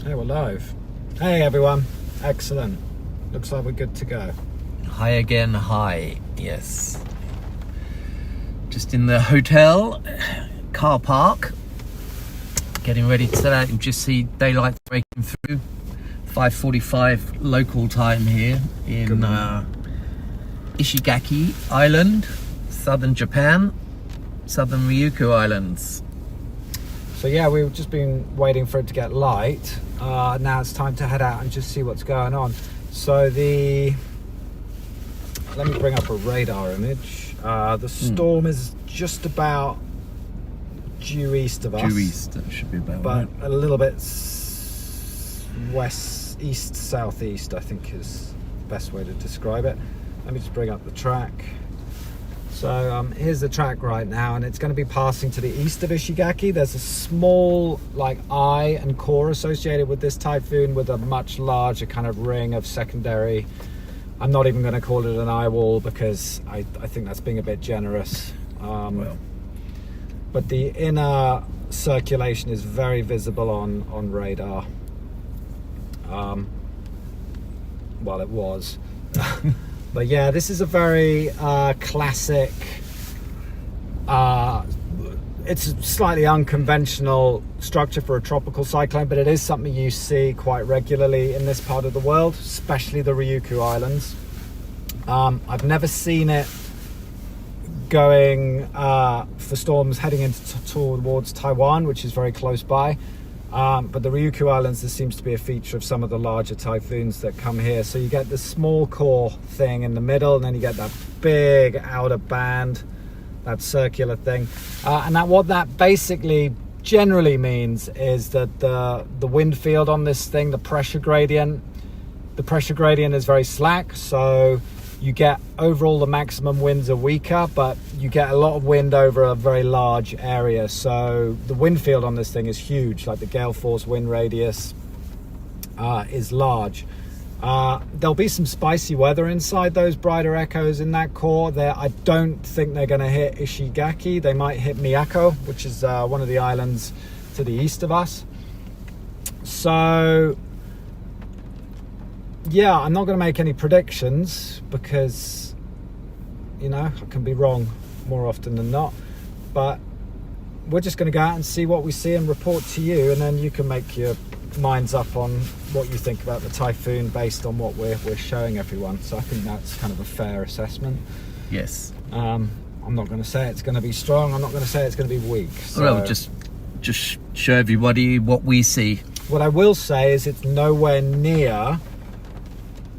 Hey, we're live. Hey everyone. Excellent. Looks like we're good to go. Hi again, hi. Yes. Just in the hotel car park, getting ready to set out and just see daylight breaking through. 5:45 local time here in Ishigaki Island, southern Japan, southern Ryukyu Islands. So yeah, we've just been waiting for it to get light. Now it's time to head out and just see what's going on. So let me bring up a radar image. The storm is just about due east of us. Due east, it should be about but right. A little bit east southeast, I think is the best way to describe it. Let me just bring up the track. So here's the track right now, and it's going to be passing to the east of Ishigaki. There's a small eye and core associated with this typhoon with a much larger kind of ring of secondary. I'm not even going to call it an eye wall because I think that's being a bit generous. But the inner circulation is very visible on radar. Well, it was. But yeah, this is a very classic, it's a slightly unconventional structure for a tropical cyclone, but it is something you see quite regularly in this part of the world, especially the Ryukyu Islands. I've never seen it going for storms heading towards Taiwan, which is very close by. But the Ryukyu Islands, this seems to be a feature of some of the larger typhoons that come here. So you get the small core thing in the middle, and then you get that big outer band, that circular thing. And what that basically generally means is that the wind field on this thing, the pressure gradient is very slack. So you get overall the maximum winds are weaker, but you get a lot of wind over a very large area. So the wind field on this thing is huge, like the gale force wind radius is large. There'll be some spicy weather inside those brighter echoes in that core there. I don't think they're going to hit Ishigaki. They might hit Miyako, which is one of the islands to the east of us. So yeah, I'm not going to make any predictions because, I can be wrong more often than not. But we're just going to go out and see what we see and report to you, and then you can make your minds up on what you think about the typhoon based on what we're showing everyone. So I think that's kind of a fair assessment. Yes. I'm not going to say it's going to be strong. I'm not going to say it's going to be weak. So Well, just show everybody what we see. What I will say is it's nowhere near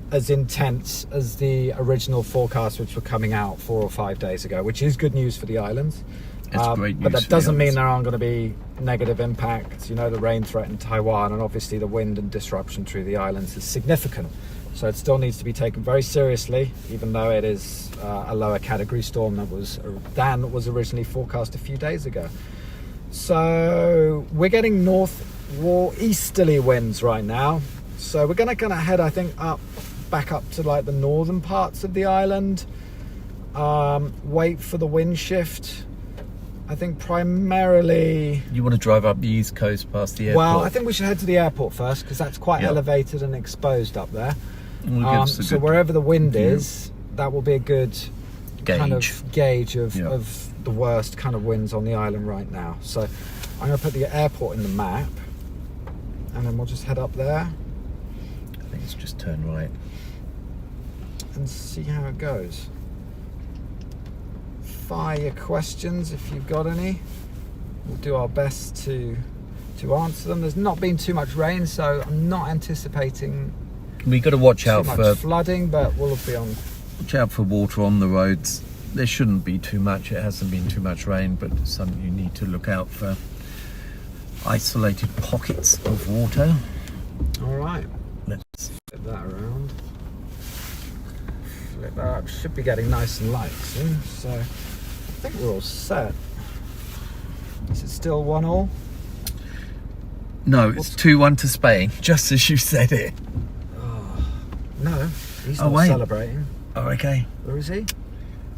as intense as the original forecasts which were coming out 4 or 5 days ago, which is good news for the islands. It's great news. But that doesn't mean there aren't going to be negative impacts. The rain threatened Taiwan, and obviously the wind and disruption through the islands is significant. So it still needs to be taken very seriously, even though it is a lower category storm than was originally forecast a few days ago. So we're getting northeasterly winds right now. So we're going to kind of head, I think, back up to the northern parts of the island. Wait for the wind shift. I think primarily... You want to drive up the east coast past the airport? Well, I think we should head to the airport first, because that's quite elevated and exposed up there. So wherever the wind is, that will be a good kind of gauge of the worst kind of winds on the island right now. So I'm going to put the airport in the map, and then we'll just head up there. I think it's just turn right. And see how it goes. Fire your questions if you've got any. We'll do our best to answer them. There's not been too much rain, so I'm not anticipating We got to watch out for flooding, but we'll be on. Watch out for water on the roads. There shouldn't be too much. It hasn't been too much rain, but it's something you need to look out for. Isolated pockets of water. All right. Let's flip that around. Flip that up. Should be getting nice and light soon. So I think we're all set. Is it still 1-1? No, it's 2-1 to Spain, just as you said it. Oh, no, he's not celebrating. Oh, okay. Where is he?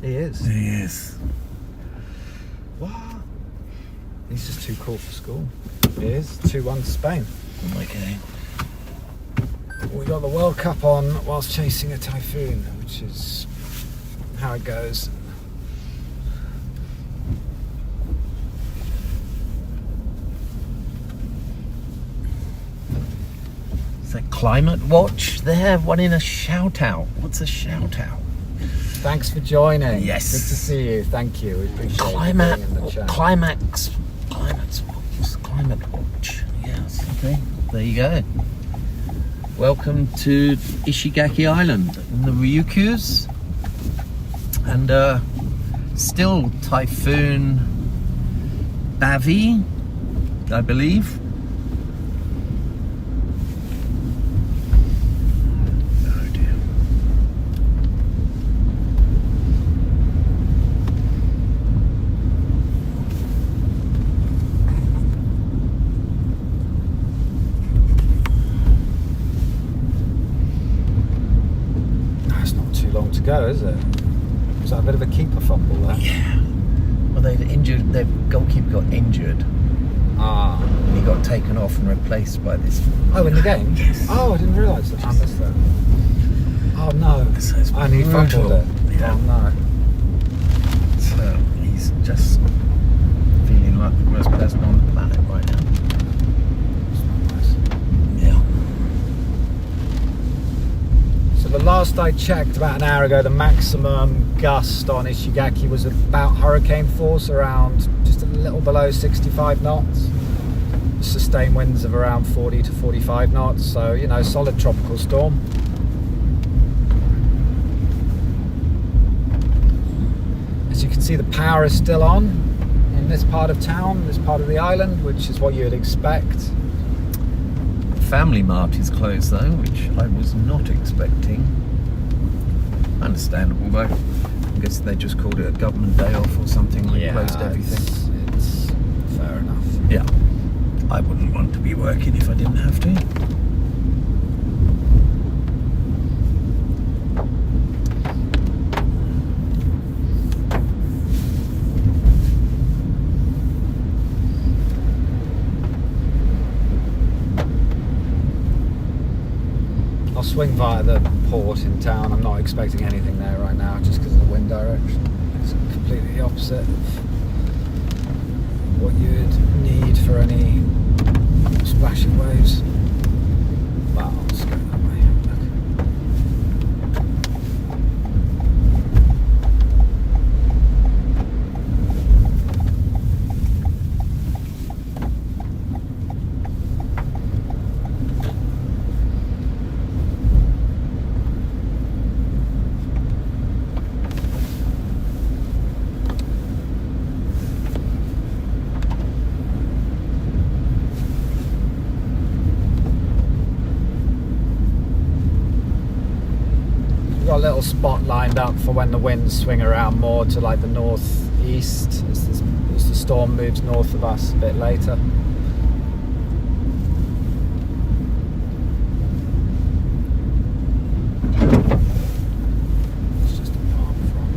He is. He is. What? He's just too cool for school. He is. 2-1 to Spain. Okay. We got the World Cup on whilst chasing a typhoon, which is how it goes. Is that Climate Watch there wanting a shout out? What's a shout out? Thanks for joining. Yes. Good to see you. Thank you. We appreciate Climate you being in the chat. Climate Watch. Yes. Okay. There you go. Welcome to Ishigaki Island in the Ryukyus, and still Typhoon Bavi, I believe. To go, is it? Was that a bit of a keeper fumble there? Yeah. Well, their goalkeeper got injured. Ah. And he got taken off and replaced by this. Oh, in the game? Yes. Oh, I didn't realise that. I missed that. Oh no. And he fumbled it. Yeah. Oh no. So he's just feeling like the worst person on the planet right now. It's not nice. Yeah. So the last I checked, about an hour ago, the maximum gust on Ishigaki was about hurricane force, around just a little below 65 knots. Sustained winds of around 40 to 45 knots, so, you know, solid tropical storm. As you can see, the power is still on in this part of town, this part of the island, which is what you would expect. Family Mart is closed though, which I was not expecting. Understandable though. I guess they just called it a government day off or something. They closed everything. It's fair enough. Yeah. I wouldn't want to be working if I didn't have to. I'll swing via the port in town. I'm not expecting anything there right now, just because of the wind direction. It's completely the opposite of what you'd need for any splashing waves. Well, I'll just go that way. Got a little spot lined up for when the winds swing around more to like the northeast as the storm moves north of us a bit later. It's just a palm front.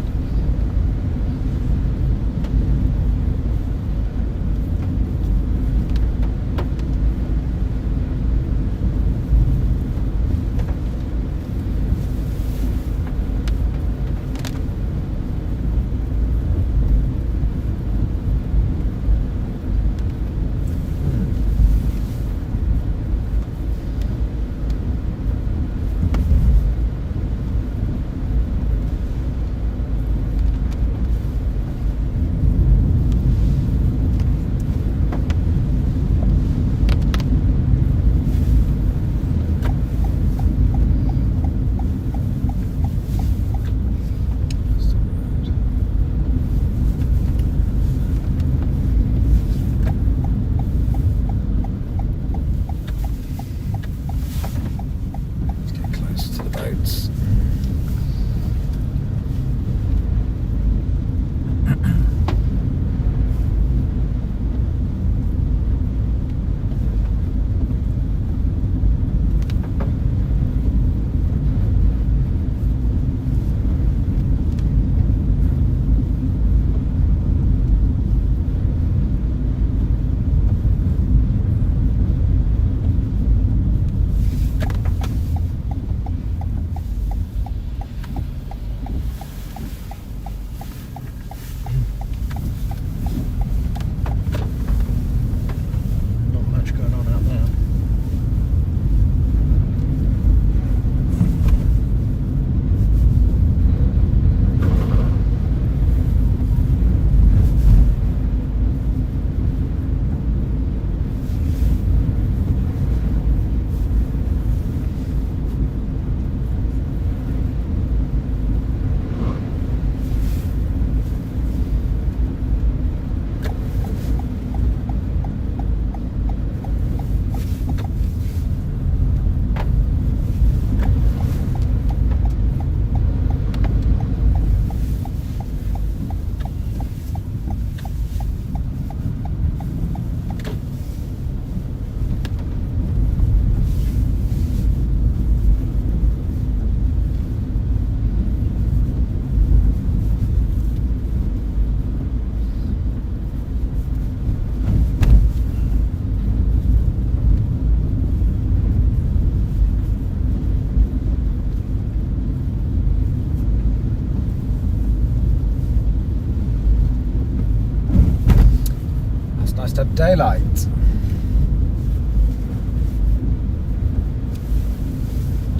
daylight.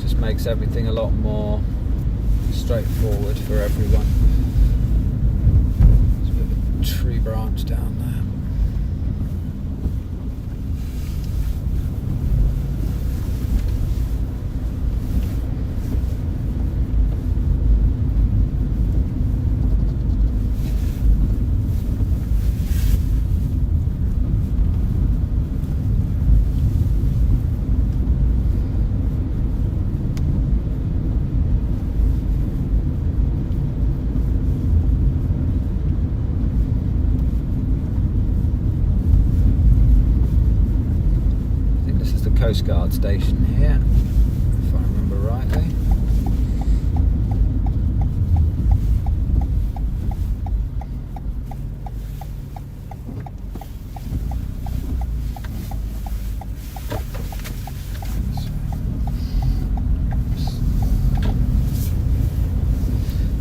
Just makes everything a lot more straightforward for everyone. There's a bit of a tree branch down there. Coast Guard station here, if I remember rightly.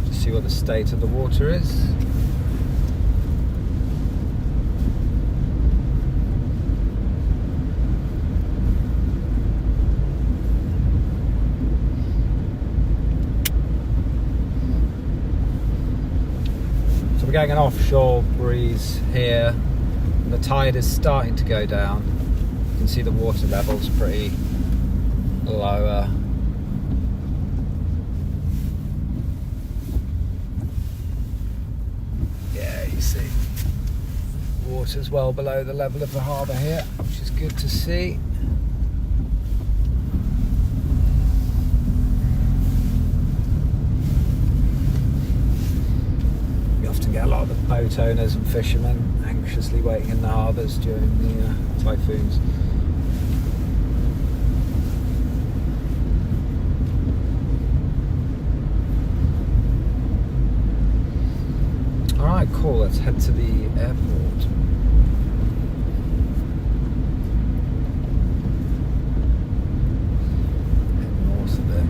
Just see what the state of the water is. We're getting an offshore breeze here. The tide is starting to go down. You can see the water level's pretty lower. Yeah, you see water's well below the level of the harbour here, which is good to see. Get a lot of the boat owners and fishermen anxiously waiting in the harbours during the typhoons. Alright, cool, let's head to the airport. Head north a bit.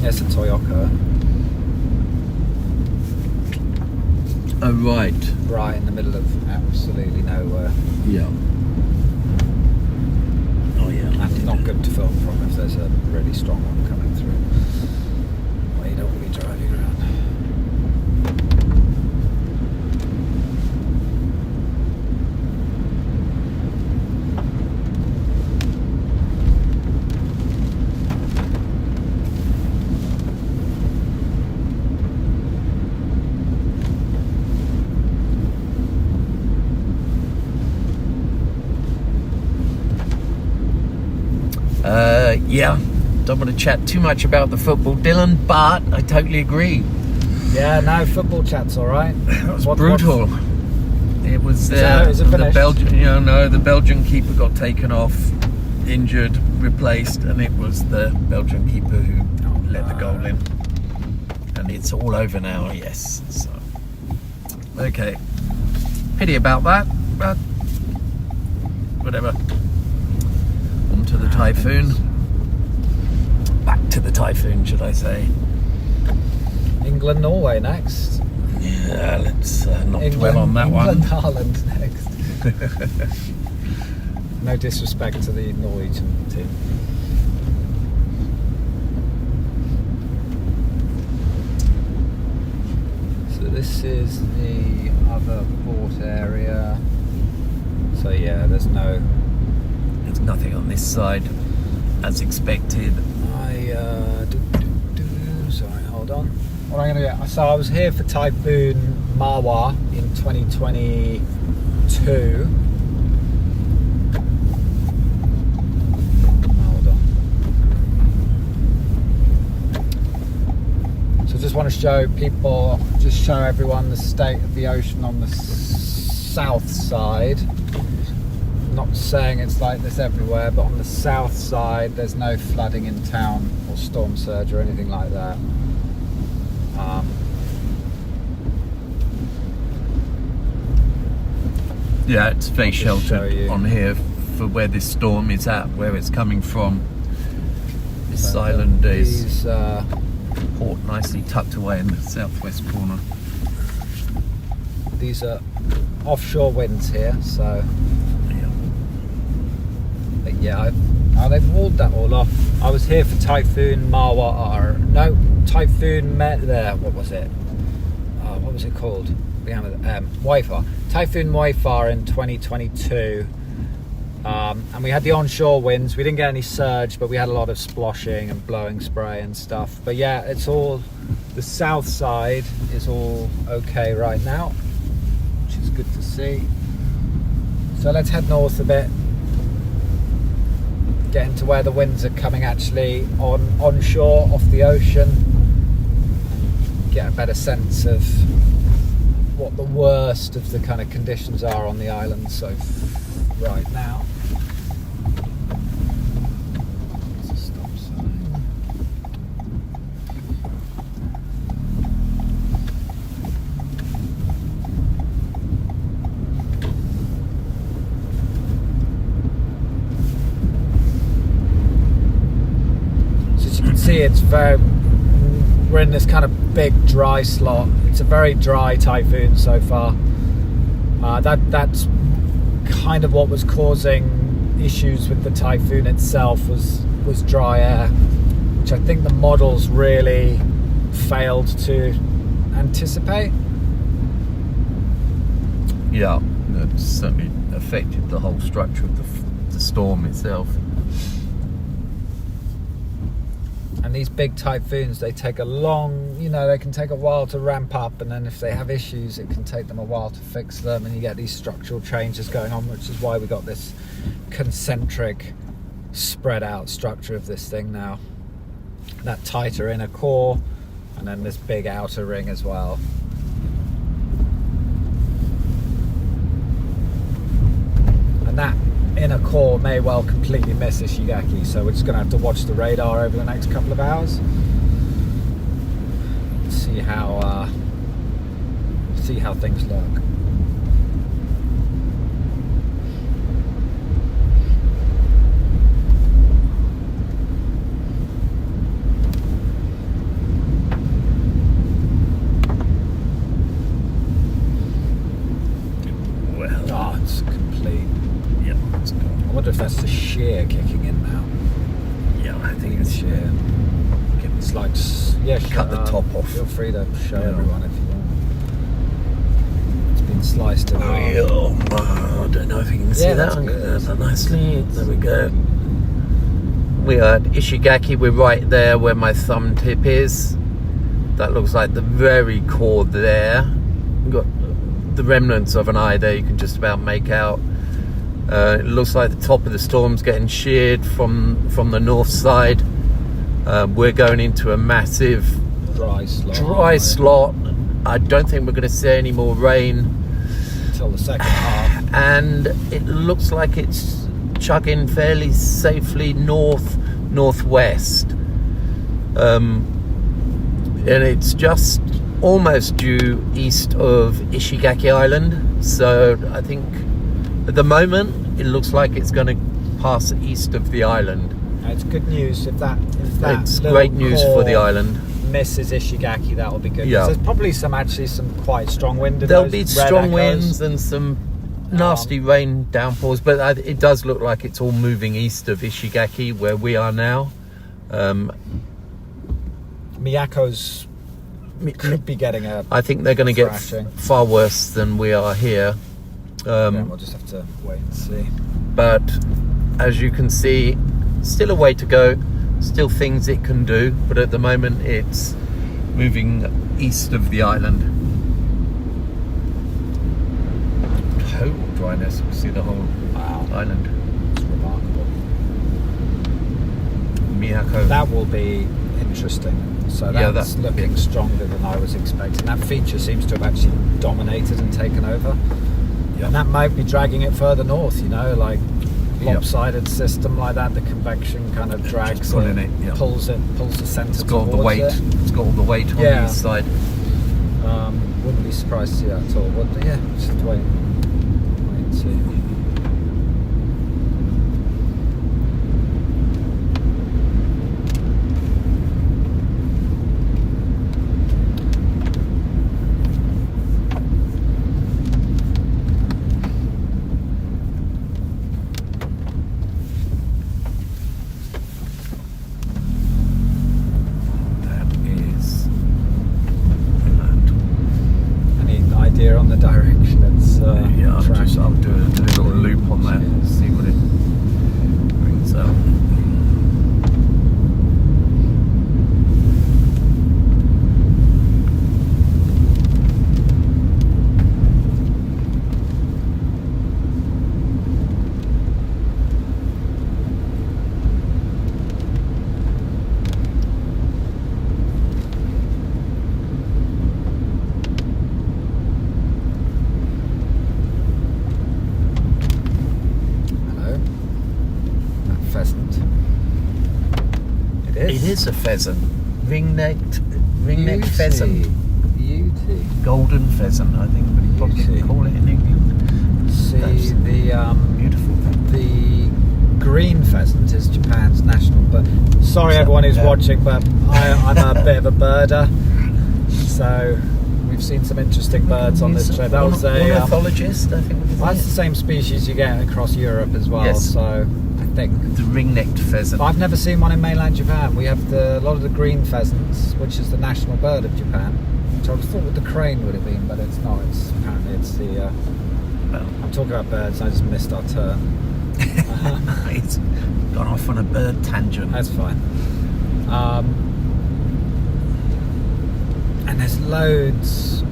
Yes, a Toyota. Oh, right. Right in the middle of absolutely nowhere. Yeah. Oh, yeah. And not good to film from if there's a really strong one coming through. Well, you don't want to be driving around. Yeah, don't want to chat too much about the football, Dylan, but I totally agree. Yeah, no, football chat's all right. It was brutal. It was the Belgian, the Belgian keeper got taken off, injured, replaced, and it was the Belgian keeper who let the goal in. And it's all over now. Yes. So, okay. Pity about that, but whatever. On to the typhoon. Back to the typhoon, should I say. England, Norway next. Yeah, let's not dwell on that one. England, Ireland next. No disrespect to the Norwegian team. So this is the other port area. So yeah, there's nothing on this side as expected. Sorry, hold on. What I'm going to do, so I was here for Typhoon Bavi in 2022. Hold on. So just want to show everyone the state of the ocean on the south side. Not saying it's like this everywhere, but on the south side there's no flooding in town or storm surge or anything like that. Yeah, it's very sheltered on here for where this storm is at, where it's coming from. This island is port nicely tucked away in the southwest corner. these are offshore winds here, so but yeah, they've walled that all off. I was here for Typhoon what was it? What was it called? Began with Waifar. Typhoon Waifar in 2022. And we had the onshore winds. We didn't get any surge, but we had a lot of sploshing and blowing spray and stuff. But yeah, it's all, the south side is all okay right now, which is good to see. So let's head north a bit, get into where the winds are coming actually onshore off the ocean, get a better sense of what the worst of the kind of conditions are on the island so right now. There's a stop sign. So as you can see, we're in this kind of big dry slot. It's a very dry typhoon so far. That's kind of what was causing issues with the typhoon itself was dry air, which I think the models really failed to anticipate. Yeah, it certainly affected the whole structure of the storm itself. And these big typhoons, they take they can take a while to ramp up, and then if they have issues, it can take them a while to fix them, and you get these structural changes going on, which is why we got this concentric, spread out structure of this thing now. That tighter inner core, and then this big outer ring as well. And that inner core may well completely miss Ishigaki, so we're just going to have to watch the radar over the next couple of hours, see how things look. Well, It's complete. yeah, it's good. I wonder if that's the shear kicking in now. Yeah, I think it's shear. It's like, yeah, cut the top off. Feel free to show everyone if you want. It's been sliced in half. I don't know if you can see that. That's good. That's nicely. There we go. We are at Ishigaki. We're right there where my thumb tip is. That looks like the very core there. We've got the remnants of an eye there. You can just about make out. It looks like the top of the storm's getting sheared from the north side. We're going into a massive Dry slot. I don't think we're going to see any more rain until the second half. And it looks like it's chugging fairly safely northwest. And it's just almost due east of Ishigaki Island. So I think at the moment it looks like it's going to pass east of the island. It's good news if that It's great news for the island. Misses Ishigaki, that will be good. Yeah. There's probably some quite strong wind. There'll be strong winds and some nasty rain downpours, but it does look like it's all moving east of Ishigaki, where we are now. Miyako's could be getting I think they're going to get thrashing. far worse than we are here. We'll just have to wait and see. But as you can see, still a way to go, still things it can do, but at the moment it's moving east of the island. Total dryness, we see the whole island. It's remarkable. Miyako. That will be interesting. So that's looking stronger than I was expecting. That feature seems to have actually dominated and taken over. Yep. And that might be dragging it further north, like lopsided system like that. The convection kind of drags it, pulls the centre. It's got all the weight. It's got all the weight on the east side. Wouldn't be surprised to see that at all. But yeah, just wait and see. this? It is a pheasant. Ring-necked pheasant. Beauty. Golden pheasant, I think we probably call it in England. See, That's the beautiful. the green pheasant is Japan's national bird. Sorry everyone who's watching, but I'm a bit of a birder, so we've seen some interesting birds on this trip. That was a ornithologist, I think. that's the same species you get across Europe as well. Yes. So I think The ring-necked pheasant. but I've never seen one in mainland Japan. We have a lot of the green pheasants, which is the national bird of Japan. Which I would have thought the crane would have been, but it's not. Apparently it's the. I'm talking about birds. I just missed our turn. It's gone off on a bird tangent. That's fine. And there's loads.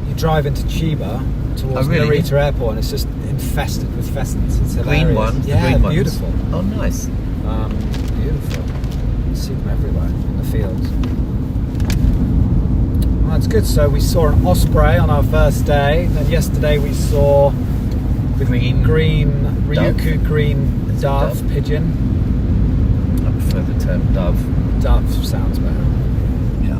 You drive into Chiba towards really? Narita Airport, and it's just infested with pheasants. It's Green hilarious. ones. The Yeah, green ones. beautiful. Oh, nice. Beautiful. You see them everywhere in the fields. Well, that's good. So we saw an osprey on our first day. Then yesterday we saw the green Ryukyu green dove pigeon. I prefer the term dove. Dove sounds better. Yeah.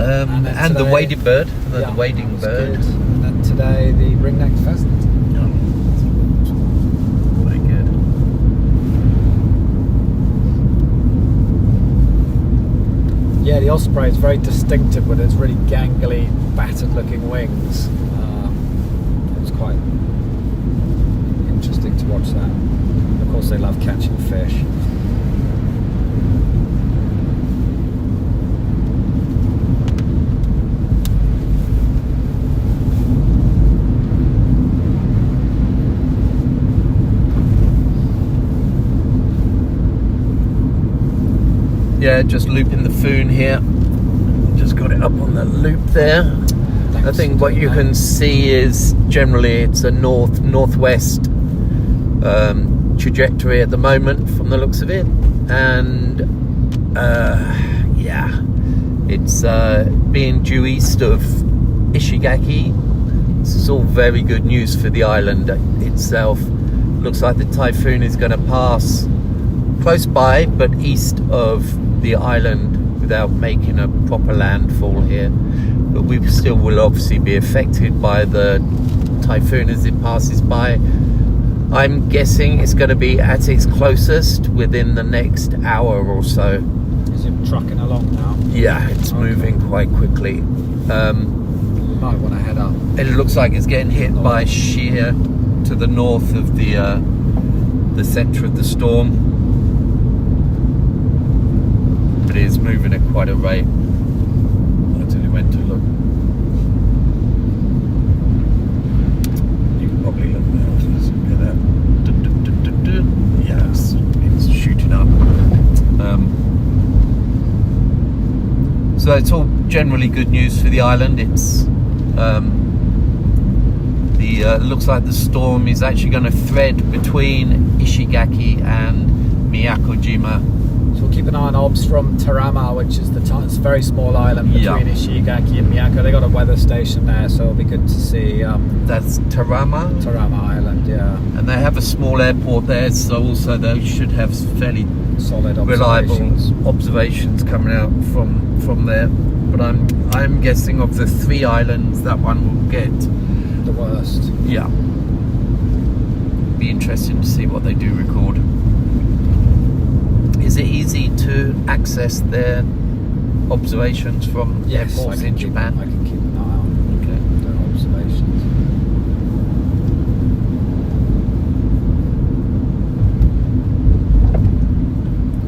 And And the today- wading bird. The Yeah, wading that was bird. good. And then today the ring-necked pheasant. Oh, very good. Yeah, the osprey is very distinctive with its really gangly, battered-looking wings. It was quite interesting to watch that. Of course, they love catching fish. Yeah, just looping the Foon here. Just got it up on the loop there. I think what you can see is generally it's a northwest trajectory at the moment from the looks of it, and yeah, it's being due east of Ishigaki. This is all very good news for the island itself. Looks like the typhoon is going to pass close by, but east of the island without making a proper landfall here. But we still will obviously be affected by the typhoon as it passes by. I'm guessing it's going to be at its closest within the next hour or so. Is it trucking along now? Yeah, it's moving quite quickly. Might want to head up. It looks like it's getting hit by shear to the north of the centre of the storm. But it is moving at quite a rate. I'll tell you when to look. You can probably look now. Just look at that. Yeah, it's shooting up. So it's all generally good news for the island. It's looks like the storm is actually going to thread between Ishigaki and Miyakojima. So we'll keep an eye on obs from Tarama, which is it's a very small island between Ishigaki and Miyako. They got a weather station there, so it'll be good to see. That's Tarama Island, yeah. And they have a small airport there, so also they should have fairly Solid reliable observations coming out from there. But I'm guessing of the three islands, that one will get the worst. Yeah. Be interesting to see what they do record. Is it easy to access their observations from airports in Japan? I can keep an eye on their observations.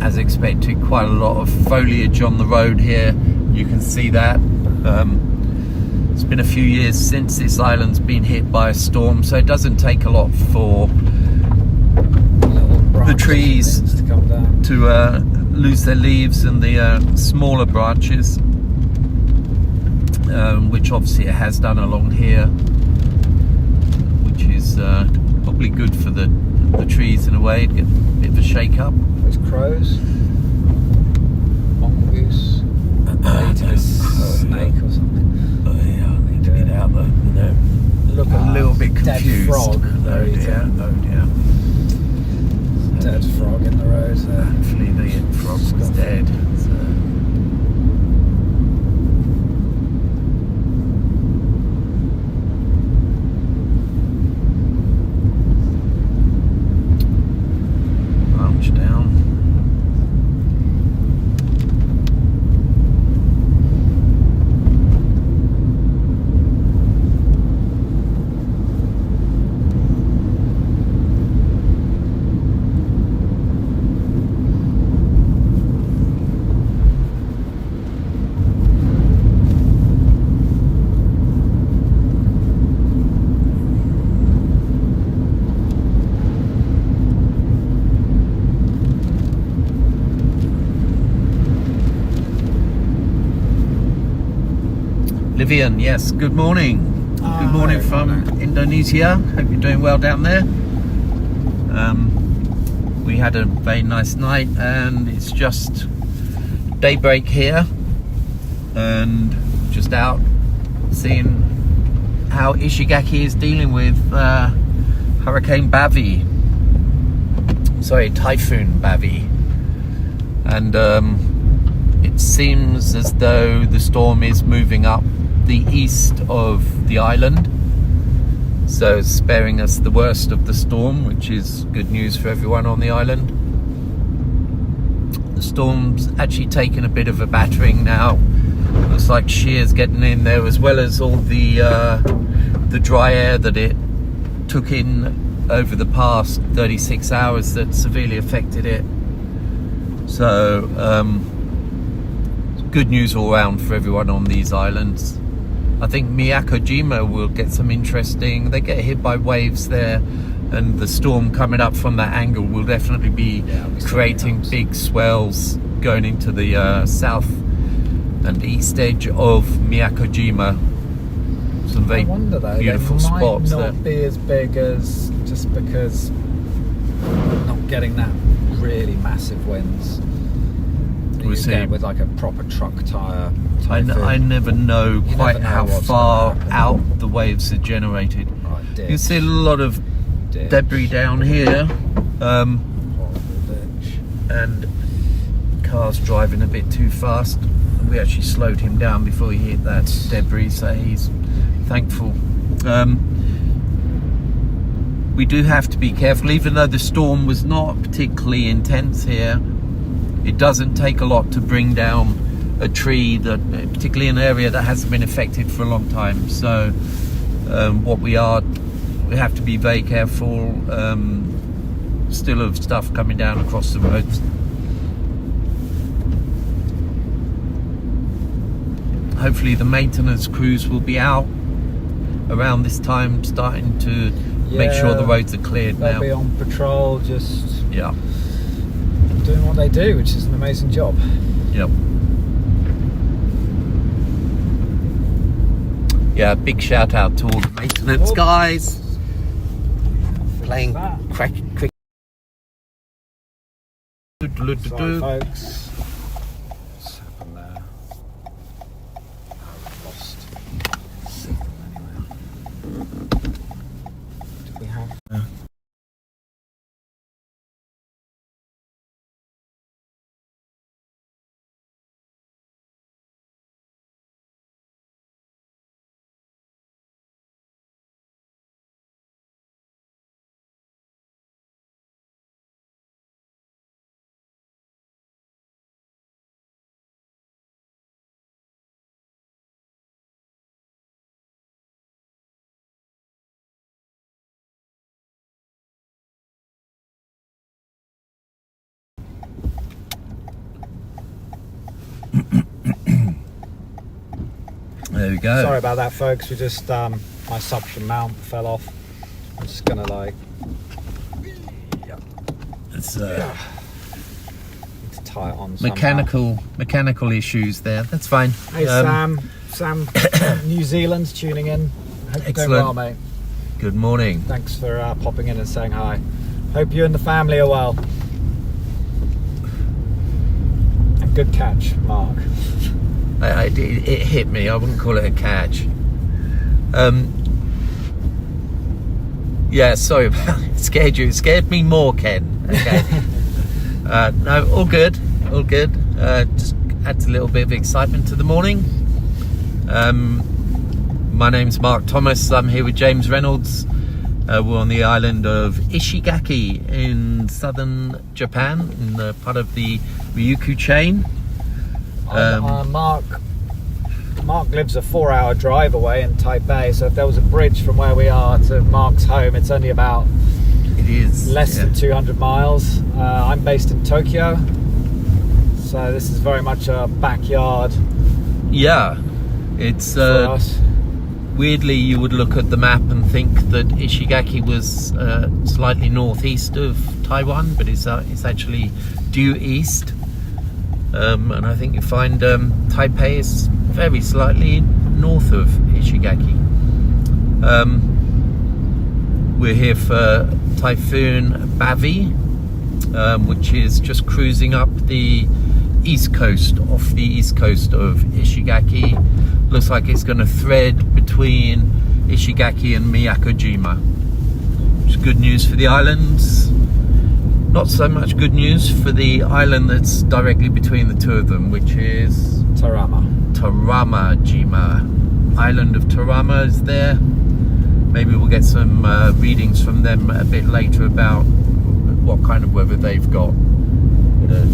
As expected, quite a lot of foliage on the road here. You can see that. It's been a few years since this island's been hit by a storm, so it doesn't take a lot for the trees to come down, to lose their leaves, and the smaller branches, which obviously it has done along here, which is probably good for the trees in a way, to get a bit of a shake up. There's crows, mongoose, maybe a snake or something. Oh yeah, I need to get out there. Look a little bit dead confused. frog. Oh dear, oh dear. dead frog in the road there. Hopefully the frog was dead. So. Launch down. Vivian, yes, good morning. Good morning from Indonesia. Hope you're doing well down there. We had a very nice night and it's just daybreak here and just out seeing how Ishigaki is dealing with Hurricane Bavi. Sorry, Typhoon Bavi. And it seems as though the storm is moving up the east of the island, so sparing us the worst of the storm, which is good news for everyone on the island. The storm's actually taken a bit of a battering now. Looks like shear's getting in there, as well as all the dry air that it took in over the past 36 hours that severely affected it. So good news all around for everyone on these islands. I think Miyakojima will get some interesting, they get hit by waves there, and the storm coming up from that angle will definitely be creating big swells going into the south and east edge of Miyakojima. Some very beautiful spots there. Might not be as big as, just because not getting that really massive winds. We'll see. With like a proper truck tyre. I never know quite how far out the waves are generated. Right, you can see a lot of debris down here, and cars driving a bit too fast. We actually slowed him down before he hit that debris, so he's thankful. We do have to be careful, even though the storm was not particularly intense here. It doesn't take a lot to bring down a tree, that particularly in an area that hasn't been affected for a long time. So we have to be very careful still of stuff coming down across the roads. Hopefully the maintenance crews will be out around this time, starting to make sure the roads are cleared now. They'll be on patrol, just doing what they do, which is an amazing job. Yep. Yeah, big shout out to all the maintenance guys playing cricket. Sorry, folks. What's happened there? I've lost signal anyway. Did we have? There we go. Sorry about that, folks. We just my suction mount fell off. I'm just gonna it's need to tie it on. Mechanical issues there. That's fine. Hey Sam, New Zealand's tuning in. Hope you're doing well, mate. Good morning. Thanks for popping in and saying hi. Hope you and the family are well. And good catch, Mark. It hit me. I wouldn't call it a catch. Yeah, sorry about it. Scared you. It scared me more, Ken. Okay. No, all good. All good. Just adds a little bit of excitement to the morning. My name's Mark Thomas. I'm here with James Reynolds. We're on the island of Ishigaki in southern Japan, in the part of the Ryukyu chain. Mark lives a 4-hour drive away in Taipei, so if there was a bridge from where we are to Mark's home, it's only about less than 200 miles. I'm based in Tokyo, so this is very much a backyard. Yeah, it's for us. Weirdly, you would look at the map and think that Ishigaki was slightly northeast of Taiwan, but it's actually due east. And I think you find Taipei is very slightly north of Ishigaki. We're here for Typhoon Bavi, which is just cruising up the east coast, off the east coast of Ishigaki. Looks like it's going to thread between Ishigaki and Miyakojima, which is good news for the islands. Not so much good news for the island that's directly between the two of them, which is Taramajima. Island of Tarama is there. Maybe we'll get some readings from them a bit later about what kind of weather they've got.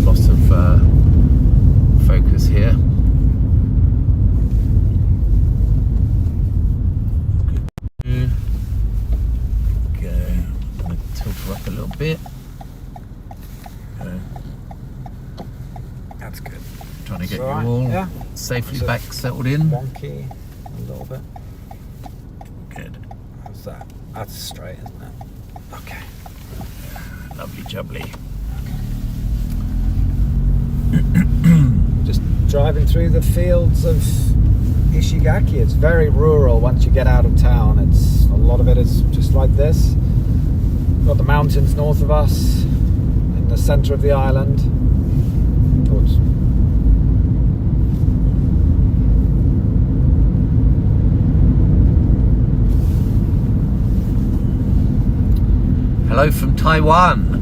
Lots of focus here. Okay, I'm going to tilt her up a little bit. That's good. Trying to get you all safely back settled in. Wonky a little bit. Good. How's that? That's straight, isn't it? Okay. Lovely jubbly. Just driving through the fields of Ishigaki. It's very rural once you get out of town. A lot of it is just like this. We've got the mountains north of us, in the centre of the island. Hello from Taiwan,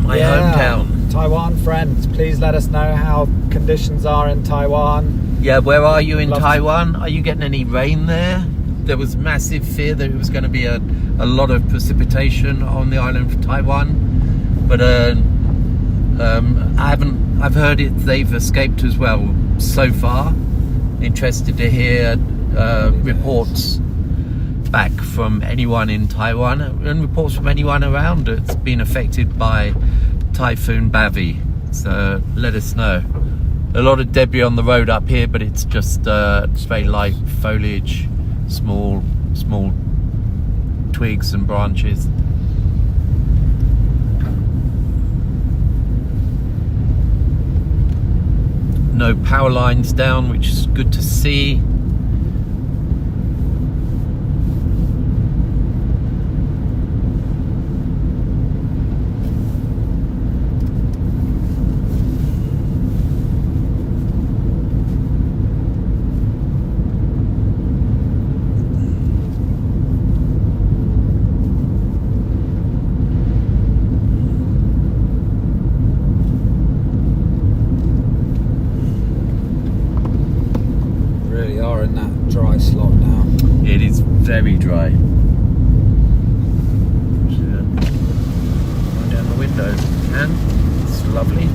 my hometown. Taiwan friends, please let us know how conditions are in Taiwan. Yeah, where are you in Taiwan? Are you getting any rain there? There was massive fear that it was going to be a lot of precipitation on the island of Taiwan, but I've heard they've escaped as well so far. Interested to hear reports back from anyone in Taiwan and reports from anyone around that's been affected by Typhoon Bavi. So let us know. A lot of debris on the road up here, but it's just very light foliage, small twigs and branches. No power lines down, which is good to see. Dry slot now. It is very dry. Wind down the windows if you can. It's lovely.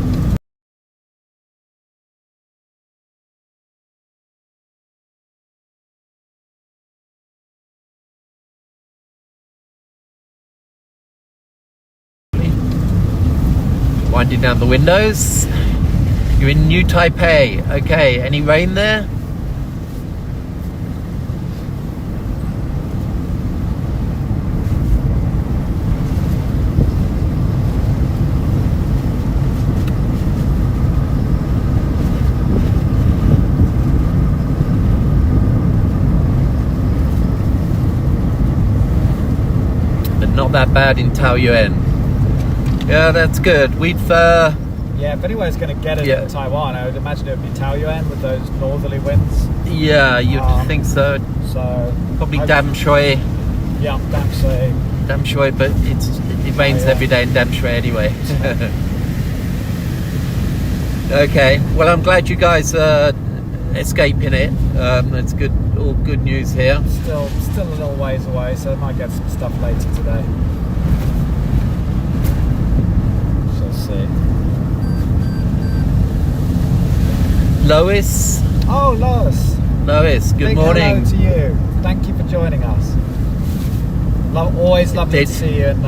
Winding down the windows. You're in New Taipei. Okay, any rain there? Not that bad in Taoyuan. Yeah, that's good. Yeah, if anyone's going to get it in Taiwan, I would imagine it would be Taoyuan with those northerly winds. Yeah, you'd think so. So probably Dam Shui. Yeah, Dam Shui. Dam Shui, but it rains every day in Dam Shui anyway. Okay, well, I'm glad you guys are escaping it. It's good, all good news here. Still a little ways away, so I might get some stuff later today. Shall see. Lois. Oh, Lois. Lois, good Big morning. Hello to you. Thank you for joining us. Always lovely to see you and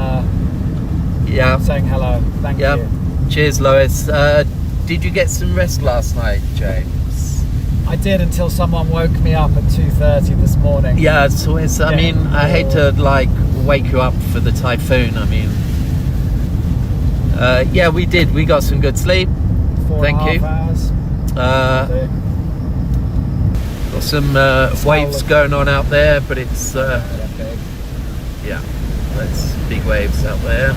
saying hello. Thank you. Cheers, Lois. Did you get some rest last night, James? I did, until someone woke me up at 2:30 this morning. Yeah, so it's, I mean, I hate to like wake you up for the typhoon. I mean, yeah, we did. We got some good sleep. 4.5 hours. Got some waves going on out there, but it's yeah, that's big waves out there.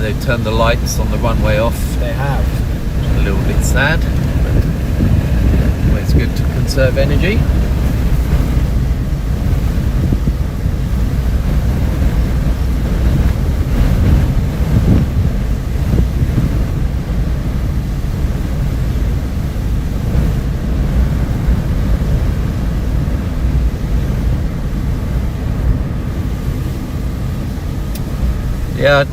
They've turned the lights on the runway off. They have. A little bit sad, but always good to conserve energy. Yeah, I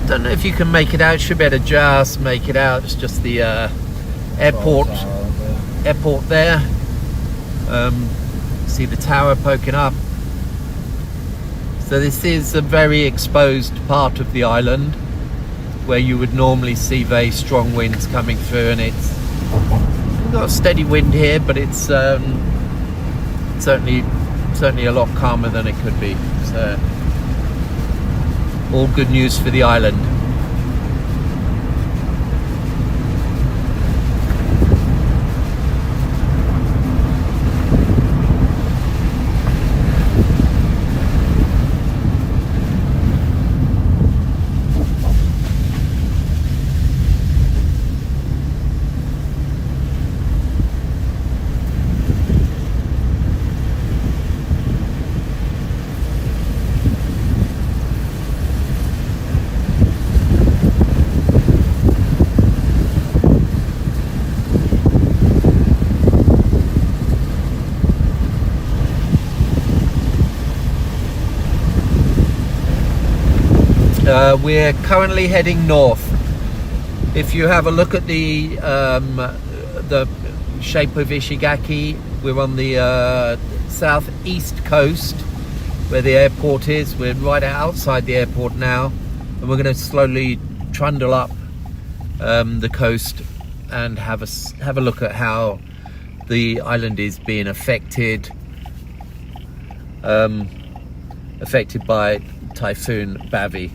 don't know if you can make it out. Should be able to just make it out. It's just the airport there. See the tower poking up. So this is a very exposed part of the island where you would normally see very strong winds coming through, and it's got a steady wind here, but it's certainly a lot calmer than it could be. So all good news for the island. We're currently heading north. If you have a look at the shape of Ishigaki, we're on the southeast coast where the airport is. We're right outside the airport now, and we're going to slowly trundle up the coast and have a look at how the island is being affected by Typhoon Bavi.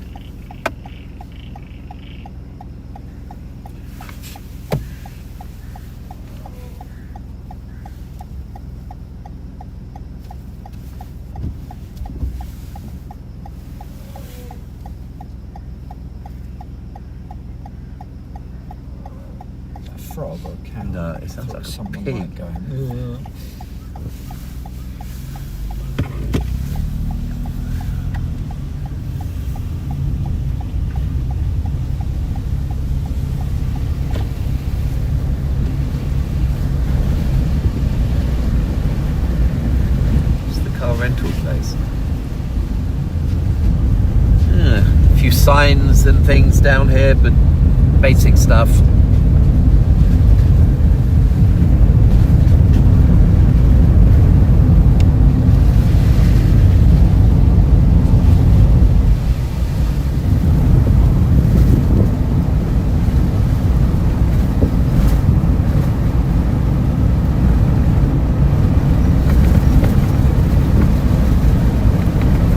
Frog or cow? No, it sounds like a pig. Going. It's the car rental place. A few signs and things down here, but basic stuff.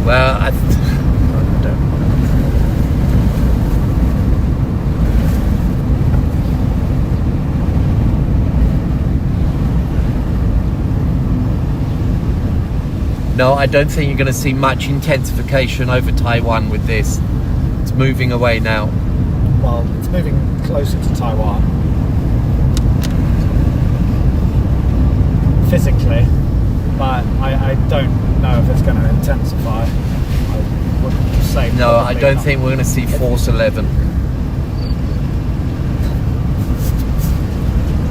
Well, I don't know. No, I don't think you're going to see much intensification over Taiwan with this. moving away now? Well, it's moving closer to Taiwan physically, but I don't know if it's going to intensify. I wouldn't say. No, I don't think we're going to see force 11.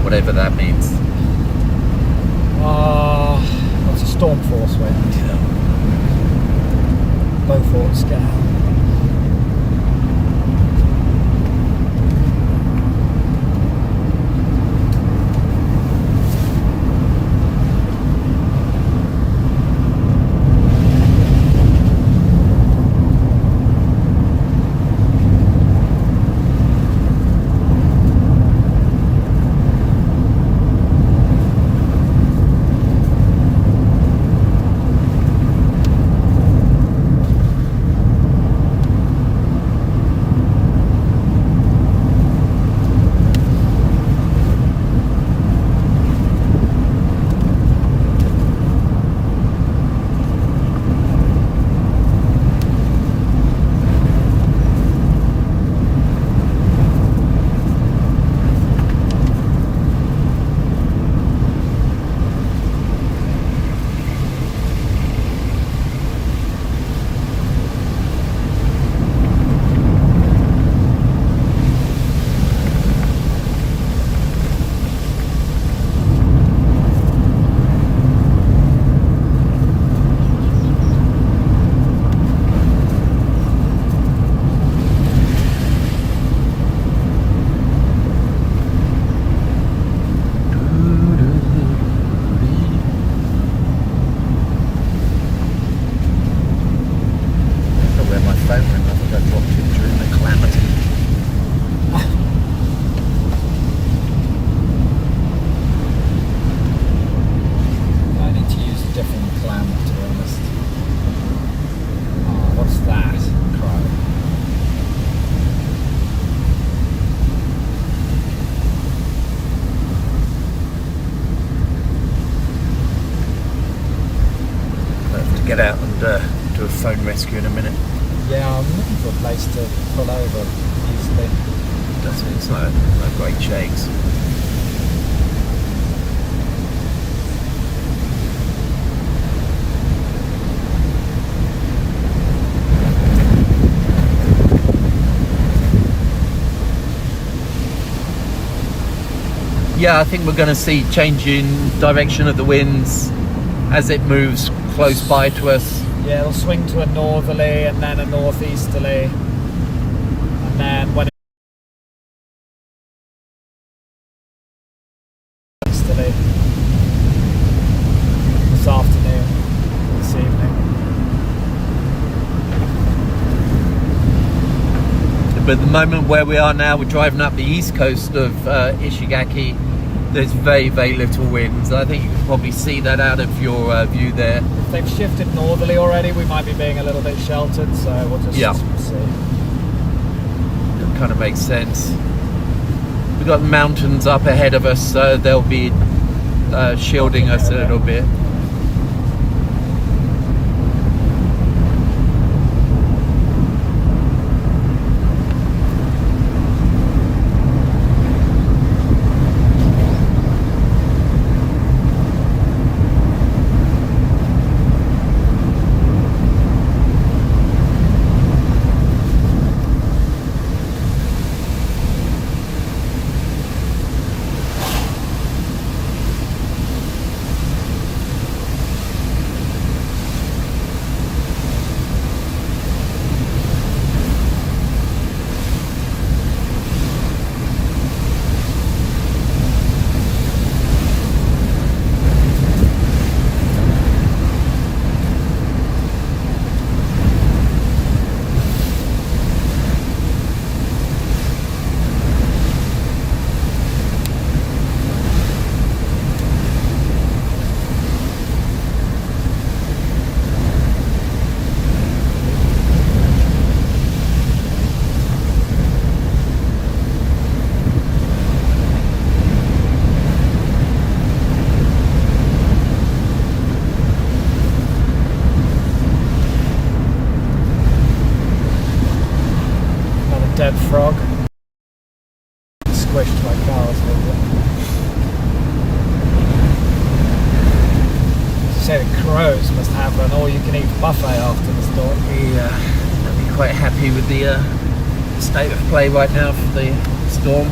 Whatever that means. It's a storm force wind. Yeah. Beaufort scale. Get out and do a phone rescue in a minute. Yeah, I'm looking for a place to pull over easily. It's not great shakes. Yeah, I think we're going to see change in direction of the winds as it moves close by to us. Yeah, it'll swing to a northerly and then a northeasterly, and then when easterly this afternoon, this evening. But at the moment where we are now, we're driving up the east coast of Ishigaki. There's very, very little winds. I think you can probably see that out of your view there. If they've shifted northerly already, we might be being a little bit sheltered, so we'll just see. It kind of makes sense. We've got mountains up ahead of us, so they'll be shielding us a little bit. dead frog. Squished by cars. Say the crows must have an all-you-can-eat buffet after the storm. I'd be quite happy with the state of play right now for the storm.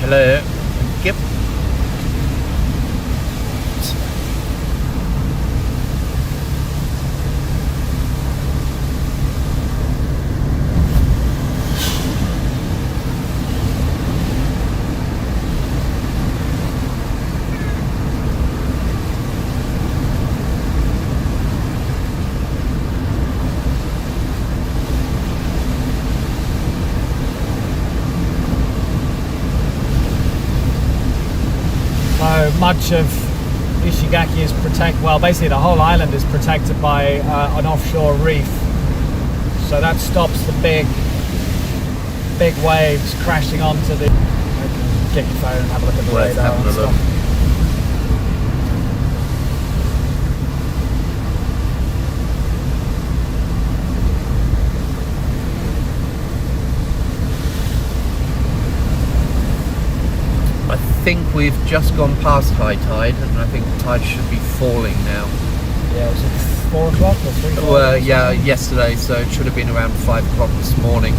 Hello. Yep. Much of Ishigaki is basically the whole island is protected by an offshore reef, so that stops the big waves crashing onto the. Get your phone and have a look at the radar and stuff. I think we've just gone past high tide, and I think the tide should be falling now. Yeah, was it 4 o'clock or 3 o'clock? Well, yeah, yesterday, so it should have been around 5 o'clock this morning.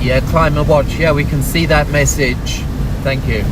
Yeah, climber watch. Yeah, we can see that message. Thank you.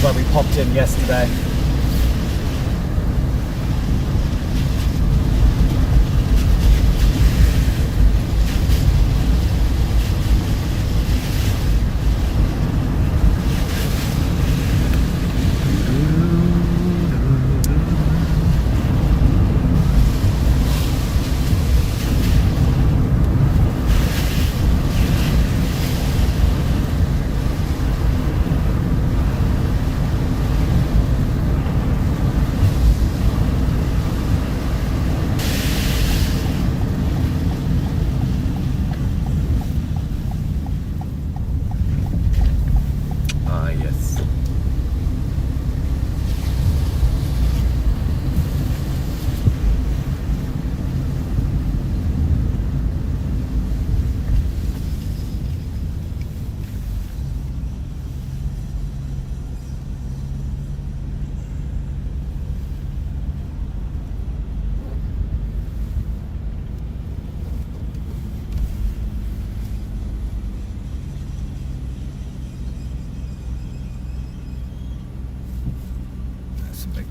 Where we popped in yesterday.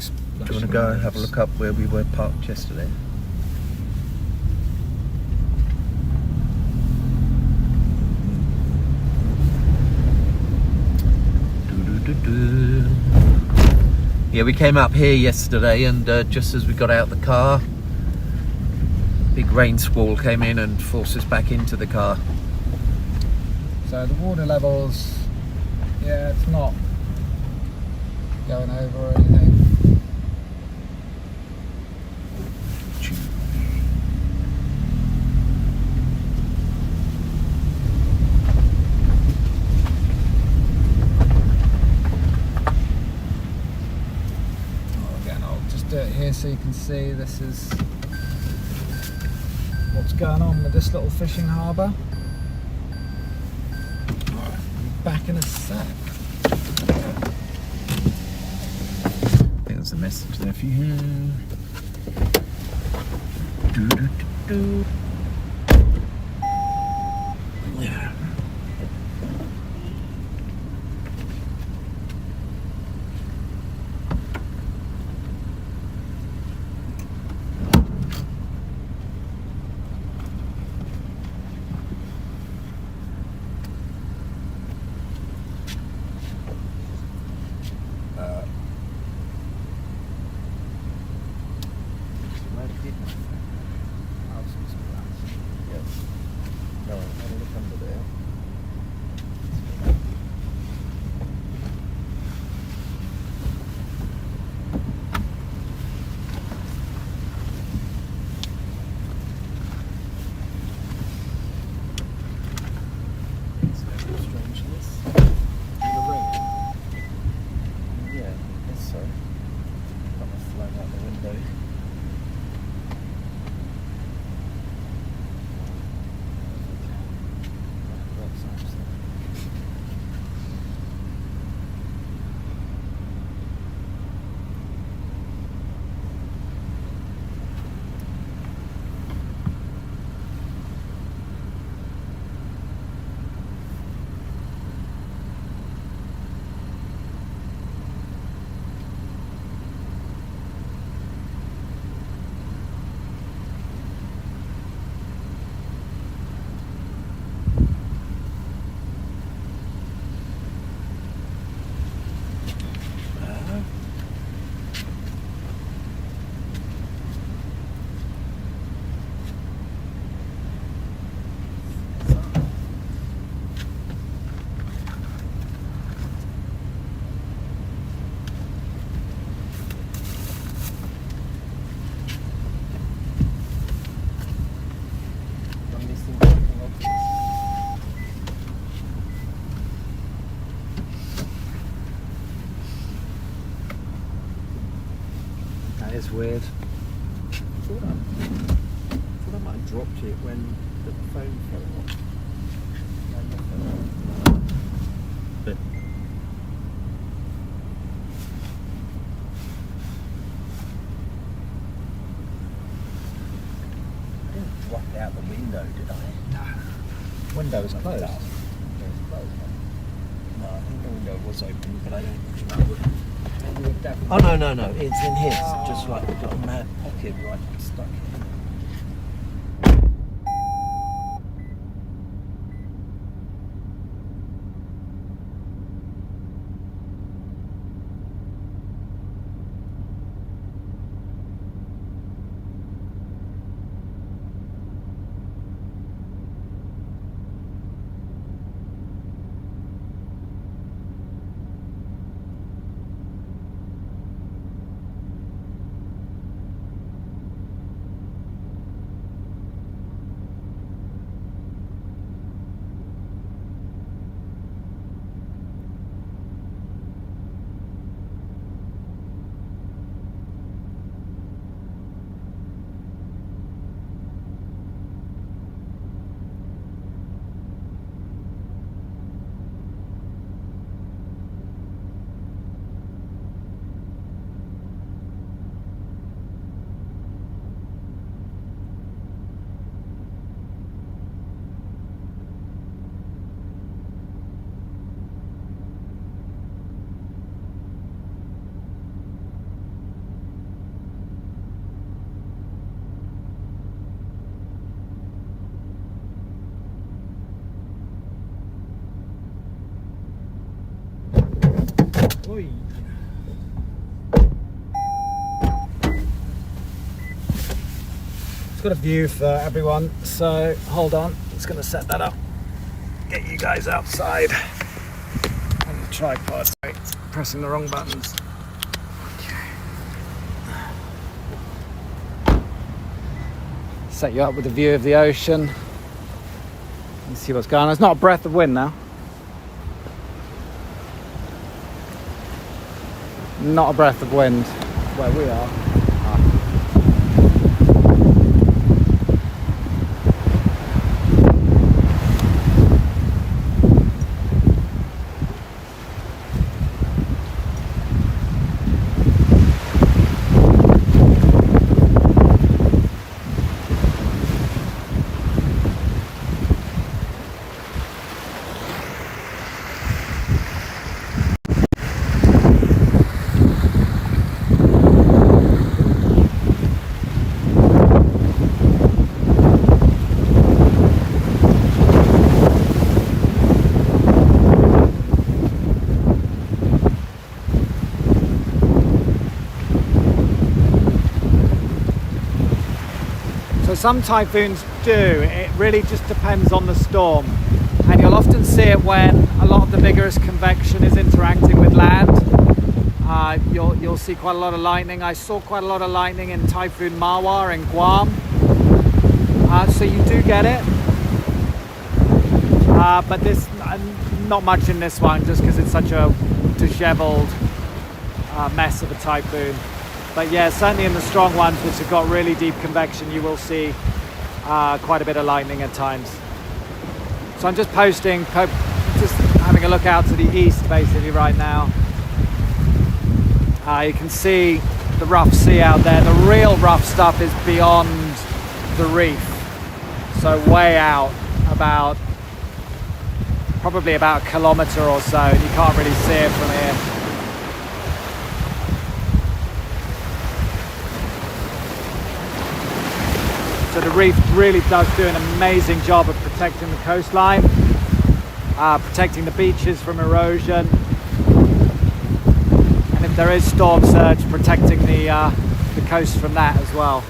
trucks. Do you want to go and have a look up where we were parked yesterday? Yeah, we came up here yesterday, and just as we got out the car, big rain squall came in and forced us back into the car. So the water levels, yeah, it's not going over or anything. Again, I'll just do it here so you can see this is what's going on with this little fishing harbour. Back in a sec. There's a message there for you. Yeah. That is weird. I thought I might have dropped it when the phone fell off. But I didn't drop it out the window, did I? No. Window is closed. No, I think the window was open, but I don't remember. Oh no, it's in here. It's just like we've got a mad pocket right stuck in. Oi. It's got a view for everyone, so hold on. Just going to set that up. Get you guys outside on the tripod. Sorry, pressing the wrong buttons. Set you up with a view of the ocean and see what's going on. There's not a breath of wind now. Not a breath of wind where we are. So some typhoons do, it really just depends on the storm, and you'll often see it when a lot of the vigorous convection is interacting with land. You'll see quite a lot of lightning. I saw quite a lot of lightning in Typhoon Bavi in Guam, so you do get it, but this not much in this one just because it's such a disheveled mess of a typhoon. But yeah, certainly in the strong ones which have got really deep convection, you will see quite a bit of lightning at times. So I'm just just having a look out to the east basically right now. You can see the rough sea out there. The real rough stuff is beyond the reef. So way out, probably about a kilometre or so, and you can't really see it from here. So the reef really does do an amazing job of protecting the coastline, protecting the beaches from erosion, and if there is storm surge, protecting the coast from that as well.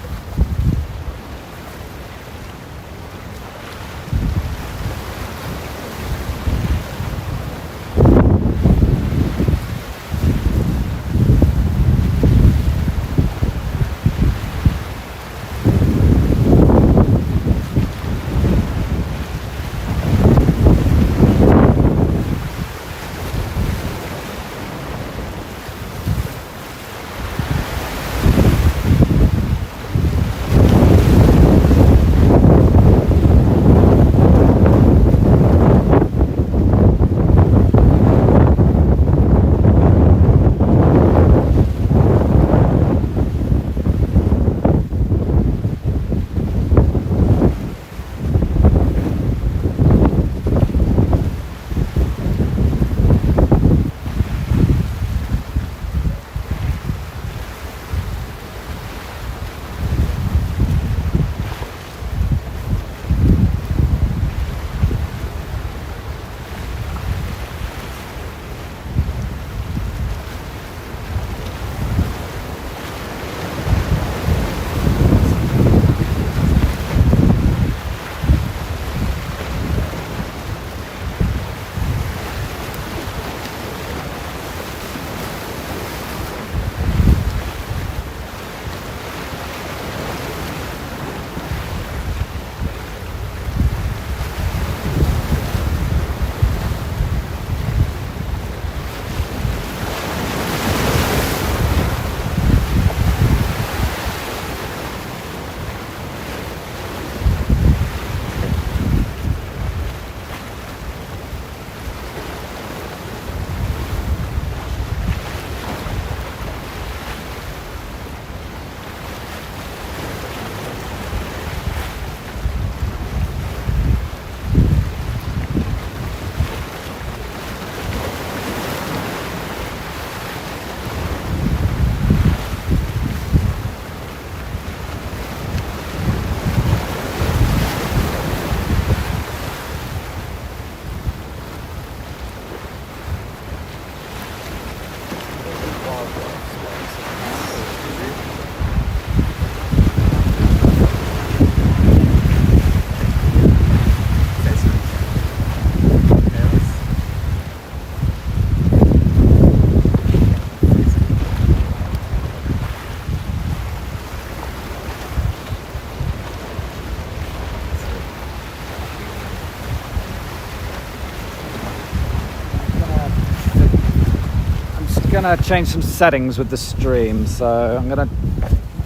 gonna change some settings with the stream, so I'm gonna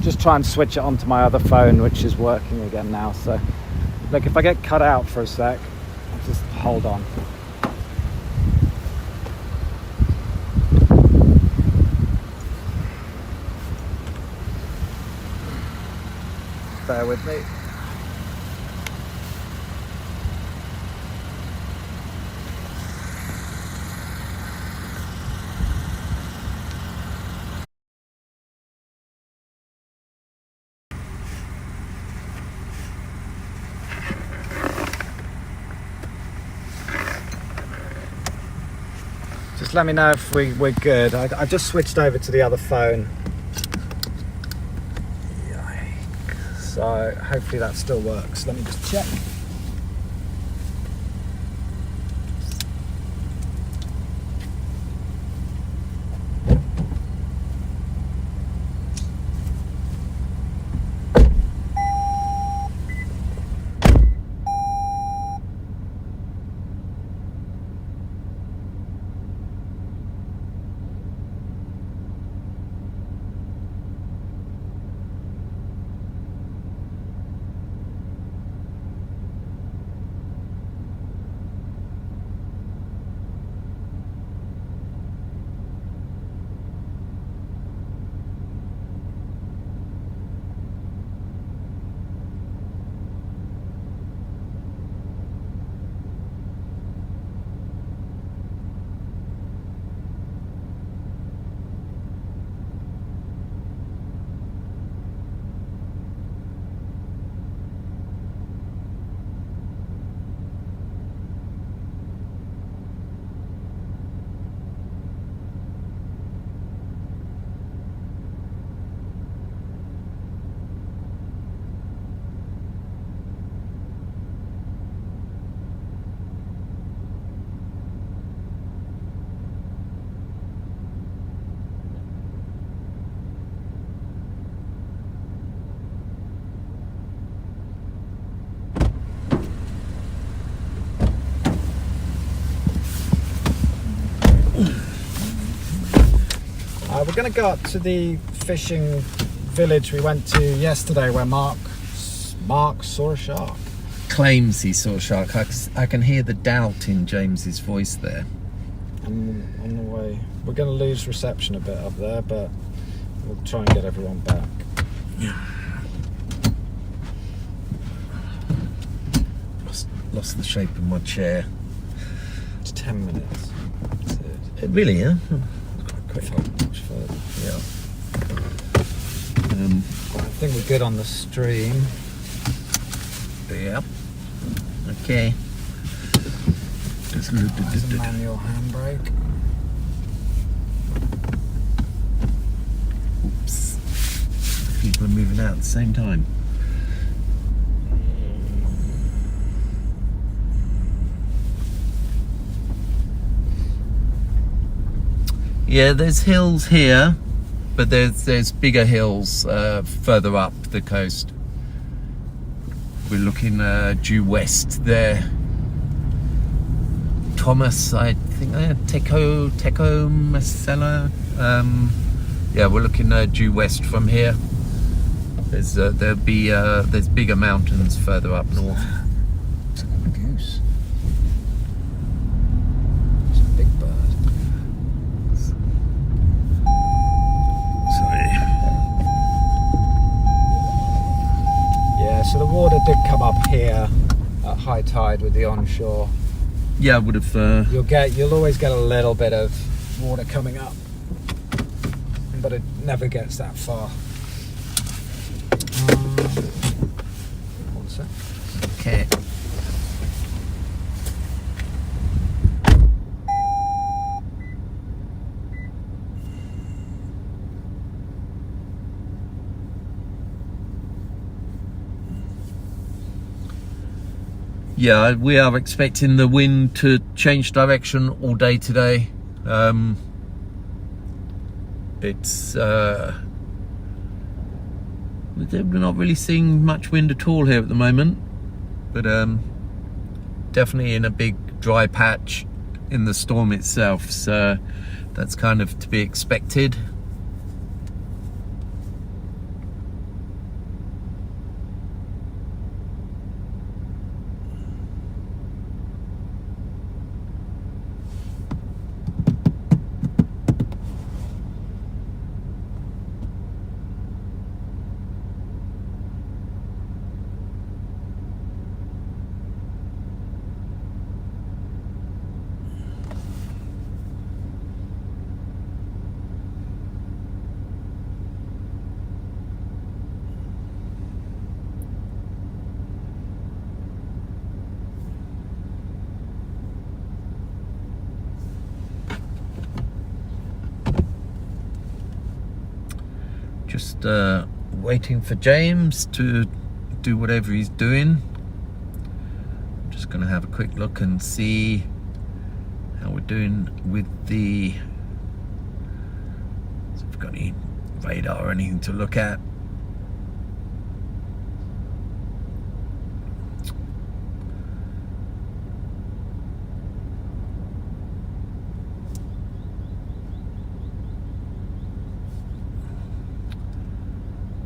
just try and switch it onto my other phone, which is working again now. So look, if I get cut out for a sec, just hold on. Bear with me. Just let me know if we're good. I just switched over to the other phone. Yikes. So hopefully that still works. Let me just check. We're going to go up to the fishing village we went to yesterday where Mark saw a shark. Claims he saw a shark. I can hear the doubt in James's voice there. And on the way, we're going to lose reception a bit up there, but we'll try and get everyone back. Lost the shape of my chair. It's 10 minutes. That's it. Really, yeah? Quite much further. Yeah. I think we're good on the stream. Yeah. Okay. There's a manual handbrake. Oops. People are moving out at the same time. Yeah, there's hills here, but there's bigger hills further up the coast. We're looking due west there. Thomas, I think Teco Masella. Yeah, we're looking due west from here. There's there's bigger mountains further up north. It's like a goose. It's a big bird. Yeah, so the water did come up here at high tide with the onshore. Yeah, I would have. You'll always get a little bit of water coming up, but it never gets that far. One sec. Okay. Yeah, we are expecting the wind to change direction all day today. It's we're not really seeing much wind at all here at the moment, but definitely in a big dry patch in the storm itself. So That's kind of to be expected. Just waiting for James to do whatever he's doing. I'm just going to have a quick look and see how we're doing with the... So if we've got any radar or anything to look at.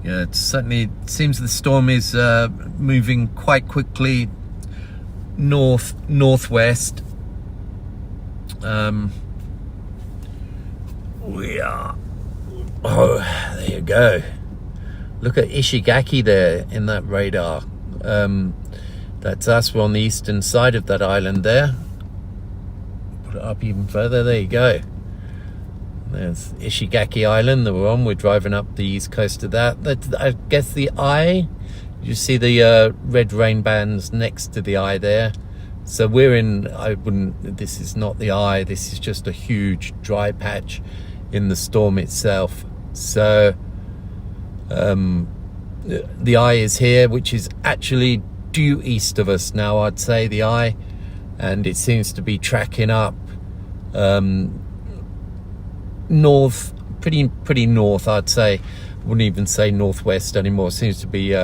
Yeah, it certainly seems the storm is moving quite quickly northwest. We are... Oh, there you go. Look at Ishigaki there in that radar. That's us. We're on the eastern side of that island there. Put it up even further. There you go. There's Ishigaki Island that we're on. We're driving up the east coast of that. That's, I guess, the eye. You see the red rain bands next to the eye there. So we're in, this is not the eye. This is just a huge dry patch in the storm itself. So the eye is here, which is actually due east of us now, I'd say, the eye. And it seems to be tracking up north, pretty north, I'd say. Wouldn't even say northwest anymore. Seems to be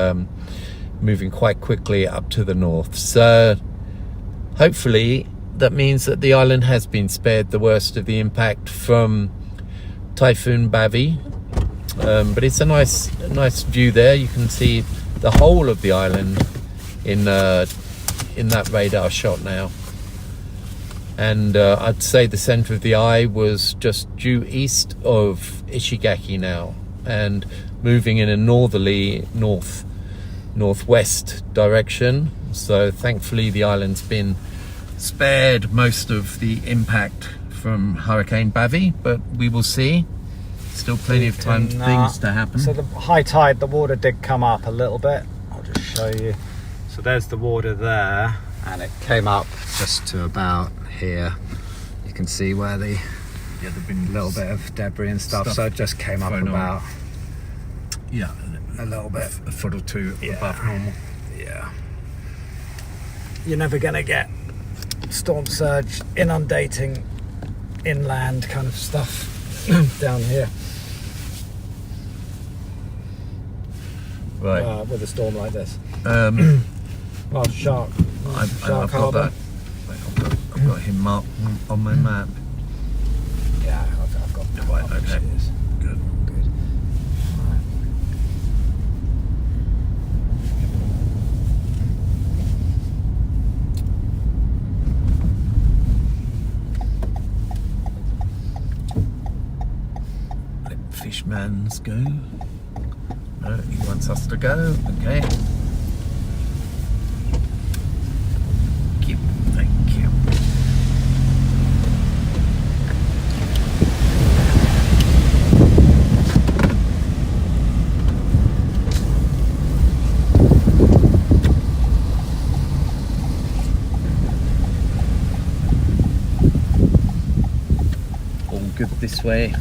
moving quite quickly up to the north. So hopefully that means that the island has been spared the worst of the impact from Typhoon Bavi. But it's a nice view there. You can see the whole of the island in that radar shot now. And I'd say the center of the eye was just due east of Ishigaki now, and moving in a northerly northwest direction. So thankfully the island's been spared most of the impact from Hurricane Bavi, but we will see. Still plenty of time for things to happen. So the high tide, the water did come up a little bit. I'll just show you. So there's the water there, and it came up just to about here. You can see where the there've been a little bit of debris and stuff. So it just came up about a little bit, a foot or two above normal. Yeah. You're never gonna get storm surge inundating inland kind of stuff down here. Right. With a storm like this. Well, Shark I've got Harbour. that. I've got him marked on my map. Yeah, I've got Right, okay. Good. Good. Right. Let Fishman's go. No, he wants us to go. Okay. Thank you. All good this way.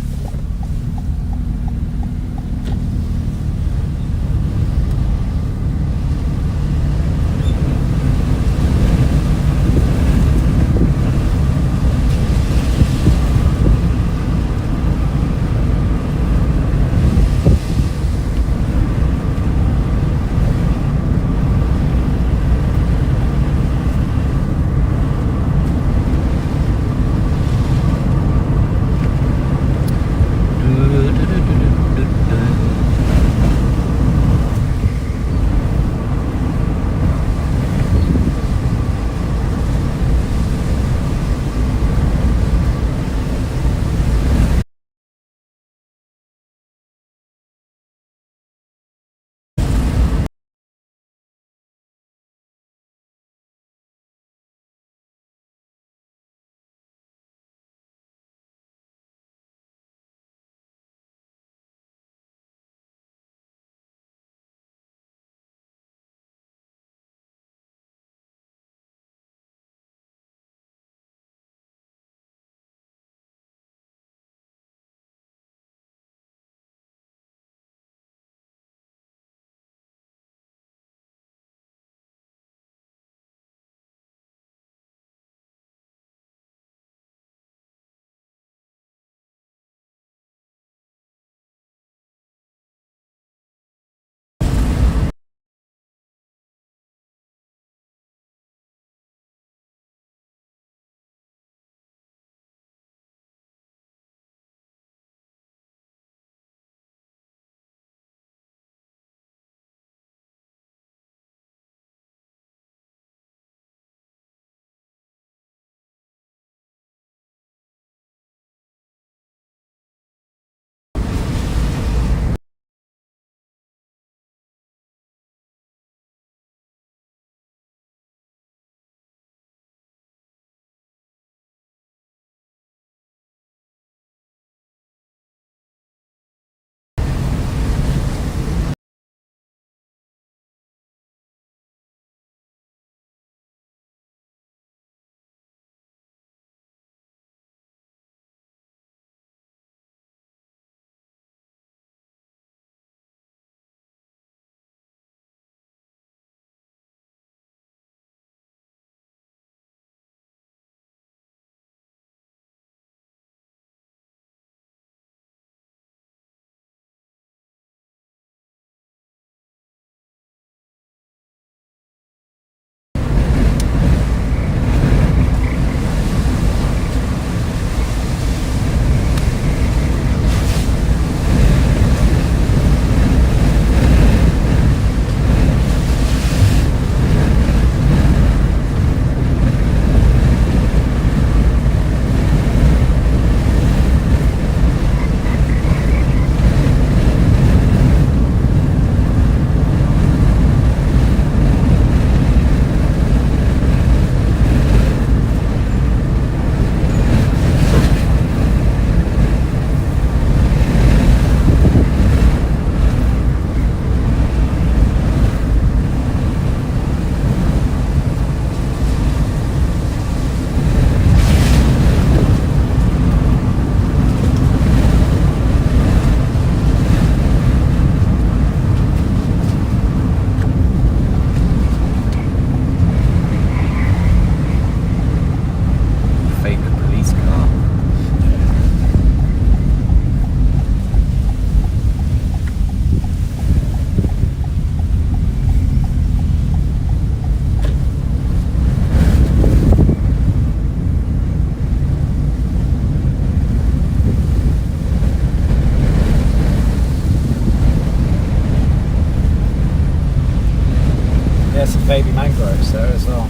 get some baby mangroves there as well.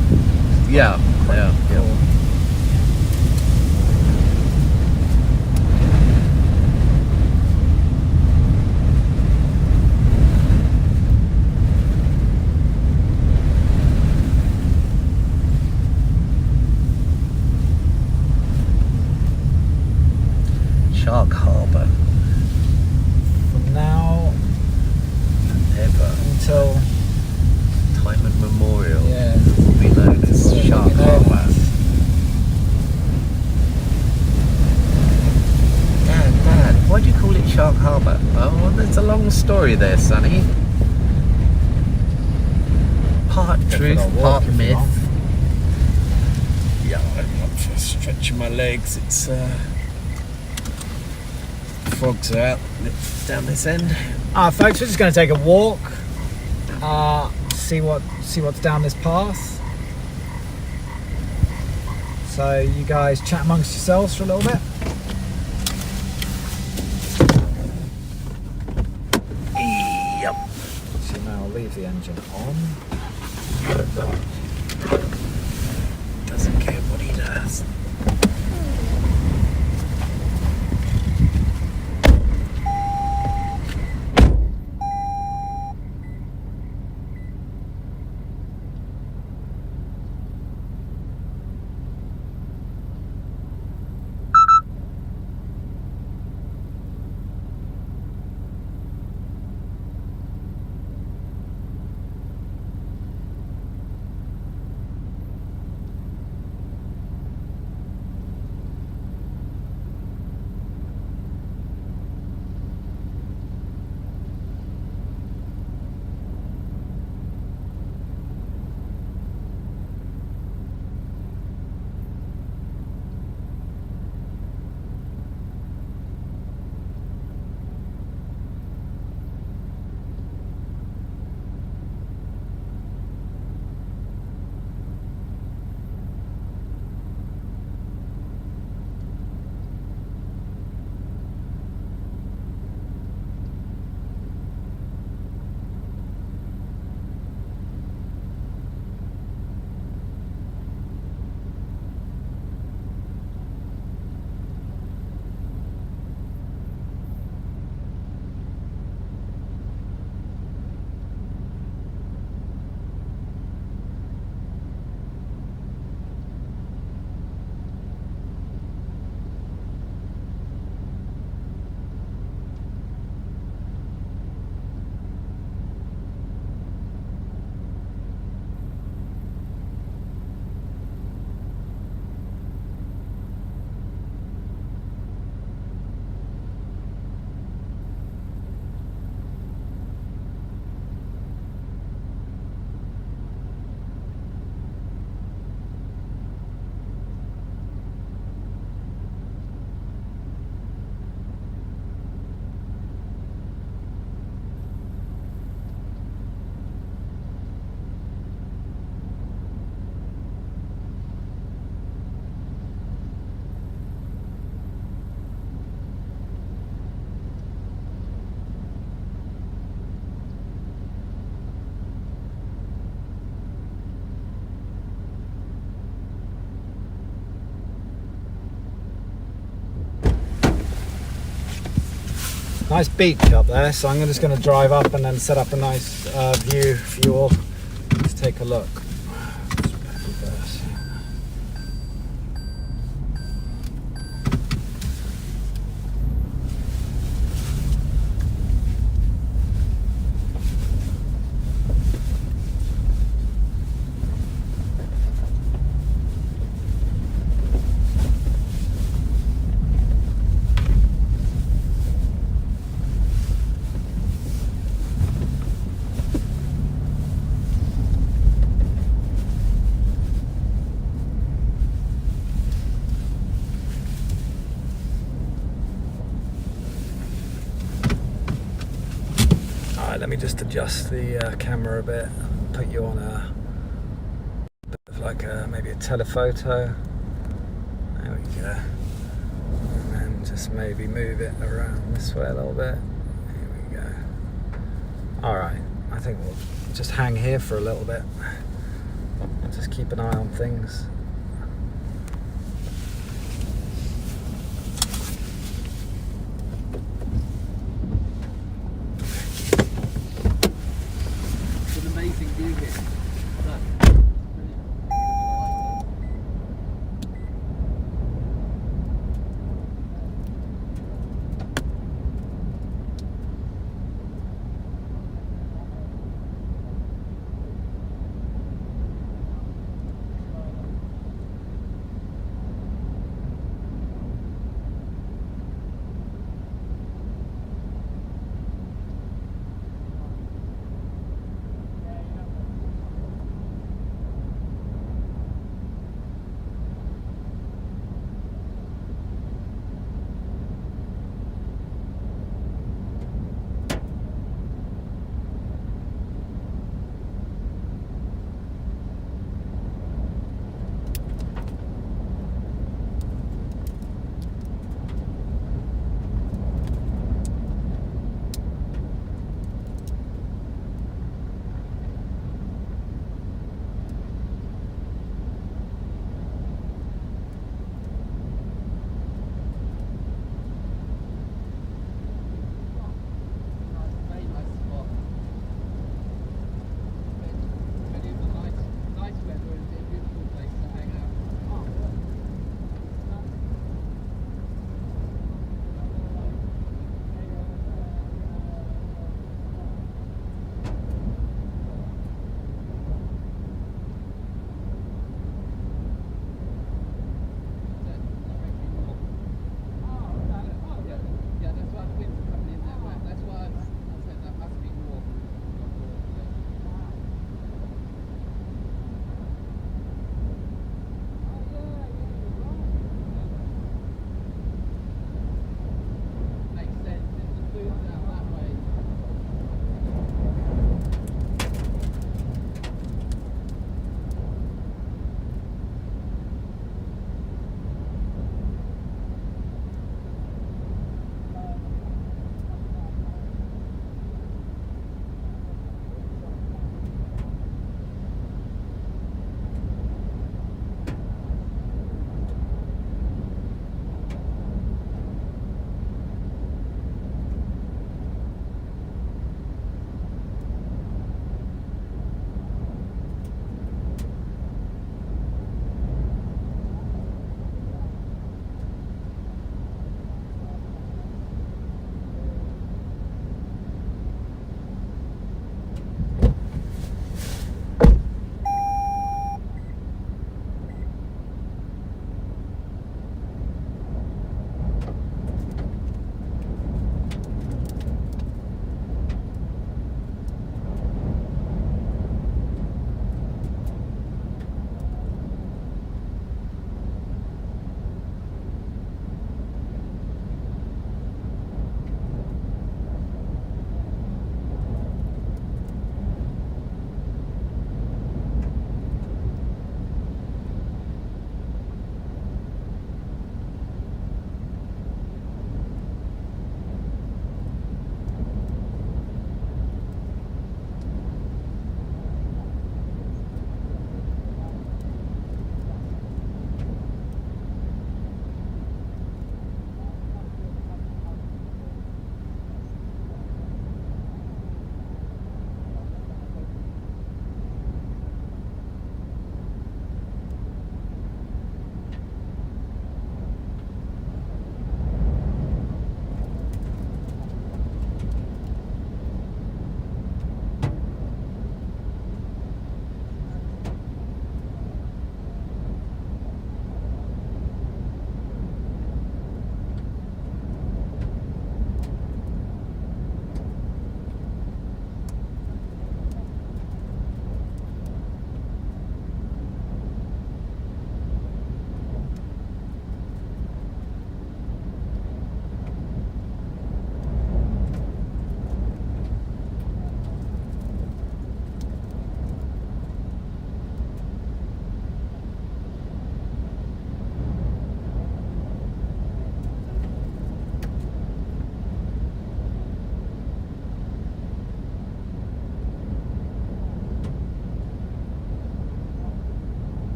Yeah, yeah, Cool. yeah. Shark Harbour. From now Ever. until Time and memorial. yeah, Will be known as will be Shark known Harbour. as- Dad, why do you call it Shark Harbour? Oh, well, there's a long story there, Sonny. Part Go for truth, a walk part if you myth. want. Yeah, I'm not just stretching my legs. It's frogs are out down this end. Folks, we're just going to take a walk, see what's down this path. So you guys chat amongst yourselves for a little bit. Yep. So now I'll leave the engine on. Doesn't care what he does. Nice beach up there, so I'm just going to drive up and then set up a nice view for you all to take a look. Let me just adjust the camera a bit, put you on a bit of like maybe a telephoto. There we go. And then just maybe move it around this way a little bit. Here we go. Alright, I think just hang here for a little bit. Just keep an eye on things. It's an amazing view here.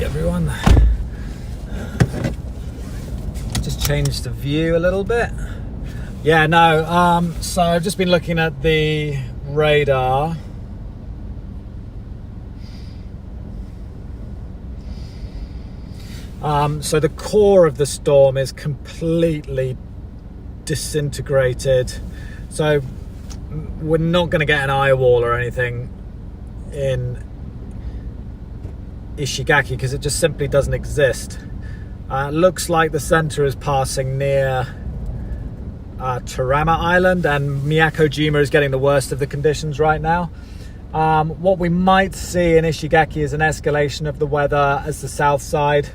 see everyone. Just changed the view a little bit. Yeah, no, so I've just been looking at the radar. So the core of the storm is completely disintegrated. So we're not going to get an eye wall or anything in Ishigaki because it just simply doesn't exist. Looks like the center is passing near Tarama Island, and Miyakojima is getting the worst of the conditions right now. What we might see in Ishigaki is an escalation of the weather as the south side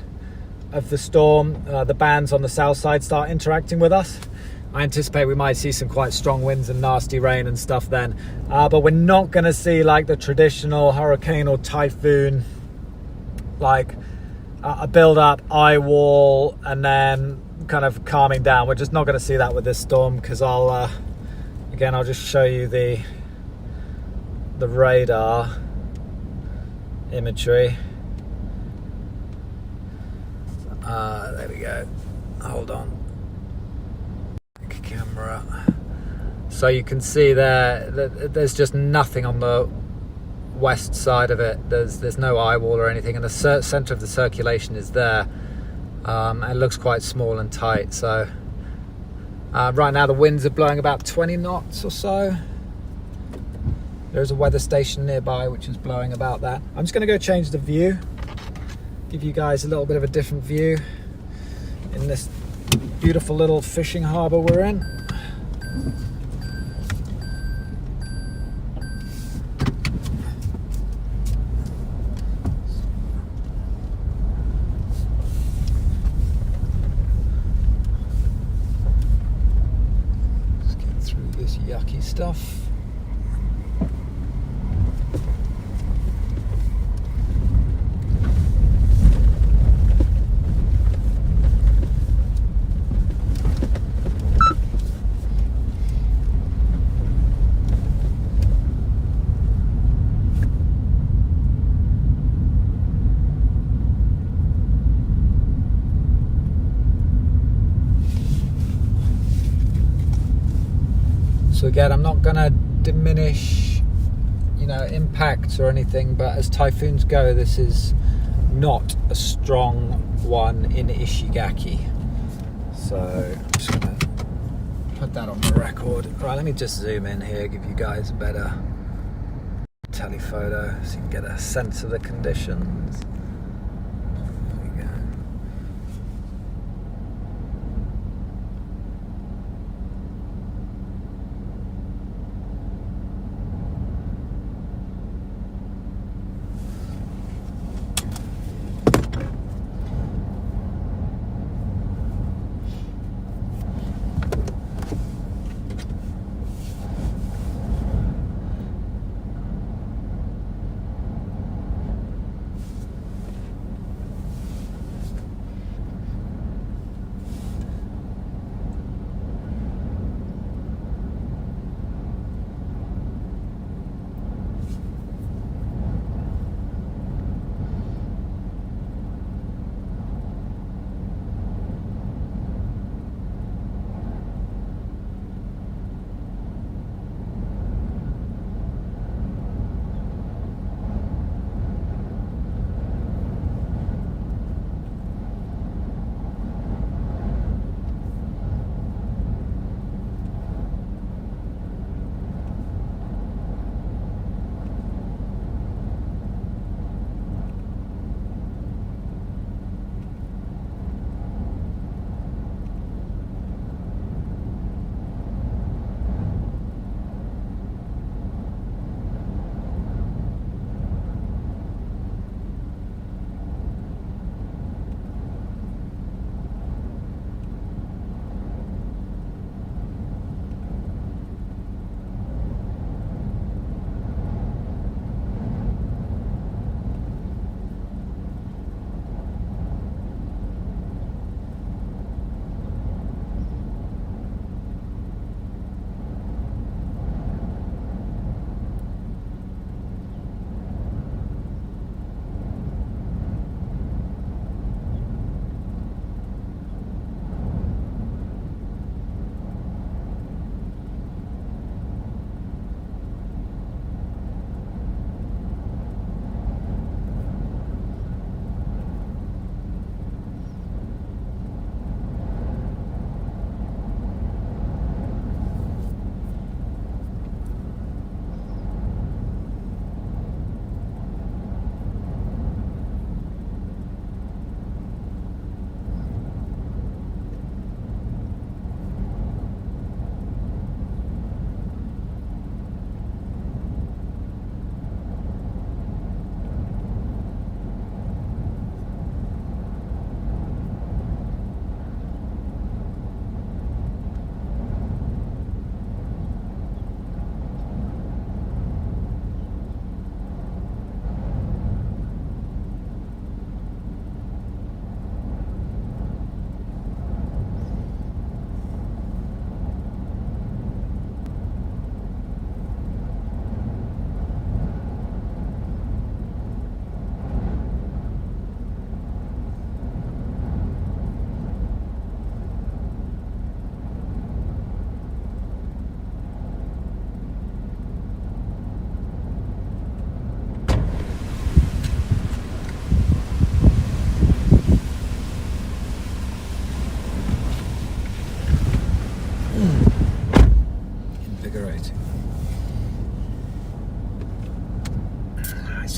of the storm, the bands on the south side start interacting with us. I anticipate we might see some quite strong winds and nasty rain and stuff then, but we're not going to see like the traditional hurricane or typhoon, like a build-up, eye wall, and then kind of calming down. We're just not going to see that with this storm because I'll just show you the radar imagery. There we go. Hold on. Camera. So you can see there's just nothing on the west side of it. There's no eye wall or anything, and the center of the circulation is there. It looks quite small and tight. So right now the winds are blowing about 20 knots or so. There's a weather station nearby which is blowing about that. I'm just going to go change the view, give you guys a little bit of a different view in this beautiful little fishing harbour we're in. Let's get through this yucky stuff. So again, I'm not going to diminish, impacts or anything, but as typhoons go, this is not a strong one in Ishigaki. So I'm just going to put that on the record. Right, let me just zoom in here, give you guys a better telephoto so you can get a sense of the conditions. There we go.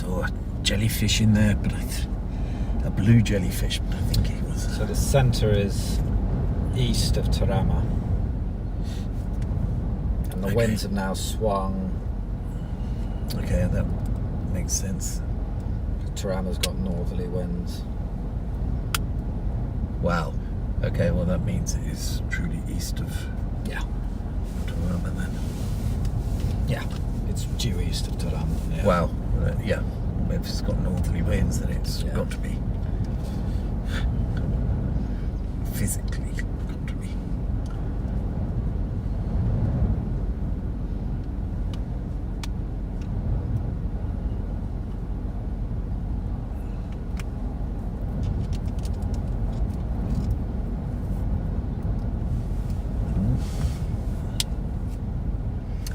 saw a jellyfish in there, but a blue jellyfish, but I think it was. So the centre is east of Terama, and the winds have now swung. Okay, that makes sense. Terama's got northerly winds. Wow. Okay, well that means it is truly east of Terama then. Yeah, it's due east of Terama. Yeah. Wow. Yeah. If it's got northerly winds, then it's got to be physically got to be.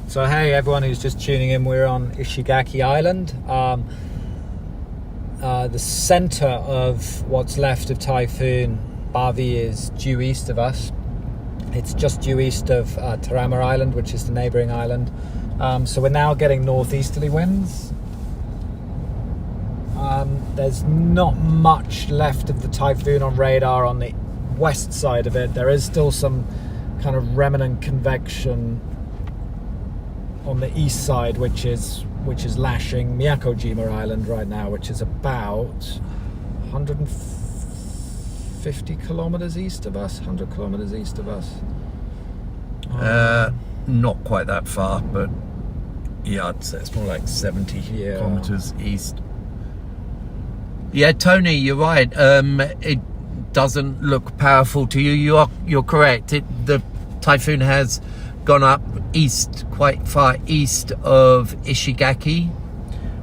So hey everyone who's just tuning in, we're on Ishigaki Island. The centre of what's left of Typhoon Bavi is due east of us. It's just due east of Terama Island, which is the neighbouring island. So we're now getting northeasterly winds. There's not much left of the typhoon on radar on the west side of it. There is still some kind of remnant convection on the east side, which is lashing Miyakojima Island right now, which is about 150 kilometers east of us, 100 kilometers east of us. Not quite that far, but yeah, I'd say it's more like 70 kilometers east. Yeah, Tony, you're right. It doesn't look powerful to you. You're correct. The typhoon has gone up east, quite far east of Ishigaki.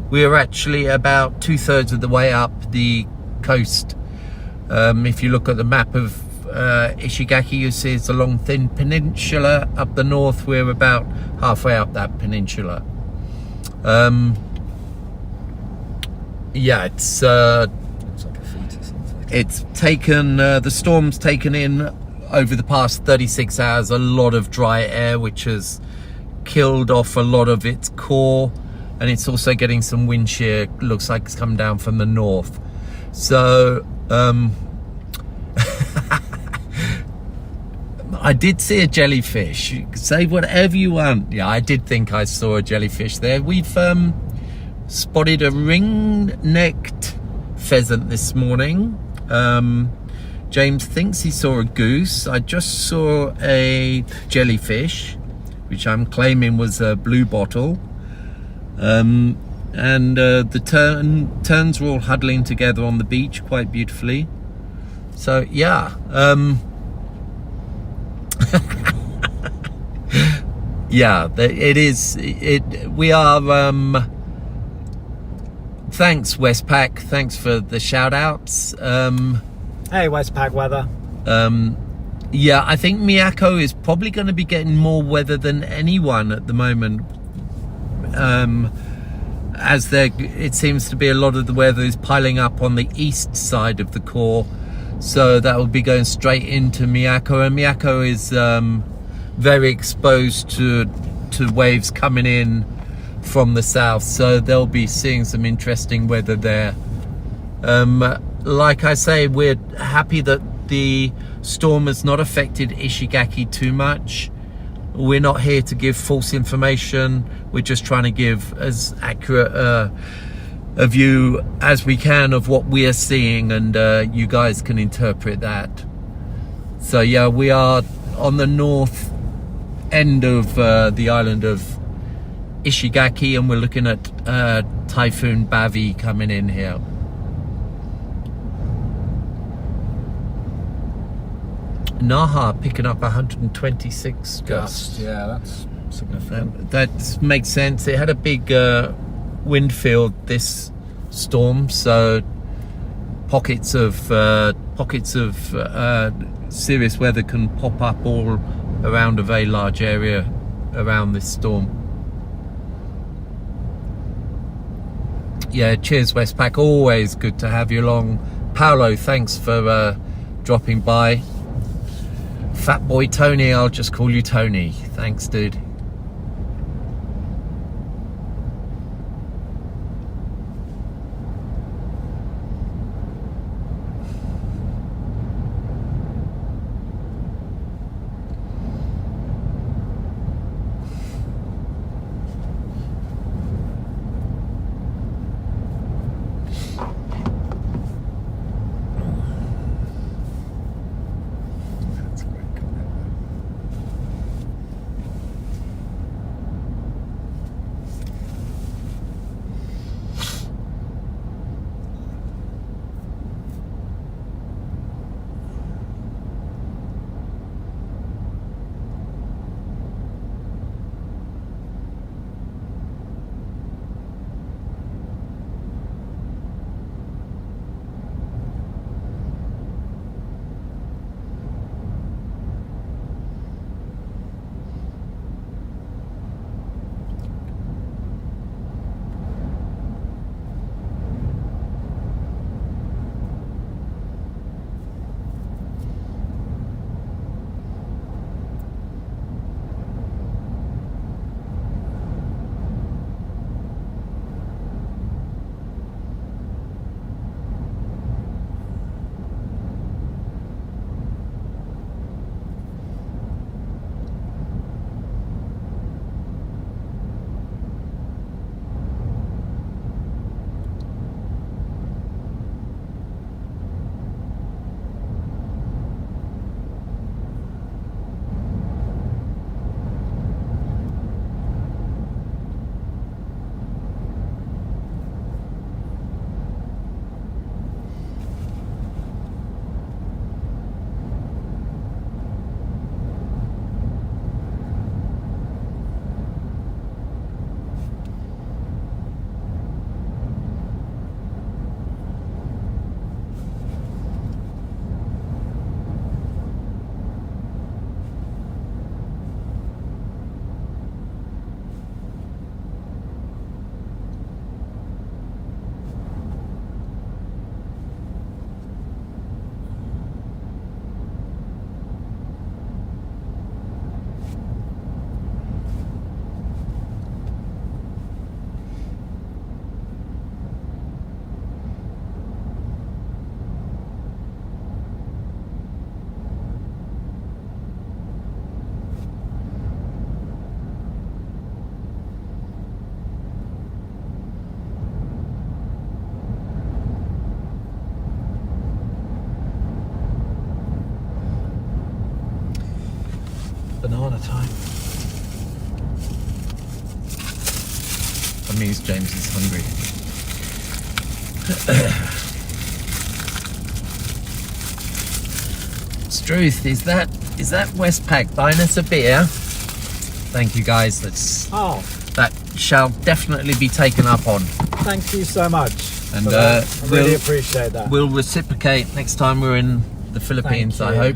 We are actually about 2/3 of the way up the coast. If you look at the map of Ishigaki, you see it's a long thin peninsula up the north. We're about halfway up that peninsula. Yeah, it's Looks like a feet or something. it's taken the storm's taken in over the past 36 hours a lot of dry air, which has killed off a lot of its core, and it's also getting some wind shear. Looks like it's come down from the north. So I did see a jellyfish. You can say whatever you want. Yeah, I did think I saw a jellyfish there. We've spotted a ring-necked pheasant this morning. James thinks he saw a goose. I just saw a jellyfish, which I'm claiming was a blue bottle. And the terns were all huddling together on the beach quite beautifully. So yeah, yeah, it is. We are. Thanks, Westpac. Thanks for the shout outs. Hey, Westpac weather. Yeah, I think Miyako is probably going to be getting more weather than anyone at the moment. As it seems to be a lot of the weather is piling up on the east side of the core, so that will be going straight into Miyako, and Miyako is very exposed to waves coming in from the south, so they'll be seeing some interesting weather there. Like I say, we're happy that the storm has not affected Ishigaki too much. We're not here to give false information. We're just trying to give as accurate a view as we can of what we are seeing, and you guys can interpret that. So yeah, we are on the north end of the island of Ishigaki, and we're looking at Typhoon Bavi coming in here. Naha picking up 126 gusts. Yeah, that's significant. That makes sense. It had a big wind field this storm, so pockets of serious weather can pop up all around a very large area around this storm. Yeah, cheers Westpac, always good to have you along. Paolo, thanks for dropping by. Fat boy Tony, I'll just call you Tony. Thanks, dude. the time. That means James is hungry. Struth, is that Westpac buying us a beer? Thank you guys. That shall definitely be taken up on. Thank you so much. And I really appreciate that. We'll reciprocate next time we're in the Philippines, Thank I you. hope.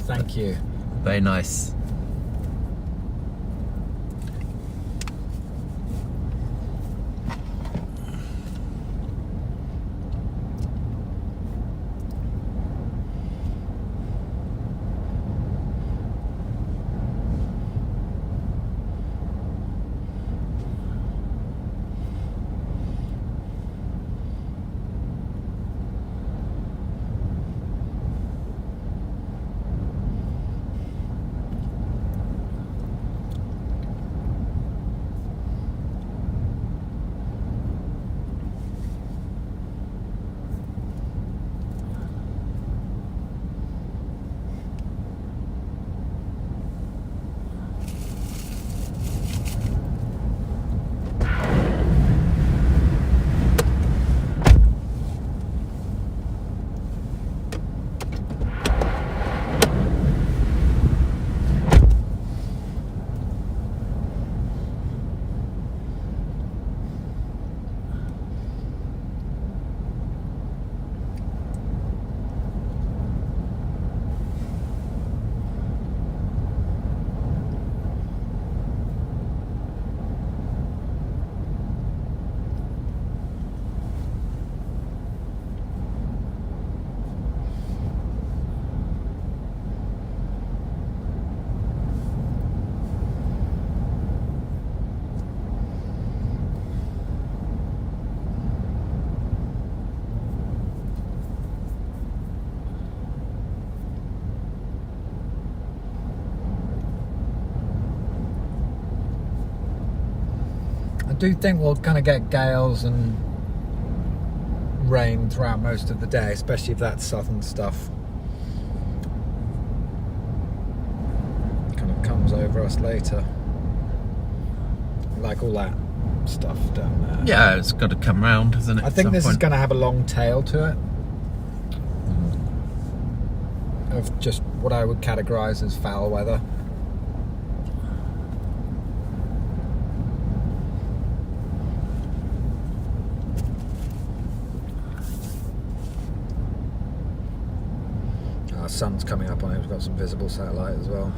Thank you. Very nice. I do think we'll kind of get gales and rain throughout most of the day, especially if that southern stuff kind of comes over us later. Like all that stuff down there. Yeah, it's got to come round, hasn't it? I think this is going to have a long tail to it. Of just what I would categorise as foul weather. Our sun's coming up on it. We've got some visible satellite as well.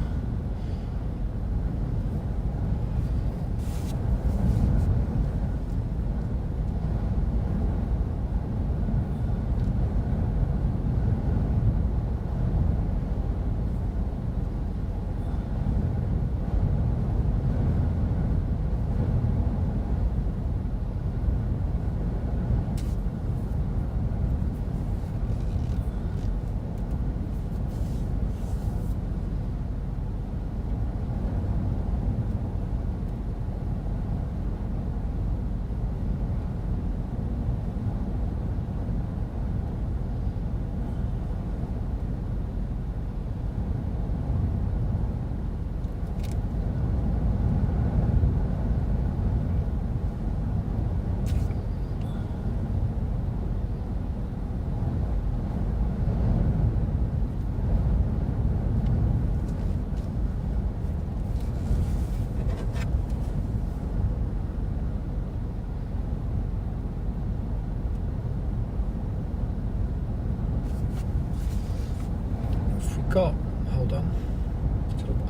Hold on.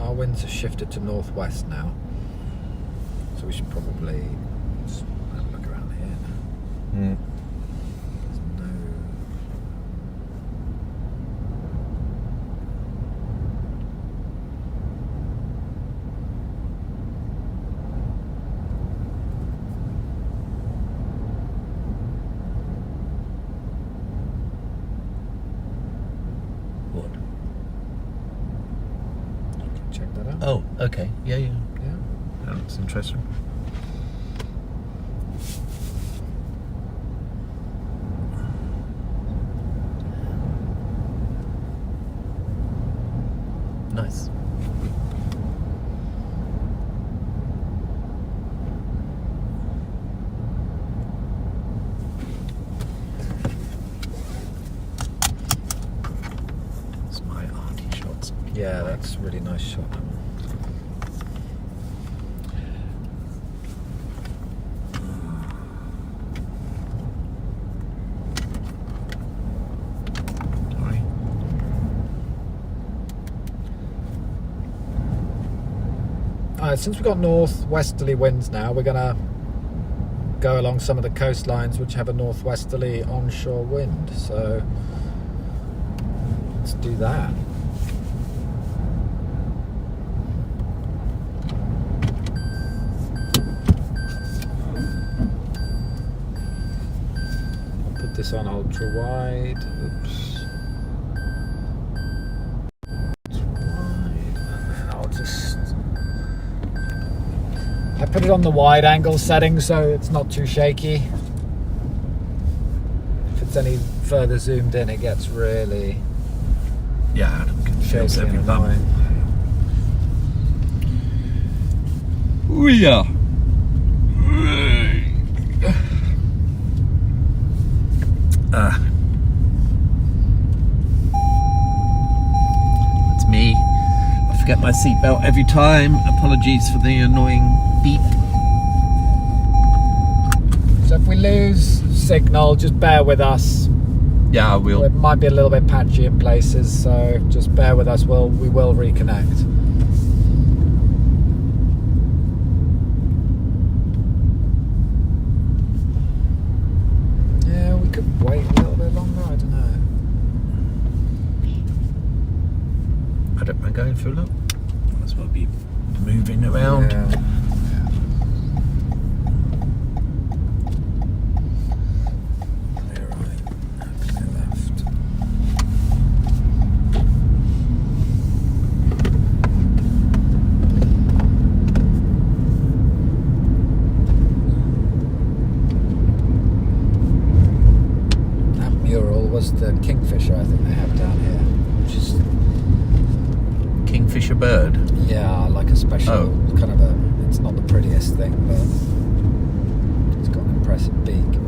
Our winds have shifted to northwest now, so we should probably just have a look around here. There's no. What? Check that out. Oh, okay. Yeah. Yeah. That looks interesting. Nice. Yeah, that's a really nice shot. Since we've got northwesterly winds now, we're going to go along some of the coastlines which have a northwesterly onshore wind. So let's do that. I'll put this on ultra wide. Oops. I put it on the wide angle setting so it's not too shaky. If it's any further zoomed in, it gets really Feels shaky every and bump. annoying. Oh yeah. That's me. I forget my seatbelt every time. Apologies for the annoying beep. So if we lose signal, just bear with us. Yeah, I will. It might be a little bit patchy in places, so just bear with us. We will reconnect. Yeah, we could wait a little bit longer. I don't know. I don't mind going for a look. Might as well be moving around. Yeah. Clear right, clear left. That mural was the kingfisher I think they have down here, which is Kingfisher bird. yeah, like a special kind of it's not the prettiest thing, but it's got an impressive beak.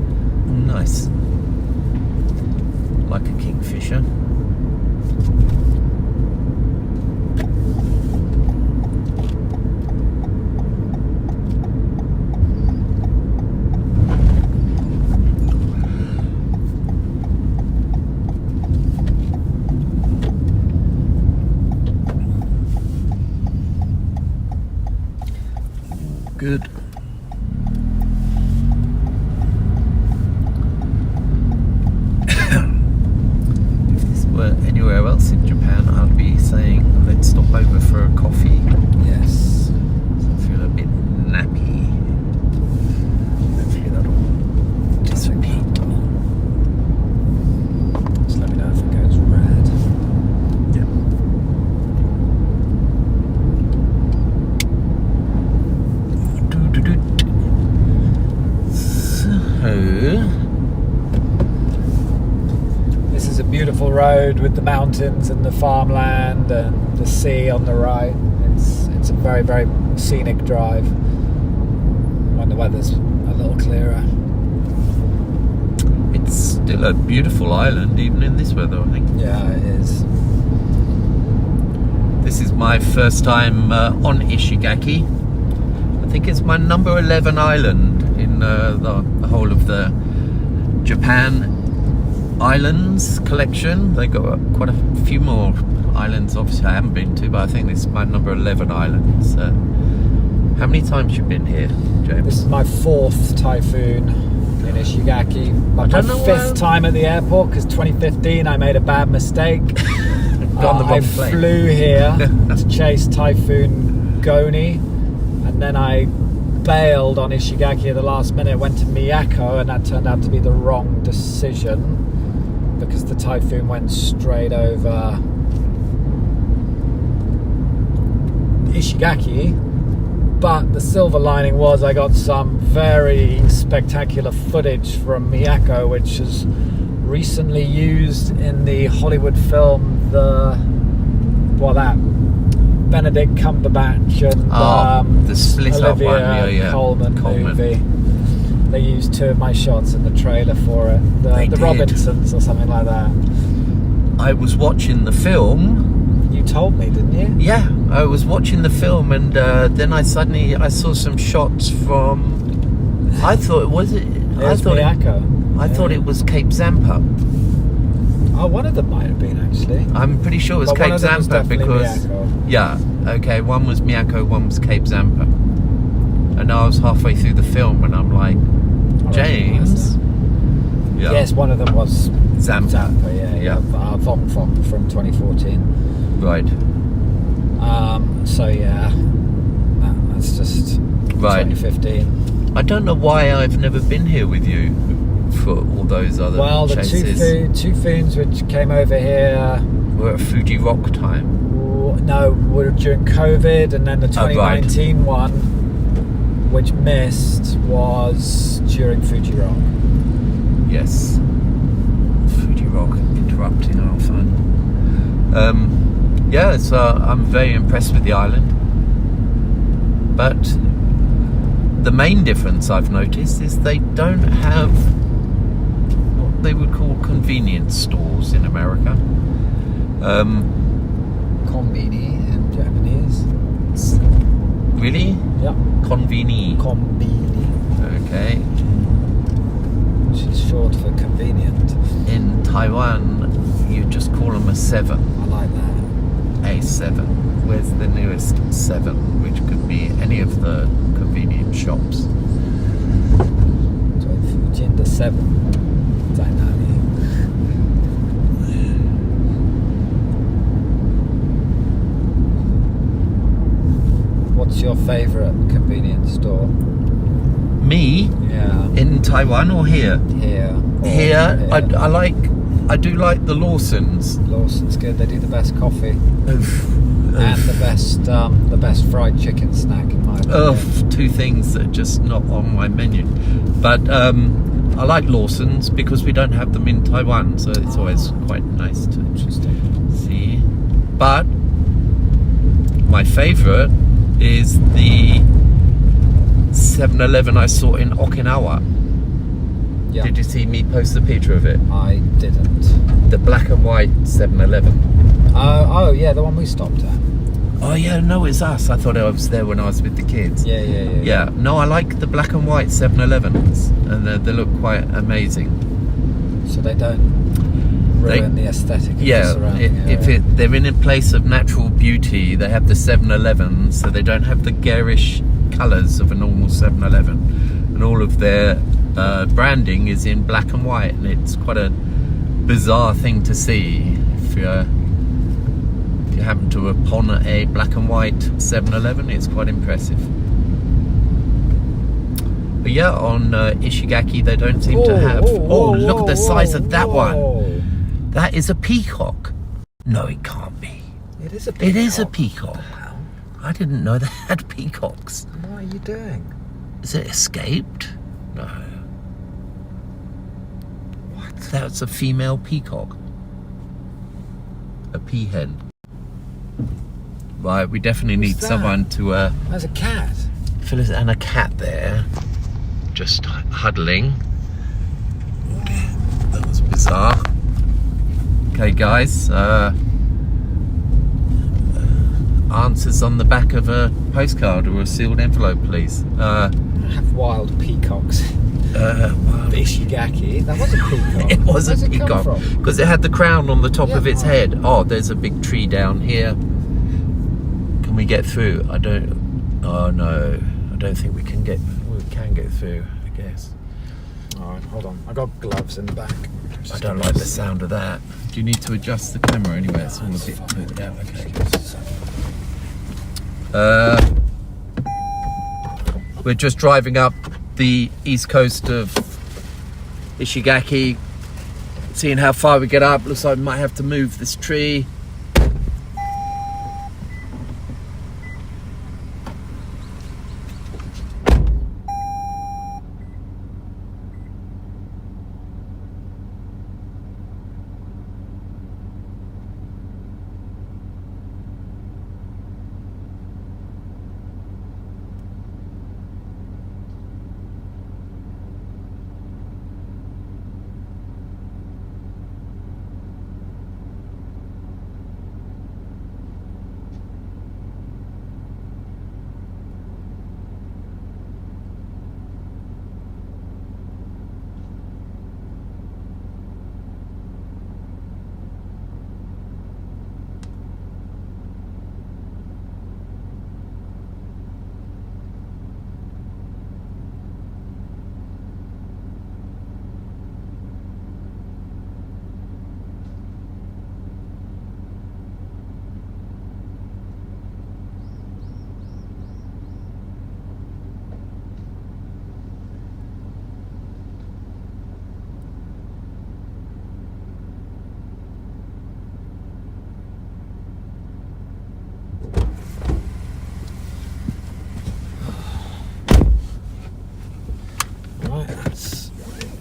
Nice. Like a kingfisher. Good. If this were anywhere else in Japan, I'd be saying let's stop over for a coffee. Yes. So I feel a bit nappy. Hopefully that'll dissipate. Just let me know if it goes red. Yeah. So, This is a beautiful road with the mountains and the farmland and the sea on the right. It's a very, very scenic drive when the weather's a little clearer. it's still a beautiful island, even in this weather, I think. Yeah, it is. This is my first time on Ishigaki. I think it's my number 11 island in the whole of the Japan Islands collection. They got quite a few more islands, obviously I haven't been to, but I think this is my number 11 island. So, how many times you been here, James? This is my 4th typhoon in Ishigaki. My don't know 5th why- time at the airport because 2015 I made a bad mistake. Got on the wrong I plane. flew here to chase Typhoon Goni, and then I bailed on Ishigaki at the last minute, went to Miyako, and that turned out to be the wrong decision because the typhoon went straight over Ishigaki. But the silver lining was I got some very spectacular footage from Miyako, which is recently used in the Hollywood film that Benedict Cumberbatch and the split up Olivia one, yeah. Colman movie. They used 2 of my shots in the trailer for it, They the did. Robinsons or something like that. I was watching the film You told me, didn't you? Yeah, I was watching the film, and then I saw some shots from. I thought it was it. I thought it was Cape Zampa. Oh, one of them might have been actually. I'm pretty sure it was Cape Zampa because. Miyako. Yeah, okay. One was Miyako, one was Cape Zampa, and I was halfway through the film, and I'm like, James. Yeah. Yes, one of them was Zampa. Yeah. Vom from 2014. Right. So yeah, that's just Right. 2015. I don't know why I've never been here with you for all those other chases. The two Typhoons which came over here We're at Fuji Rock time. were during COVID, and then the 2019 one, which missed, was during Fuji Rock. Yes. Fuji Rock interrupting our fun. Yeah, so I'm very impressed with the island. But the main difference I've noticed is they don't have what they would call convenience stores in America. Konbini in Japanese. Really? Yeah. Konbini. Konbini, Okay. which is short for convenient. In Taiwan, you just call them a 7. I like that. A 7. Where's the nearest 7? Which could be any of the convenience shops. So Fujin the 7. 在哪里? What's your favourite convenience store? Me? Yeah. In Taiwan or here? Here. Here, I do like the Lawsons. Lawson's good. They do the best coffee Oof. and the best fried chicken snack in my opinion. Two things that are just not on my menu. But I like Lawson's because we don't have them in Taiwan, so it's always quite nice to see. But my favourite is the 7-Eleven I saw in Okinawa. Yeah. Did you see me post a picture of it? I didn't. The black and white 7-Eleven. Oh yeah, the one we stopped at. Oh yeah, no, it's us. I thought I was there when I was with the kids. Yeah. Yeah, no, I like the black and white 7-Elevens, and they look quite amazing. So they don't ruin the aesthetic of the surrounding area. They're in a place of natural beauty, they have the 7-Eleven, so they don't have the garish colours of a normal 7-Eleven, and all of their branding is in black and white, and it's quite a bizarre thing to see if you happen to upon a black and white 7-Eleven. It's quite impressive. But yeah, on Ishigaki they don't seem to have. Look at the size of that one. That is a peacock. No, it can't be. It is a peacock. It is a peacock. Wow. I didn't know they had peacocks. What are you doing? Is it escaped? No. What? That's a female peacock. A peahen. Right, we definitely need that? someone to There's a cat. fill us, and a cat there, just huddling. Oh dear, that was bizarre. Okay, guys, answers on the back of a postcard or a sealed envelope, please. I have wild peacocks. Ishigaki. That was a peacock. It was Where's a it come peacock from? because it had the crown on the top Yeah, of its head. Oh, there's a big tree down here. Can we get through? I don't. Oh no, I don't think we can get. We can get through, I guess. All right, hold on. I got gloves in the back. I don't like the sound of that. Do you need to adjust the camera anyway? It's all a bit put out. Okay. We're just driving up the east coast of Ishigaki, seeing how far we get up. Looks like we might have to move this tree.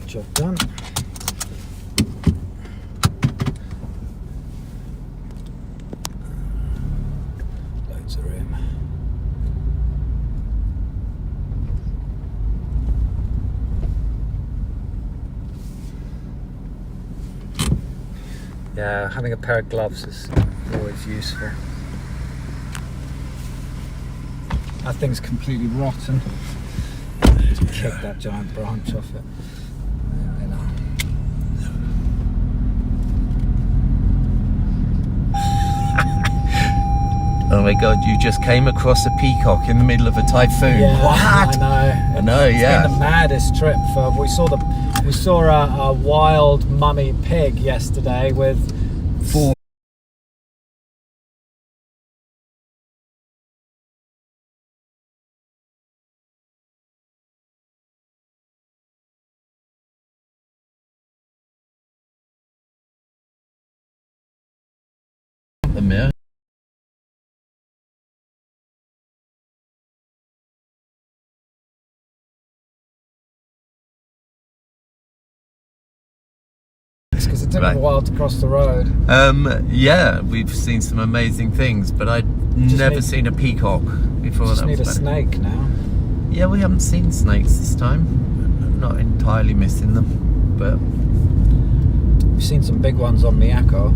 Job done. Loads of room. Yeah, having a pair of gloves is always useful. That thing's completely rotten. Just kick that giant branch off it. I know. Oh my god, you just came across a peacock in the middle of a typhoon. Yeah, What? I know. I know, It's yeah. been the maddest trip. We saw a wild mummy pig yesterday with 4 a minute. because it took Right. a while to cross the road. Yeah, we've seen some amazing things, but I'd never seen a peacock before. Just That need a was better. snake now. Yeah, we haven't seen snakes this time. Not entirely missing them, but We've seen some big ones on Miyako.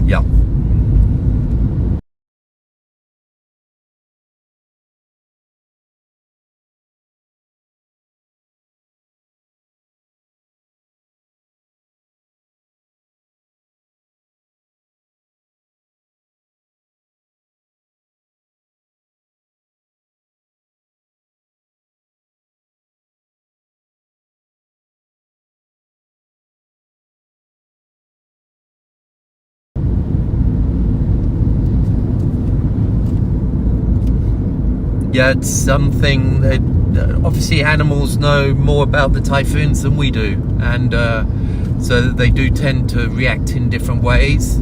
yeah. Yeah, it's something that obviously animals know more about the typhoons than we do, and so they do tend to react in different ways.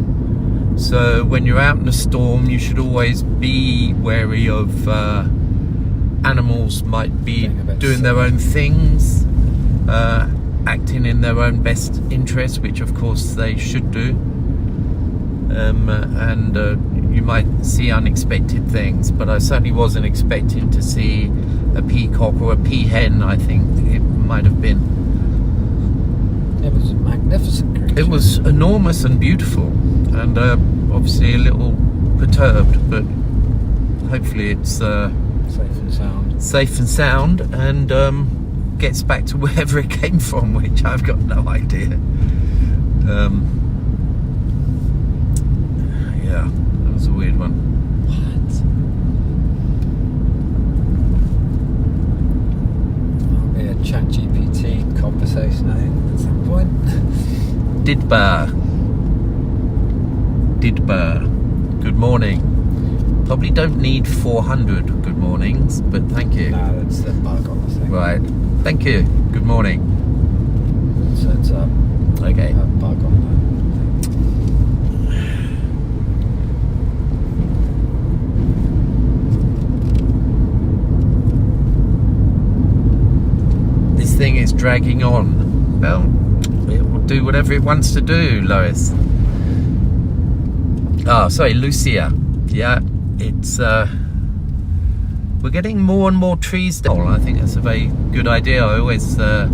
So when you're out in a storm, you should always be wary of animals might be doing their own things, acting in their own best interest, which of course they should do, and you might see unexpected things, but I certainly wasn't expecting to see a peacock or a peahen. I think it might have been. It was a magnificent creature. It was enormous and beautiful, and obviously a little perturbed, but hopefully it's safe and sound. safe and sound, and gets back to wherever it came from, which I've got no idea. Yeah, that was a weird one. What? That'll be a ChatGPT conversation, I think, at some point. Didba. Good morning. Probably don't need 400 good mornings, but thank you. No, it's the bug on the thing. Right. Thank you. Good morning. So it's a Okay. bug on the This thing is dragging on. Well, it will do whatever it wants to do, Lois. Oh, sorry, Lucia. Yeah, it's we're getting more and more trees down. I think that's a very good idea. I always have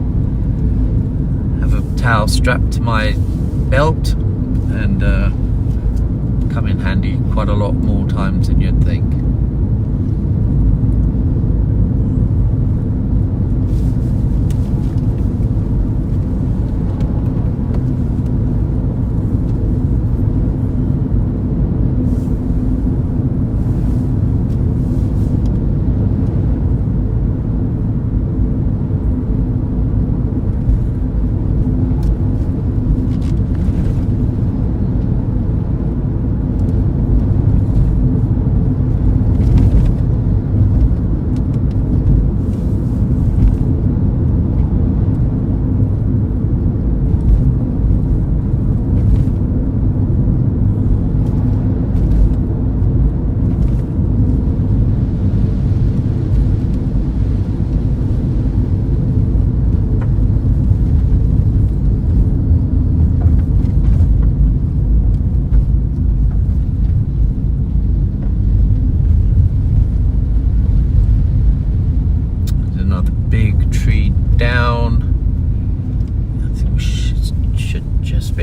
a towel strapped to my belt, and come in handy quite a lot more times than you'd think.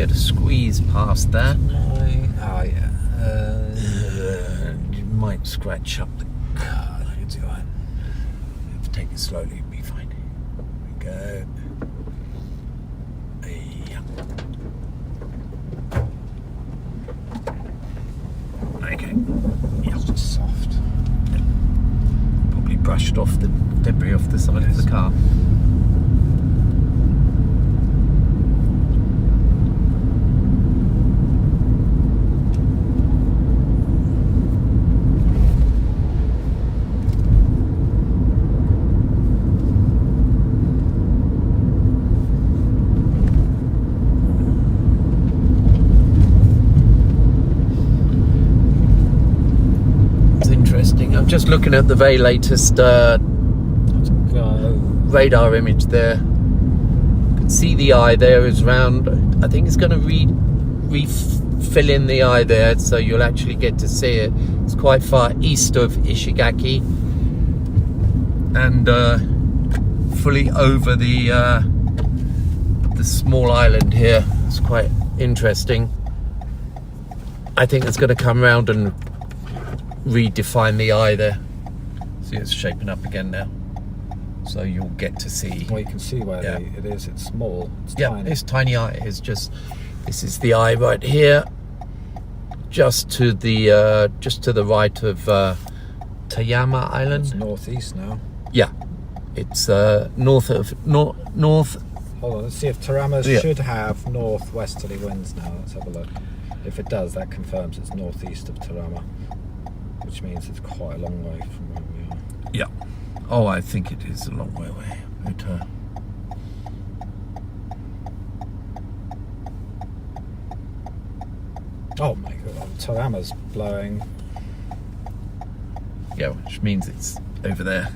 to squeeze past there. Oh yeah. You might scratch up the car. It's fine. If you take it slowly, it'll be fine. Here we go. Yeah. Okay. Yeah. It's just soft. Probably brushed off the debris off the side of the car. I'm just looking at the very latest radar image there. You can see the eye there is round. I think it's going to refill in the eye there, so you'll actually get to see it. It's quite far east of Ishigaki and fully over the small island here. It's quite interesting. I think it's going to come round and redefine the eye there. See, it's shaping up again now, so you'll get to see. Well, you can see where it is. It's small. It's tiny. It's tiny eye. It's just, this is the eye right here, just to the right of Tayama Island. It's northeast now. Yeah, it's north. Hold on, let's see if Tarama should have northwesterly winds now. Let's have a look. If it does, that confirms it's northeast of Tarama, which means it's quite a long way from where we are. Yeah. Oh, I think it is a long way away. But, oh my god, Tarama's blowing. Yeah, which means it's over there.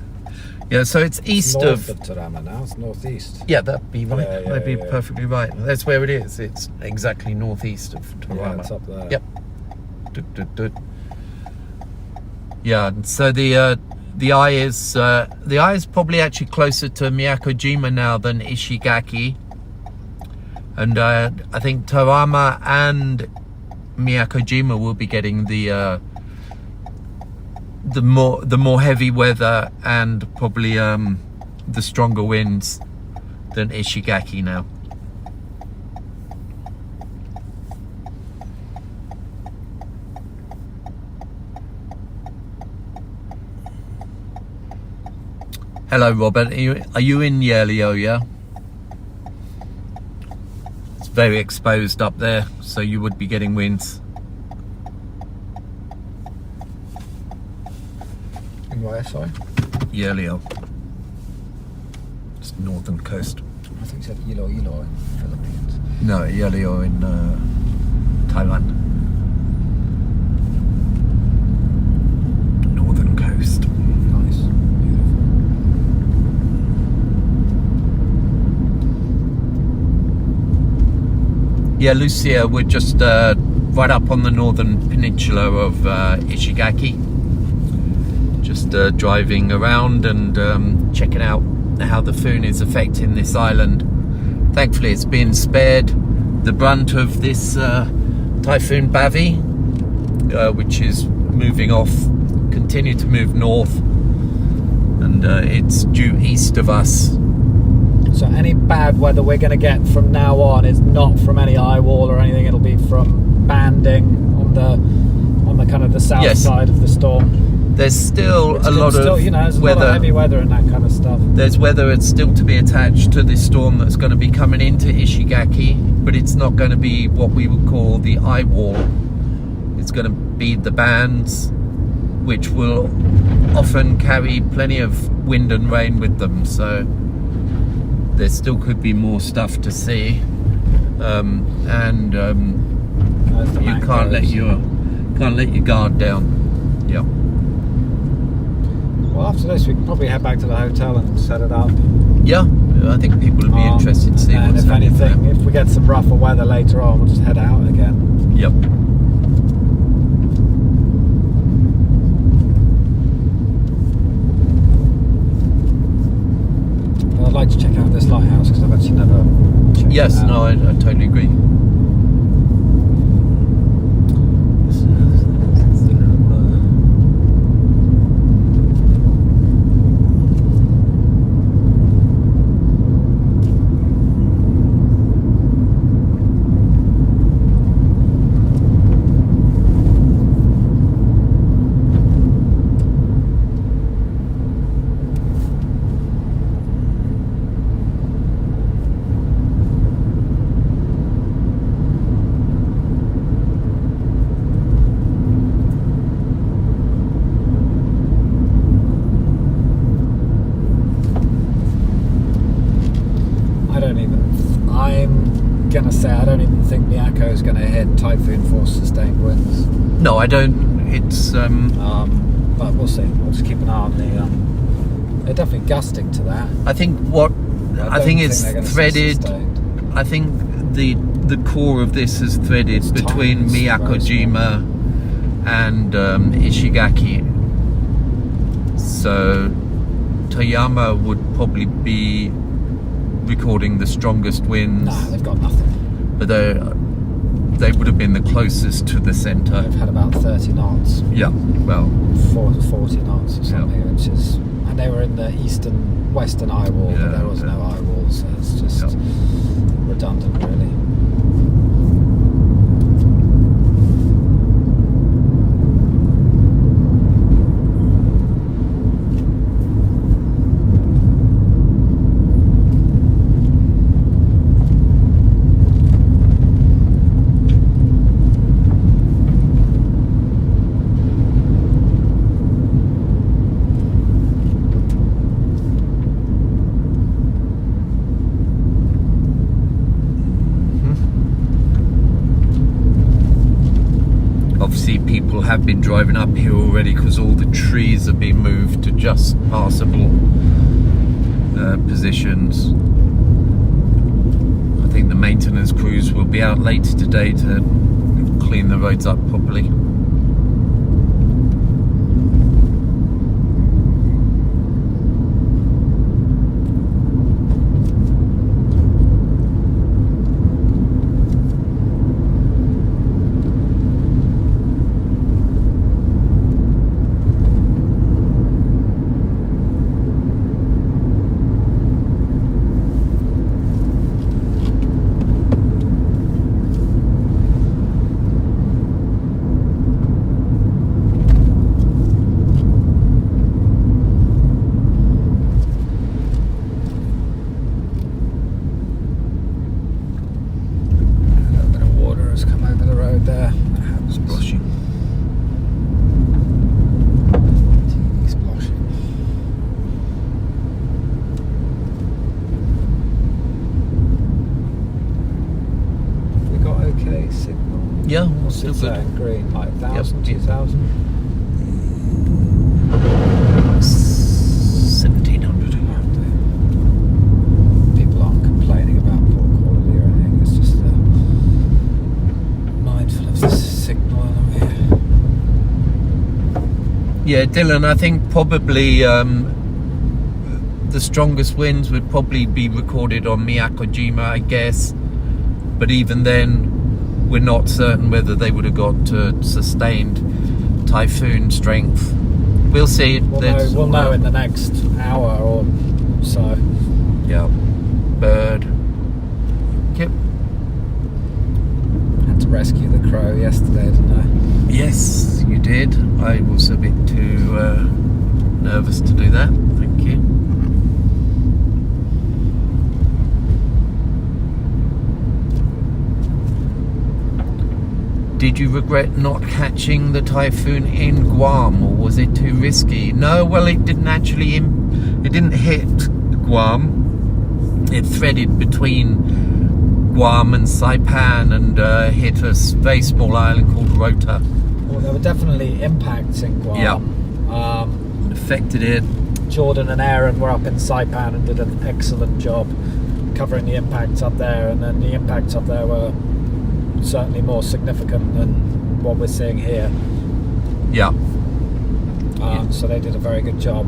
Yeah, so it's east north of Tarama now. It's northeast. Yeah, that'd be right. Yeah, that'd be perfectly right. That's where it is. It's exactly northeast of Tarama. Yeah, it's up there. Yep. Yeah, so the eye is probably actually closer to Miyakojima now than Ishigaki, and I think Tarama and Miyakojima will be getting the more heavy weather and probably the stronger winds than Ishigaki now. Hello, Robert. Are you in Yerlio? Yeah. It's very exposed up there, so you would be getting winds. In where, sorry? Yerlio. It's northern coast. I think you said Ilo in Philippines. No, Yerlio in Thailand. Northern coast. Nice. Beautiful. Yeah, Lucia, we're just right up on the northern peninsula of Ishigaki. Just driving around and checking out how the Typhoon is affecting this island. Thankfully, it's been spared the brunt of this Typhoon Bavi, which is moving off, continue to move north, and it's due east of us. So any bad weather we're going to get from now on is not from any eye wall or anything. It'll be from banding on the kind of the south side of the storm. There's still a lot of there's weather. A lot of heavy weather and that kind of stuff. There's weather that's still to be attached to this storm that's going to be coming into Ishigaki, but it's not going to be what we would call the eye wall. It's going to be the bands, which will often carry plenty of wind and rain with them. So there still could be more stuff to see, and you can't let your guard down. Yeah. Well, after this, we can probably head back to the hotel and set it up. Yeah, I think people would be interested to see and what's if happening anything, there. if we get some rougher weather later on, we'll just head out again. Yep. I'd like to check out this lighthouse because I've actually never checked it out. No, I totally agree. I'm gonna say I don't even think Miyako is gonna hit typhoon force sustained winds. No, I don't. It's but we'll see. We'll just keep an eye on the. They're definitely gusting to that. I think what I think it's they're gonna stay threaded. sustained. I think the core of this is threaded It's between tiny, it's very Miyakojima and Ishigaki. So Toyama would probably be recording the strongest winds, Nah, they've got nothing. but they would have been the closest to the centre. They've had about 30 knots, Yeah, well, 40 knots or something, which is, and they were in the western eye wall, Yeah, but there was no eye wall, so it's just redundant, really. obviously people have been driving up here already because all the trees have been moved to just passable positions. I think the maintenance crews will be out later today to clean the roads up properly. Yeah, What's still it good. saying? Green, like 1,000, Yep. 2,000? 1,700. People aren't complaining about poor quality or anything, it's just mindful of the signal. Yeah, Dylan, I think probably the strongest winds would probably be recorded on Miyakojima, I guess. But even then, we're not certain whether they would have got sustained typhoon strength. We'll see. We'll know in the next hour or so. Yeah. Bird. Yep. Had to rescue the crow yesterday, didn't I? Yes, you did. I was a bit too nervous to do that. Thank you. Did you regret not catching the typhoon in Guam, or was it too risky? No, well, it didn't actually. It didn't hit Guam. It threaded between Guam and Saipan and hit a very small island called Rota. Well, there were definitely impacts in Guam. Yeah. Affected it. Jordan and Aaron were up in Saipan and did an excellent job covering the impacts up there, and then the impacts up there were certainly more significant than what we're seeing here. Yeah. So they did a very good job.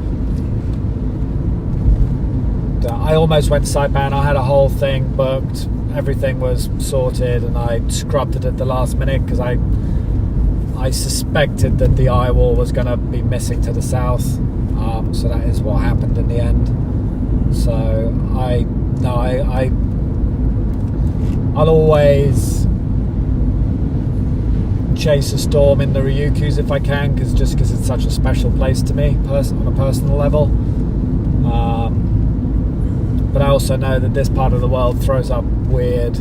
I almost went to Saipan. I had a whole thing booked. Everything was sorted, and I scrubbed it at the last minute because I suspected that the eye wall was going to be missing to the south. So that is what happened in the end. So I'll always chase a storm in the Ryukyus if I can, because it's such a special place to me on a personal level. But I also know that this part of the world throws up weird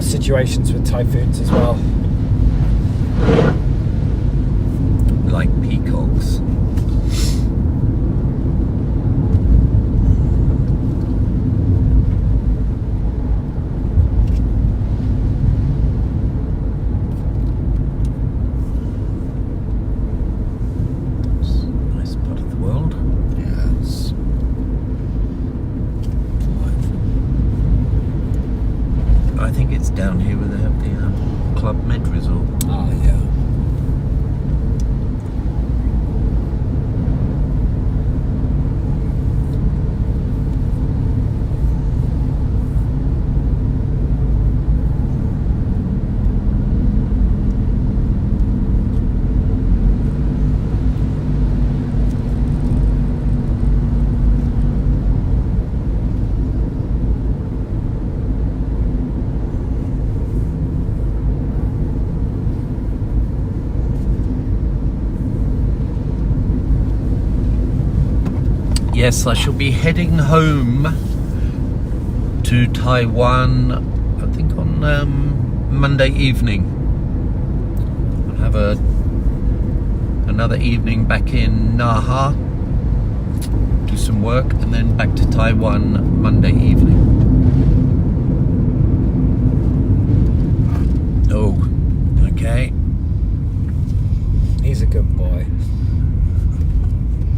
situations with typhoons as well. Like peacocks. think it's down here where they have the Club Med Resort. Oh, yeah. Yes, I shall be heading home to Taiwan, I think on Monday evening. I'll have another evening back in Naha, do some work, and then back to Taiwan Monday evening. Oh, okay. He's a good boy.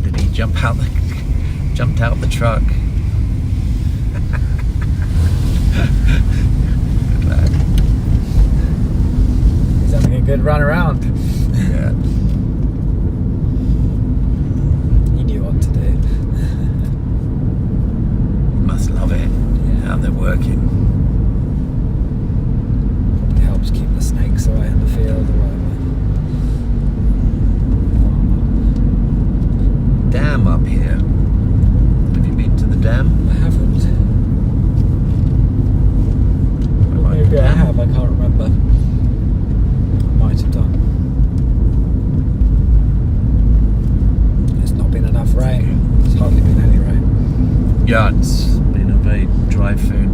Did he jumped out the truck? Good lad. He's having a good run around. Yeah. He knew what to do. Must love it. Yeah. How they're working. Probably helps keep the snakes away in the field or whatever. Dam up here. Have you been to the dam? I haven't. I like Maybe the I dam. have, I can't remember. I might have done. There's not been enough rain. There's hardly been any rain. Yeah, it's been a very dry food.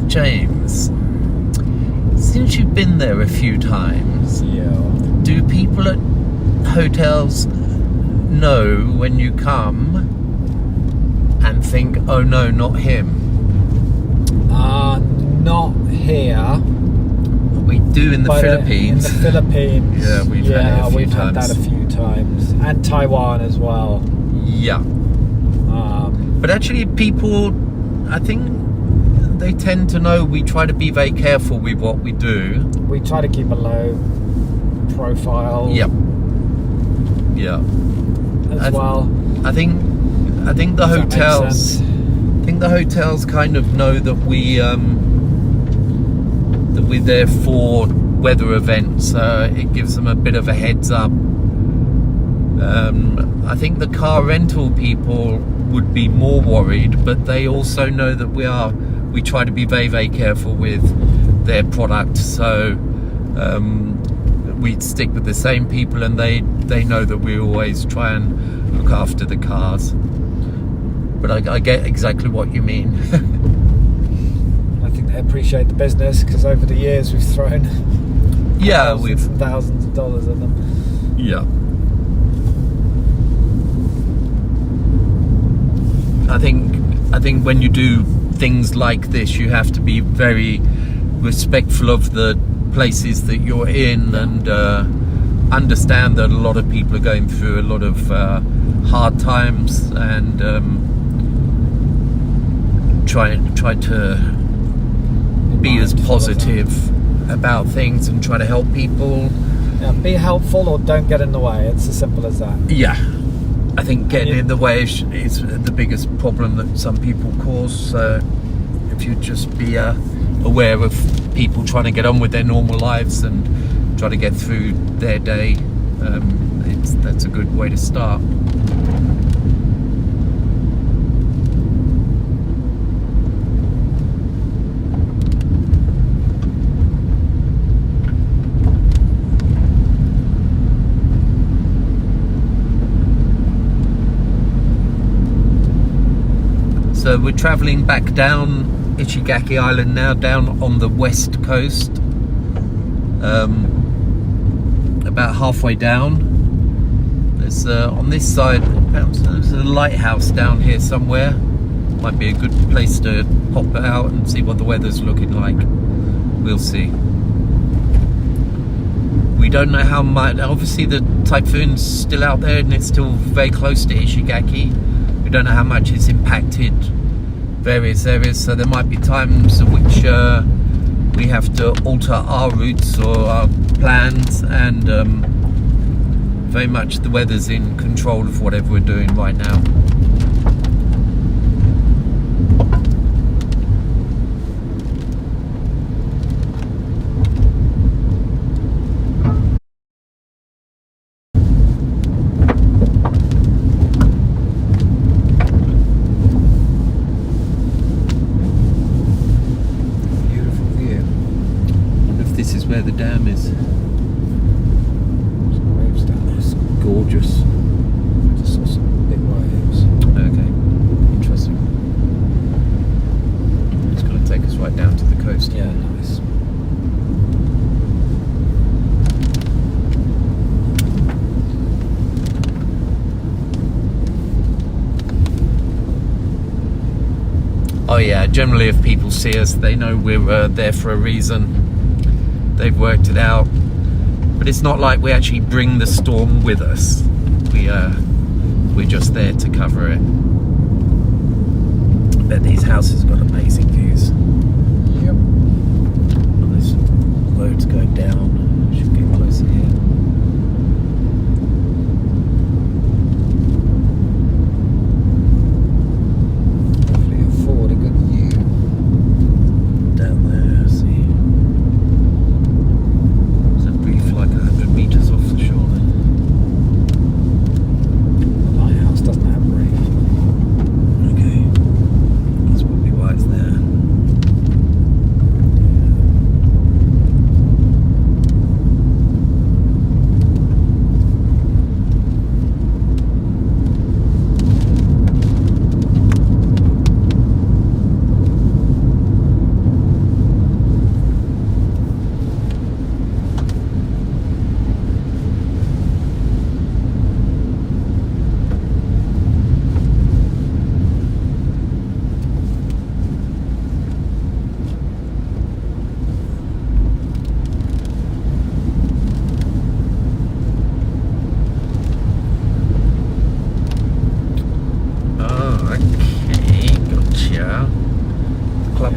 James, since you've been there a few times, Yeah. do people at hotels know when you come and think, oh no, not him? Not here. We do in the but, Philippines. In the Philippines. Yeah, we've had it a few we've had times. that a few times. And Taiwan as well. Yeah. But actually people, I think they tend to know we try to be very careful with what we do. We try to keep a low profile. Yep. Yeah. As well. I think the Does that make hotels. sense? I think the hotels kind of know that we're there for weather events. It gives them a bit of a heads up. I think the car rental people would be more worried, but they also know that we try to be very, very careful with their product. So we stick with the same people, and they know that we always try and look after the cars. But I get exactly what you mean. I think they appreciate the business because over the years we've thrown Yeah, thousands and thousands of dollars at them. Yeah. I think when you do things like this, you have to be very respectful of the places that you're in, and understand that a lot of people are going through a lot of hard times, and try to be as positive about things and try to help people. Yeah, be helpful or don't get in the way. It's as simple as that. Yeah, I think getting in the way is the biggest problem that some people cause. So if you just be aware of people trying to get on with their normal lives and try to get through their day, that's a good way to start. So we're travelling back down Ishigaki Island now, down on the west coast. About halfway down. There's on this side, there's a lighthouse down here somewhere. Might be a good place to pop out and see what the weather's looking like. We'll see. We don't know how much. Obviously the typhoon's still out there and it's still very close to Ishigaki. We don't know how much it's impacted various areas, so there might be times in which we have to alter our routes or our plans, and very much the weather's in control of whatever we're doing right now. This is where the dam is. Some waves down there. It's gorgeous. I just saw some big waves. Okay, interesting. It's going to take us right down to the coast. Yeah, nice. Oh yeah, generally if people see us, they know we're there for a reason. They've worked it out, but it's not like we actually bring the storm with us. We're just there to cover it. I bet these houses have got amazing views. Yep. Nice roads going down. Should get closer here. Hopefully afford a good view. Down there, see. Like 100 meters off the shore then. The lighthouse doesn't have reef. Okay, that's probably why it's there.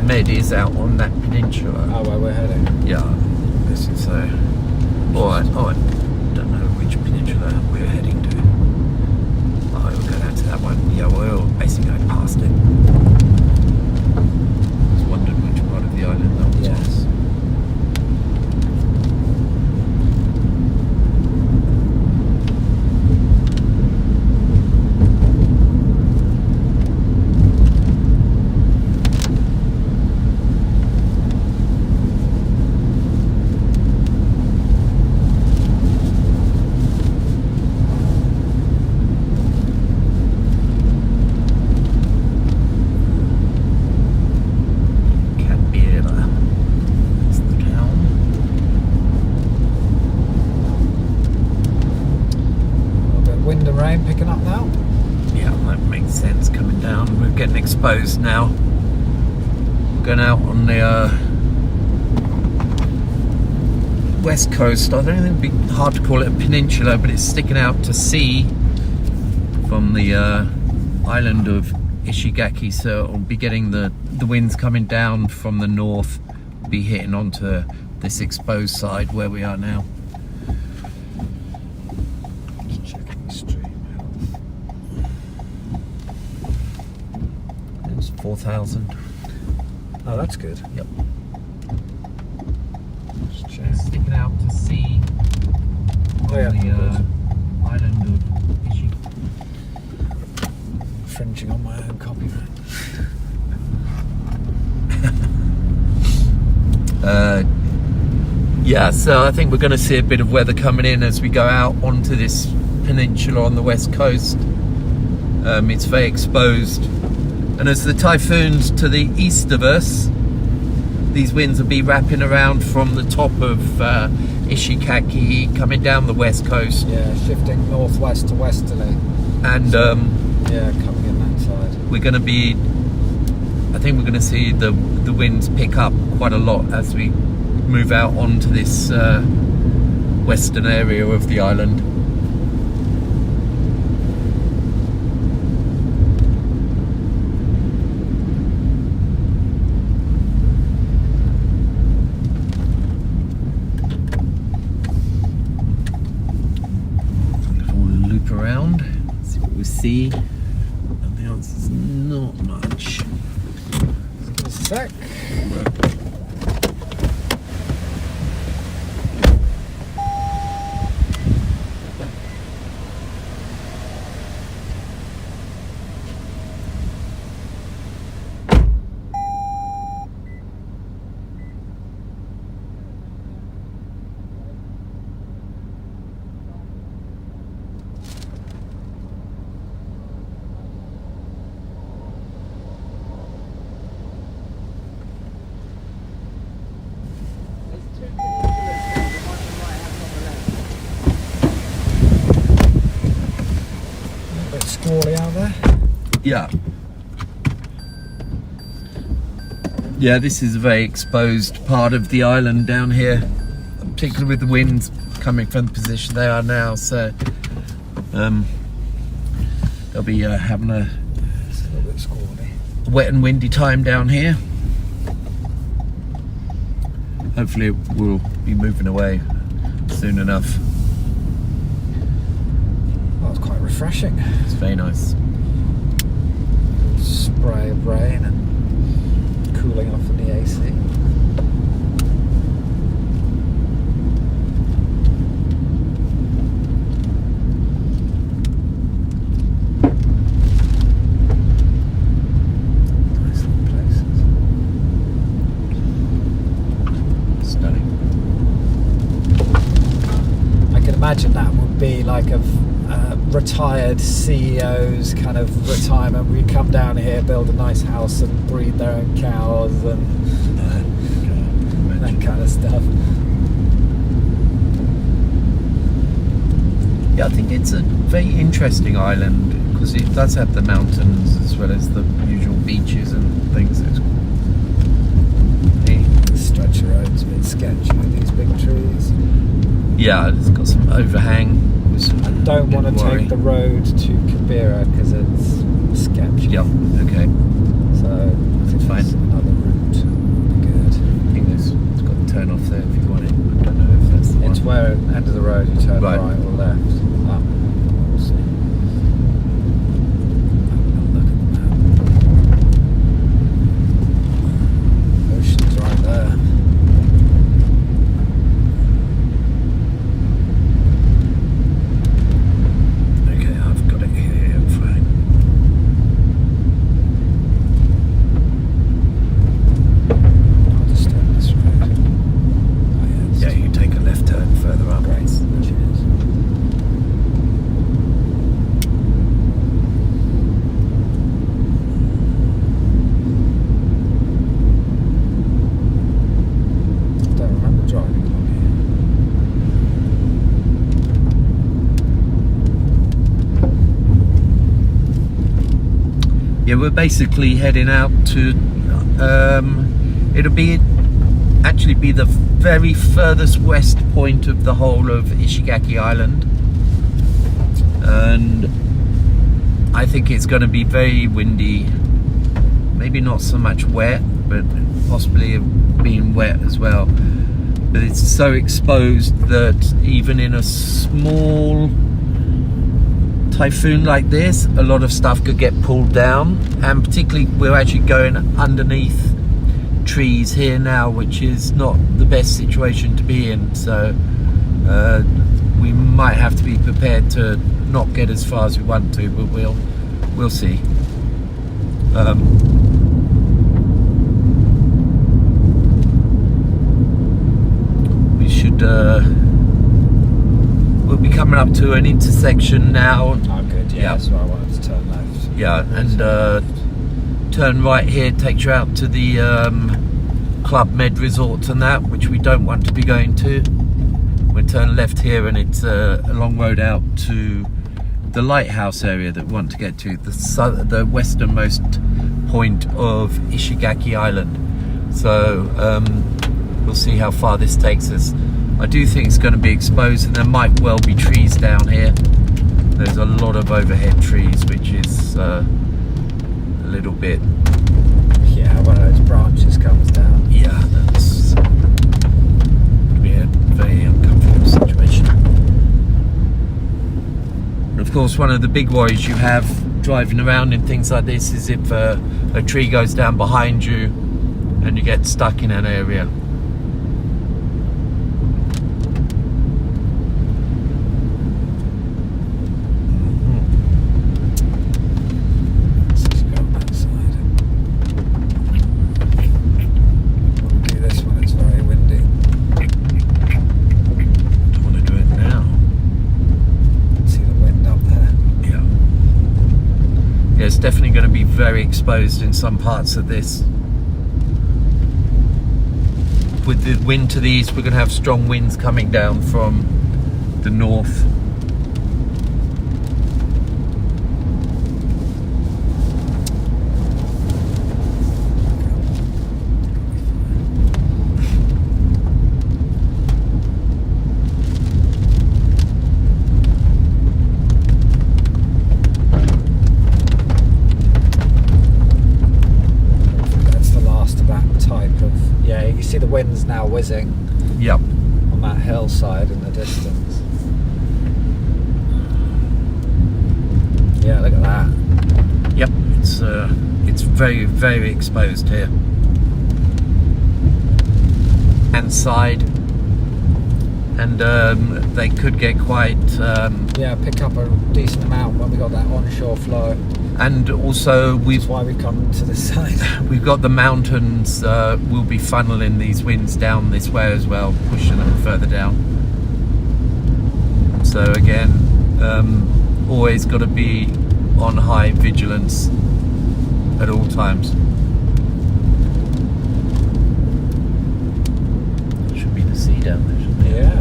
Med is out on that peninsula. Oh, where we're heading. Yeah, I'm guessing so. Or I don't know which peninsula we're heading to. Oh, we're going out to that one. Yeah, we're basically going past it. Just wondered which part of the island that was. Yes. Picking up now? Yeah, that makes sense. Coming down, we're getting exposed now. Going out on the west coast. I don't think it'd be hard to call it a peninsula, but it's sticking out to sea from the island of Ishigaki. So it'll be getting the winds coming down from the north, be hitting onto this exposed side where we are now. Just checking the stream health. It's 4,000. Oh, that's good. Yep. Just check. Sticking out to sea Oh, yeah, on the good. island of Ishigaki. Infringing on my own copyright. Yeah, so I think we're going to see a bit of weather coming in as we go out onto this peninsula on the west coast. It's very exposed, and as the typhoon's to the east of us, these winds will be wrapping around from the top of Ishigaki, coming down the west coast. Yeah, shifting northwest to westerly. And yeah, coming in that side. we're going to be, I think we're going to see the winds pick up quite a lot as we move out onto this western area of the island. We'll loop around, see what we see. And the answer's not much. Give us a sec. Squally out there. Yeah. Yeah, this is a very exposed part of the island down here, particularly with the winds coming from the position they are now. So they'll be having a It's a little bit squally. wet and windy time down here. Hopefully it will be moving away soon enough. That was quite refreshing. It's very nice. Spray of rain and cooling off in the AC. Nice little places. Stunning. I can imagine that would be like a retired CEO's kind of retirement, where you come down here, build a nice house and breed their own cows and that kind of stuff. Yeah, I think it's a very interesting island because it does have the mountains as well as the usual beaches and things. It's The stretch of road's a bit sketchy with these big trees. yeah, it's got some overhang. I don't want to take the road to Kibera because it's sketchy. Yeah, okay. So I think Fine. there's another route would be good. I think it's got a turn off there if you want it. I don't know if that's the It's one. where at the end of the road you turn Right. right or left. Up. We'll see. Have a look at the map. Ocean's right there. Okay, I've got it here. Fine. I'll just turn this road. Oh, Yeah, you take a left turn further up. Great. Cheers. Don't remember driving along Yeah, we're basically heading out to. It'll be actually be the very furthest west point of the whole of Ishigaki Island, and I think it's going to be very windy. Maybe not so much wet, but possibly being wet as well. But it's so exposed that even in a small typhoon like this, a lot of stuff could get pulled down, and particularly we're actually going underneath trees here now, which is not the best situation to be in, so we might have to be prepared to not get as far as we want to, but we'll see. We should we'll be coming up to an intersection now. Oh, good. Yeah, that's where I wanted to turn left. Yeah, and turn right here takes you out to the Club Med Resorts and that, which we don't want to be going to. We'll turn left here, and it's a long road out to the lighthouse area that we want to get to, the westernmost point of Ishigaki Island. So we'll see how far this takes us. I do think it's going to be exposed, and there might well be trees down here. There's a lot of overhead trees, which is a little bit... Yeah, one of those branches comes down. Yeah, that's going to be a very uncomfortable situation. And of course, one of the big worries you have driving around in things like this is if a tree goes down behind you and you get stuck in an area. Definitely going to be very exposed in some parts of this. With the wind to the east, we're going to have strong winds coming down from the north. See the winds now whizzing. Yep. On that hillside in the distance. Yeah, look at that. Yep, it's very, very exposed here. And side, and they could get quite yeah, pick up a decent amount when we got that onshore flow. And also that's why we've come to this side. We've got the mountains will be funneling these winds down this way as well, pushing them further down. So again, always got to be on high vigilance at all times. Should be the sea down there, shouldn't it? Yeah.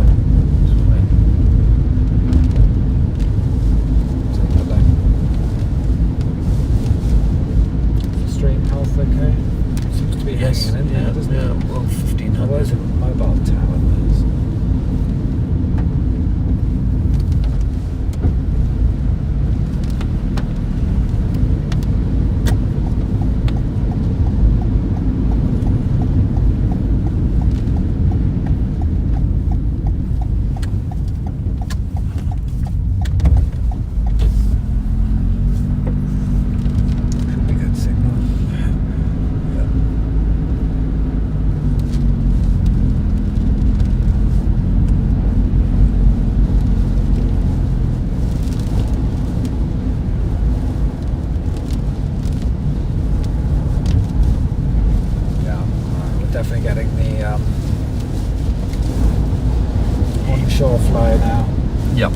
Okay, seems to be hanging in there, doesn't it? Well, 1500. Oh, there's a mobile tower. Definitely getting the onshore flow now. Yep.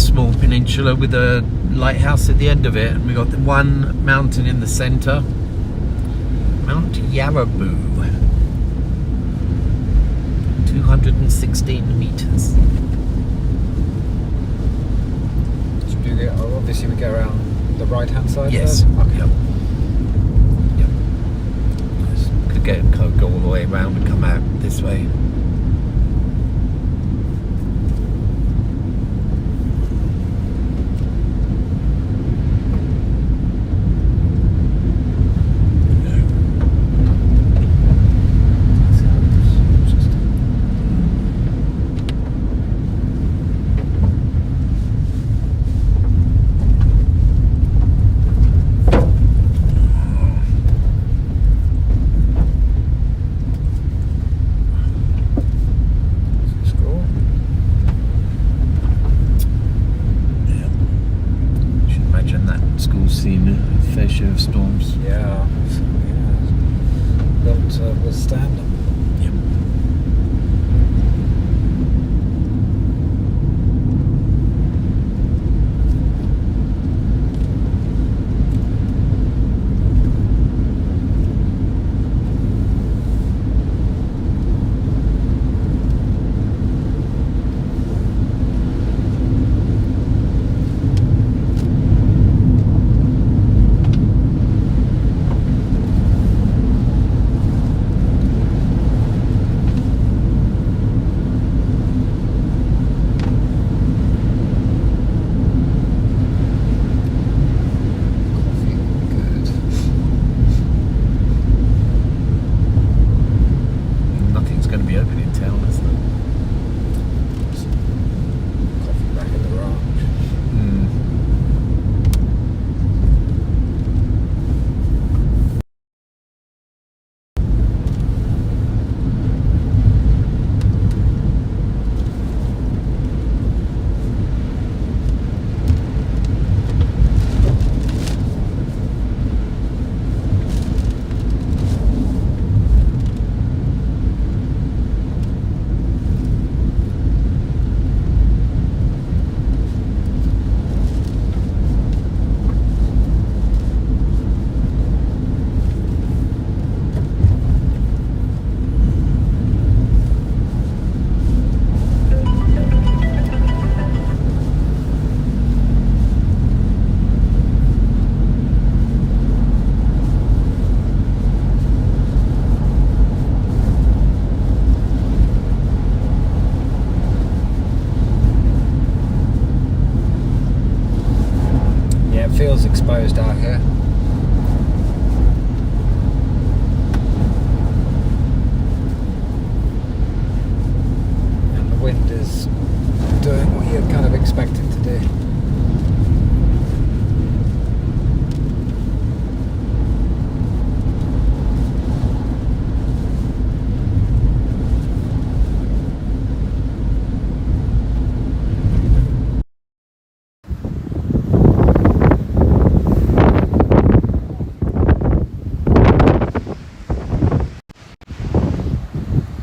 small peninsula with a lighthouse at the end of it, and we got the one mountain in the centre, Mount Yarraboo, 216 metres. Obviously we go around the right hand side. Yes. There? Okay. Yep. Could go all the way around and come out this way. Seen a fair share of storms. Yeah. Built to withstand them. Yep. Feels exposed out here. And the wind is doing what you'd kind of expect it to do.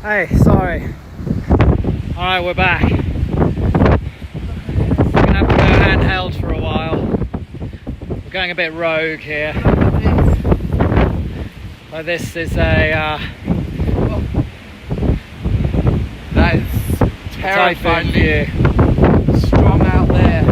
Hey, sorry. Alright, we're back. We're gonna have to go handheld for a while. We're going a bit rogue here. So this is a that is terrifying view. Strong out there.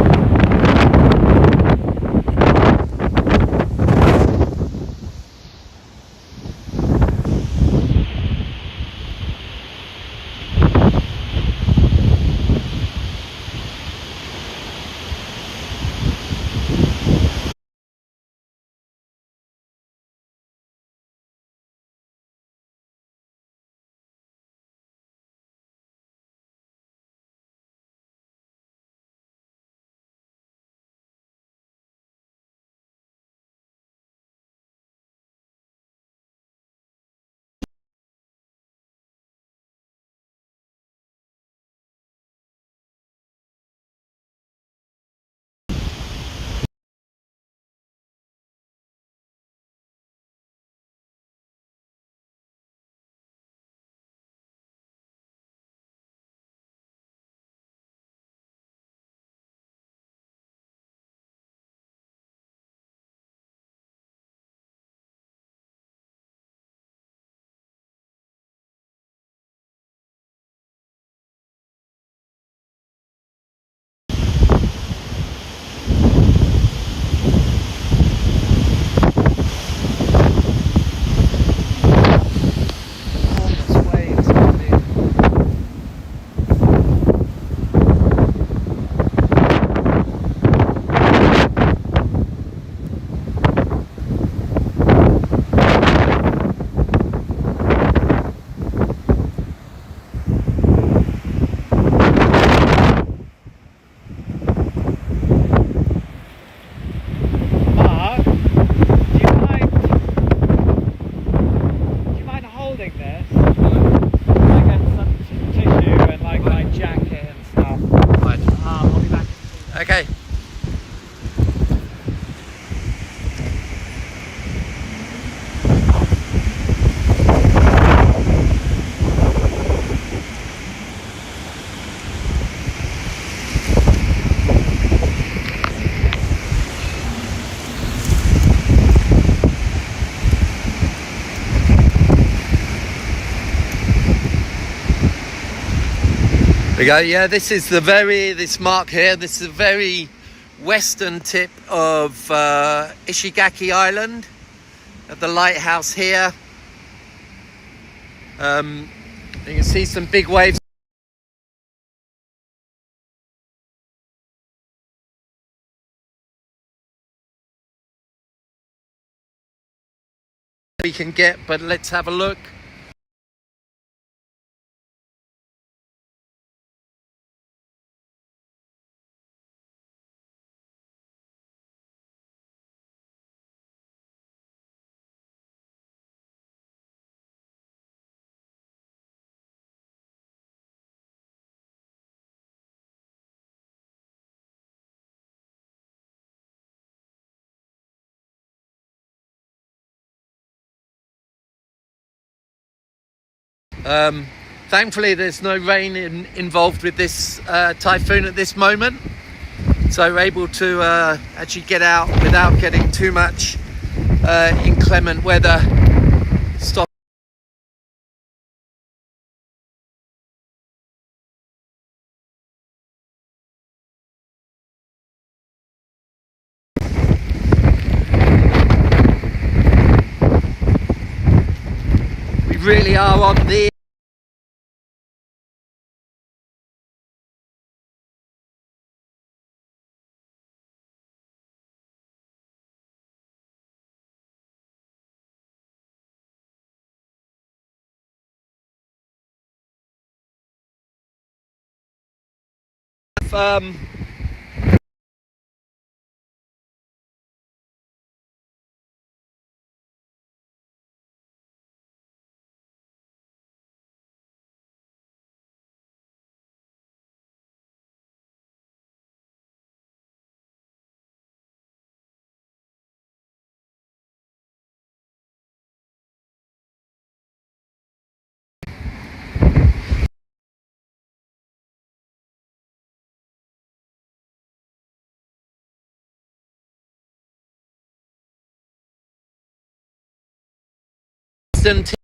Okay. There we go. Yeah, this is this mark here. This is the very western tip of Ishigaki Island. At the lighthouse here. You can see some big waves. We can get, but let's have a look. Thankfully there's no rain involved with this typhoon at this moment, so we're able to actually get out without getting too much inclement weather. Stop. We really are on the western tip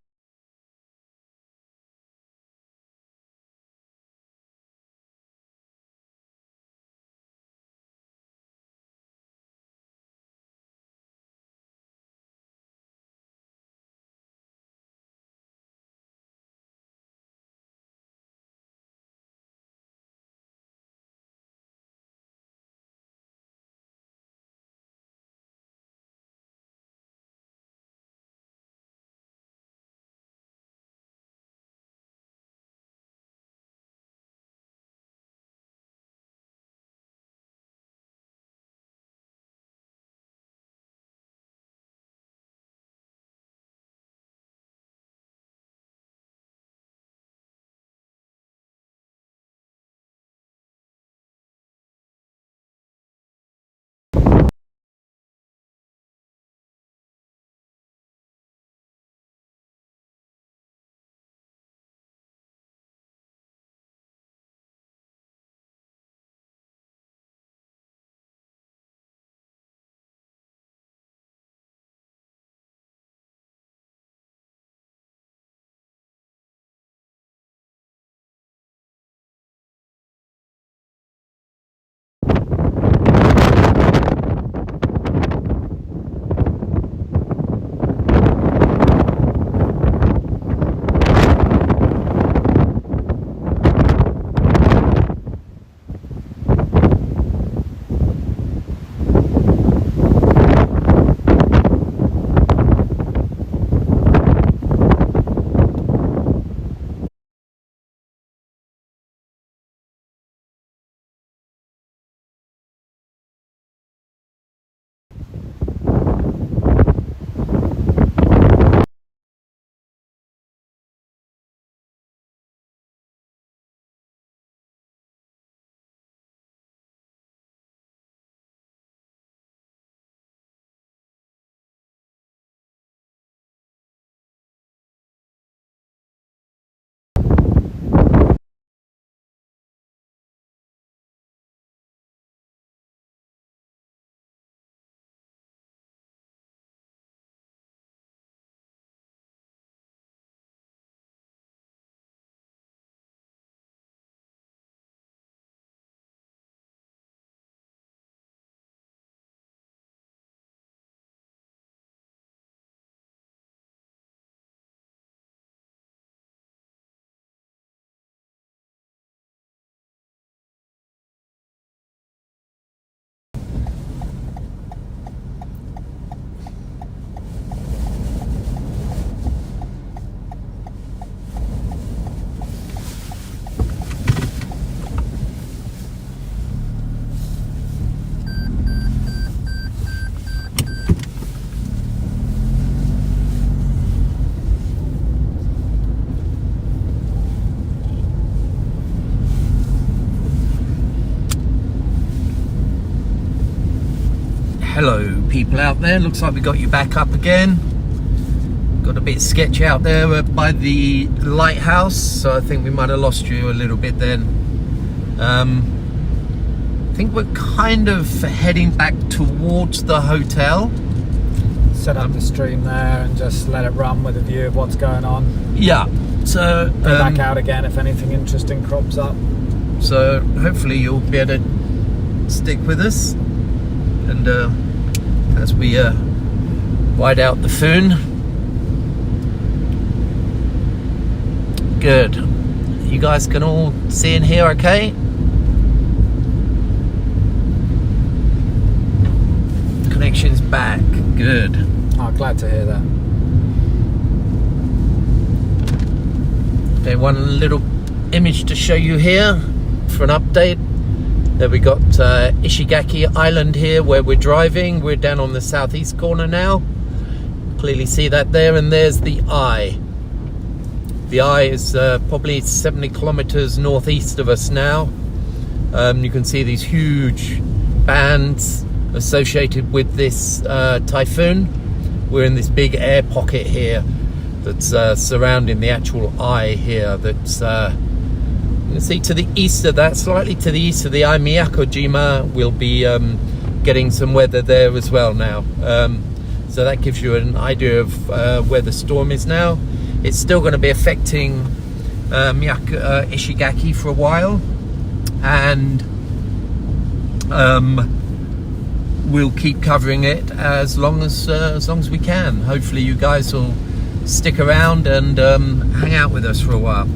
Hello people out there, looks like we got you back up again. Got a bit sketchy out there by the lighthouse, so I think we might have lost you a little bit then. I think we're kind of heading back towards the hotel. Set up the stream there and just let it run with a view of what's going on. Yeah, so Go back out again if anything interesting crops up. So hopefully you'll be able to stick with us, and as we ride out the Typhoon. Good. You guys can all see and hear okay? Connection's back. Good. Oh, glad to hear that. Okay, one little image to show you here for an update. There we got Ishigaki Island here where we're driving. We're down on the southeast corner now. Clearly see that there, and there's the eye. The eye is probably 70 kilometers northeast of us now. You can see these huge bands associated with this typhoon. We're in this big air pocket here that's surrounding the actual eye here. That's you can see to the east of that, slightly to the east of the eye, Miyakojima, will be getting some weather there as well now. So that gives you an idea of where the storm is now. It's still going to be affecting Ishigaki for a while, and we'll keep covering it as long as we can. Hopefully you guys will stick around and hang out with us for a while.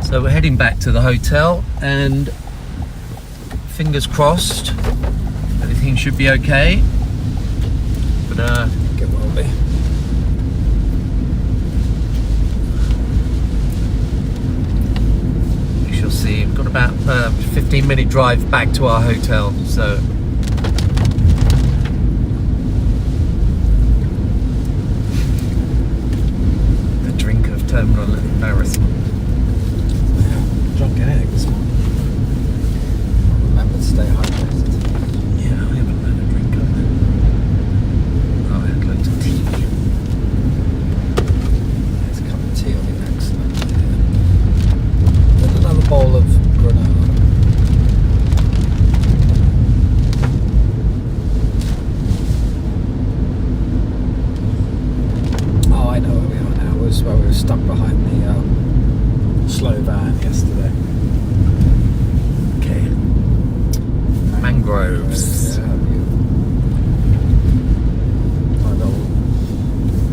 So we're heading back to the hotel, and fingers crossed everything should be okay, but I think it will be. We shall see. We've got about a 15-minute drive back to our hotel, so embarrassing. Drunk egg this morning. Remember to stay hydrated. Yeah, I haven't had a drink either. Oh, I had loads of tea. There's a cup of tea will be excellent. Then another bowl of granola. Oh, I know where we are now. It was where we were stuck behind the slow van yesterday. Okay. Mangroves. Yeah, my little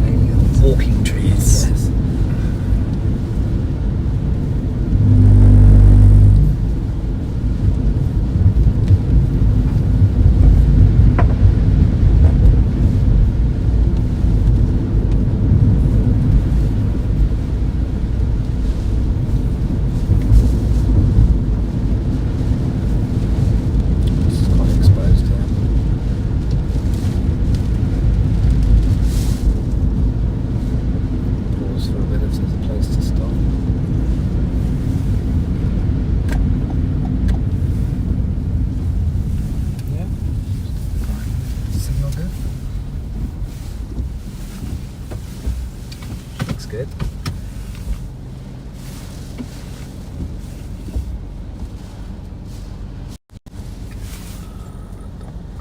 aliens. Walking trees. Yes. It's quite exposed here. Pause for a bit if there's a place to stop. Yeah. Fine. Signal good. Looks good.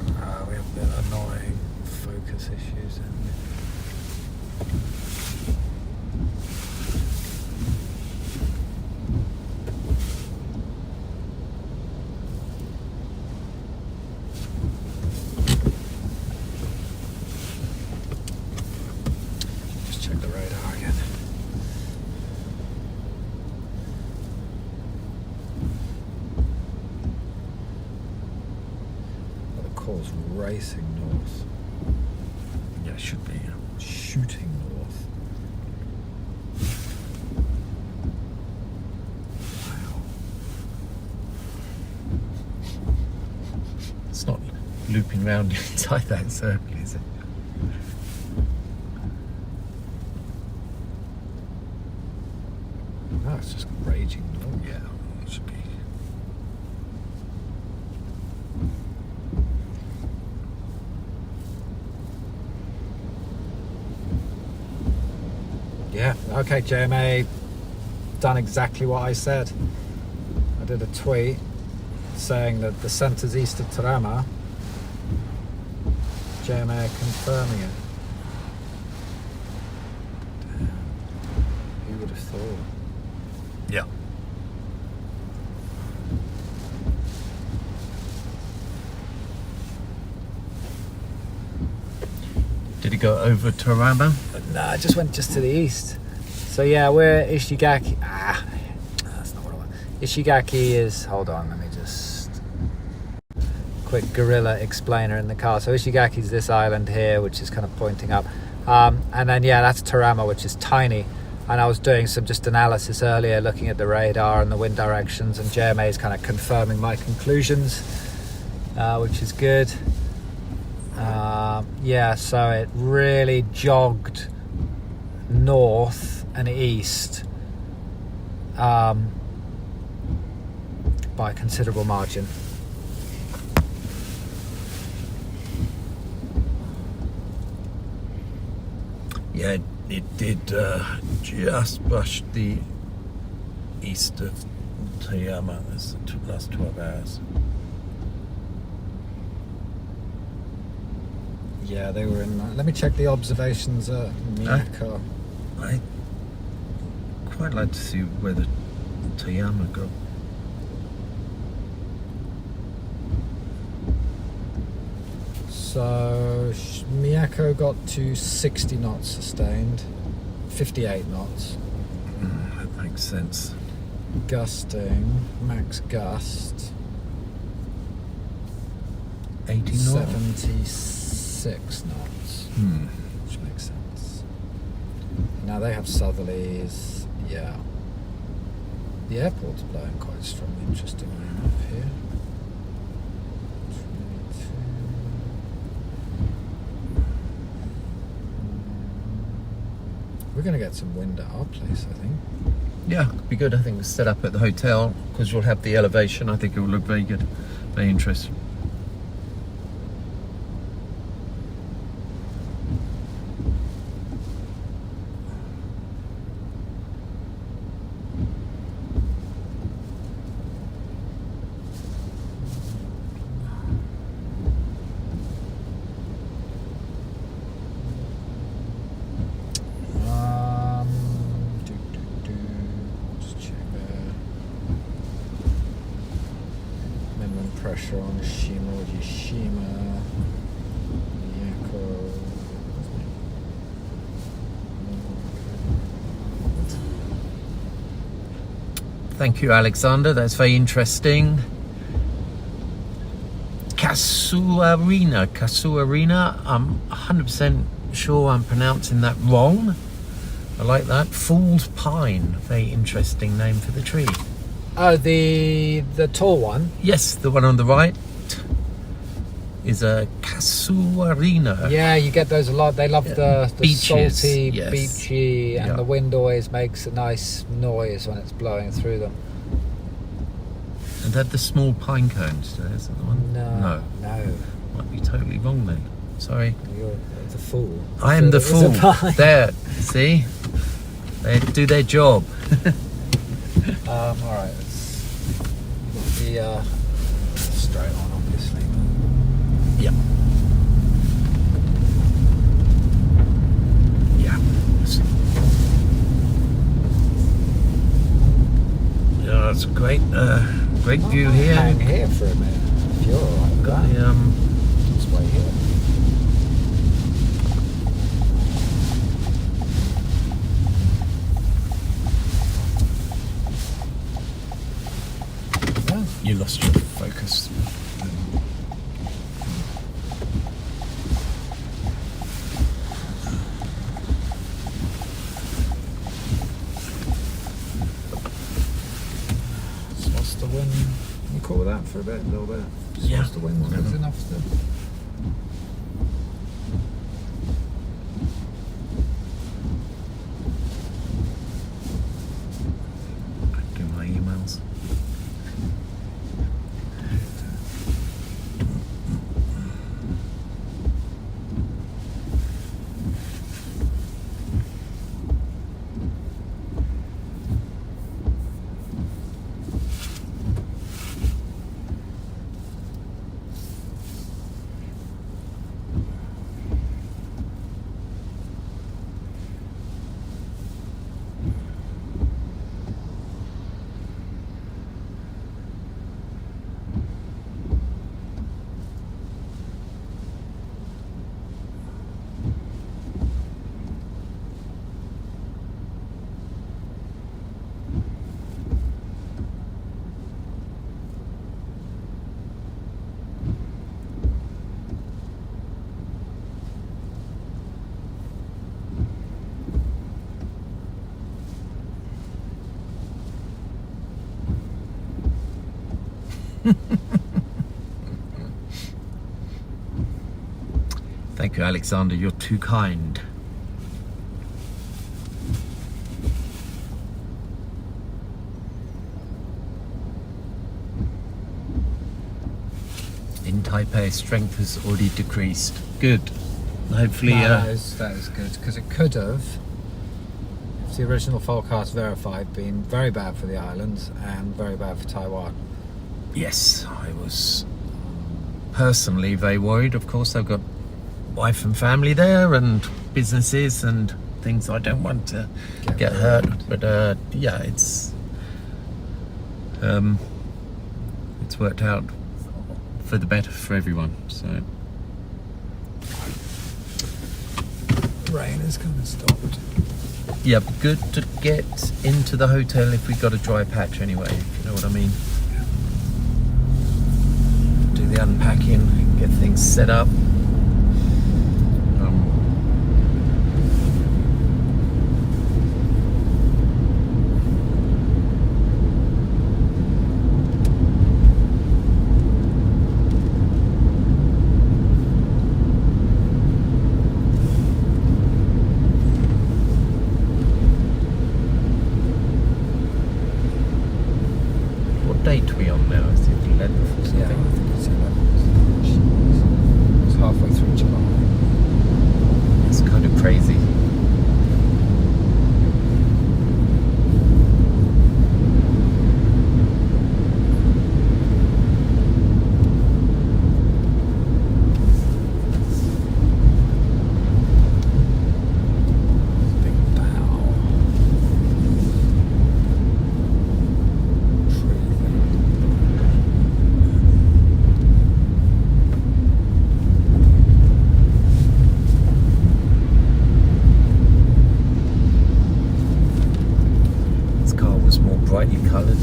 We have a bit of annoying focus issues, haven't we? Just check the radar again. Well, the course racing north. Yeah, it should be. Yeah. Shooting north. Wow. It's not looping round inside that circle, is it? No, it's just raging north. Yeah, it should be. Yeah, okay, JMA, done exactly what I said. I did a tweet saying that the centre's east of Terama. JMA confirming it. Damn. Who would have thought? Yeah. Did it go over Terama? No, I just went just to the east. So yeah, we're Ishigaki. That's not what I want. Ishigaki is. Hold on, let me just. Quick guerrilla explainer in the car. So Ishigaki is this island here, which is kind of pointing up, and then yeah, that's Terama, which is tiny. And I was doing some just analysis earlier, looking at the radar and the wind directions, and JMA is kind of confirming my conclusions, which is good. Yeah, so it really jogged north and east by a considerable margin. Yeah, it did just brush the east of Toyama. This last 12 hours. Yeah, they were in. Let me check the observations at Miyako. I'd quite like to see where the Toyama go. So Miyako got to 60 knots sustained, 58 knots. That makes sense. Gusting, max gust, 80 knots. 76 knots, which makes sense. Now they have southerlies, yeah. The airport's blowing quite strong, interestingly enough here. We're going to get some wind at our place, I think. Yeah, it'd be good. I think we'll set up at the hotel because you'll have the elevation. I think it will look very good, very interesting. Pressure on Shima, Yashima, Yako. Thank you, Alexander. That's very interesting. Casuarina. I'm 100% sure I'm pronouncing that wrong. I like that. Fool's Pine. Very interesting name for the tree. Oh, the tall one? Yes, the one on the right is a casuarina. Yeah, you get those a lot. They love the Beaches, salty, yes. beachy, and Yeah. the wind always makes a nice noise when it's blowing through them. And they're the small pine cones. Is that the one? No. Might be totally wrong then. Sorry. You're the fool. I am the thought it fool. was a pine. There, see? They do their job. Alright, let's the straight on, obviously. Yeah. Yeah. Yeah, that's a great, great view here. Hang here for a minute. If you're alright with Got that. the, Just wait here. you lost your focus. Just lost the wind. You cool with that for a bit, a little bit? Just Yeah. lost the wind. That's enough still. Do my emails. Thank you, Alexander. You're too kind. In Taipei, strength has already decreased. Good. Hopefully, that is good, because it could have, if the original forecast verified, been very bad for the islands and very bad for Taiwan. yes, I was personally very worried. Of course, I've got wife and family there and businesses and things I don't want to get hurt. But yeah, it's worked out for the better for everyone. So Rain has kind of stopped. yeah, good to get into the hotel if we got a dry patch anyway, if you know what I mean. Do the unpacking, get things set up.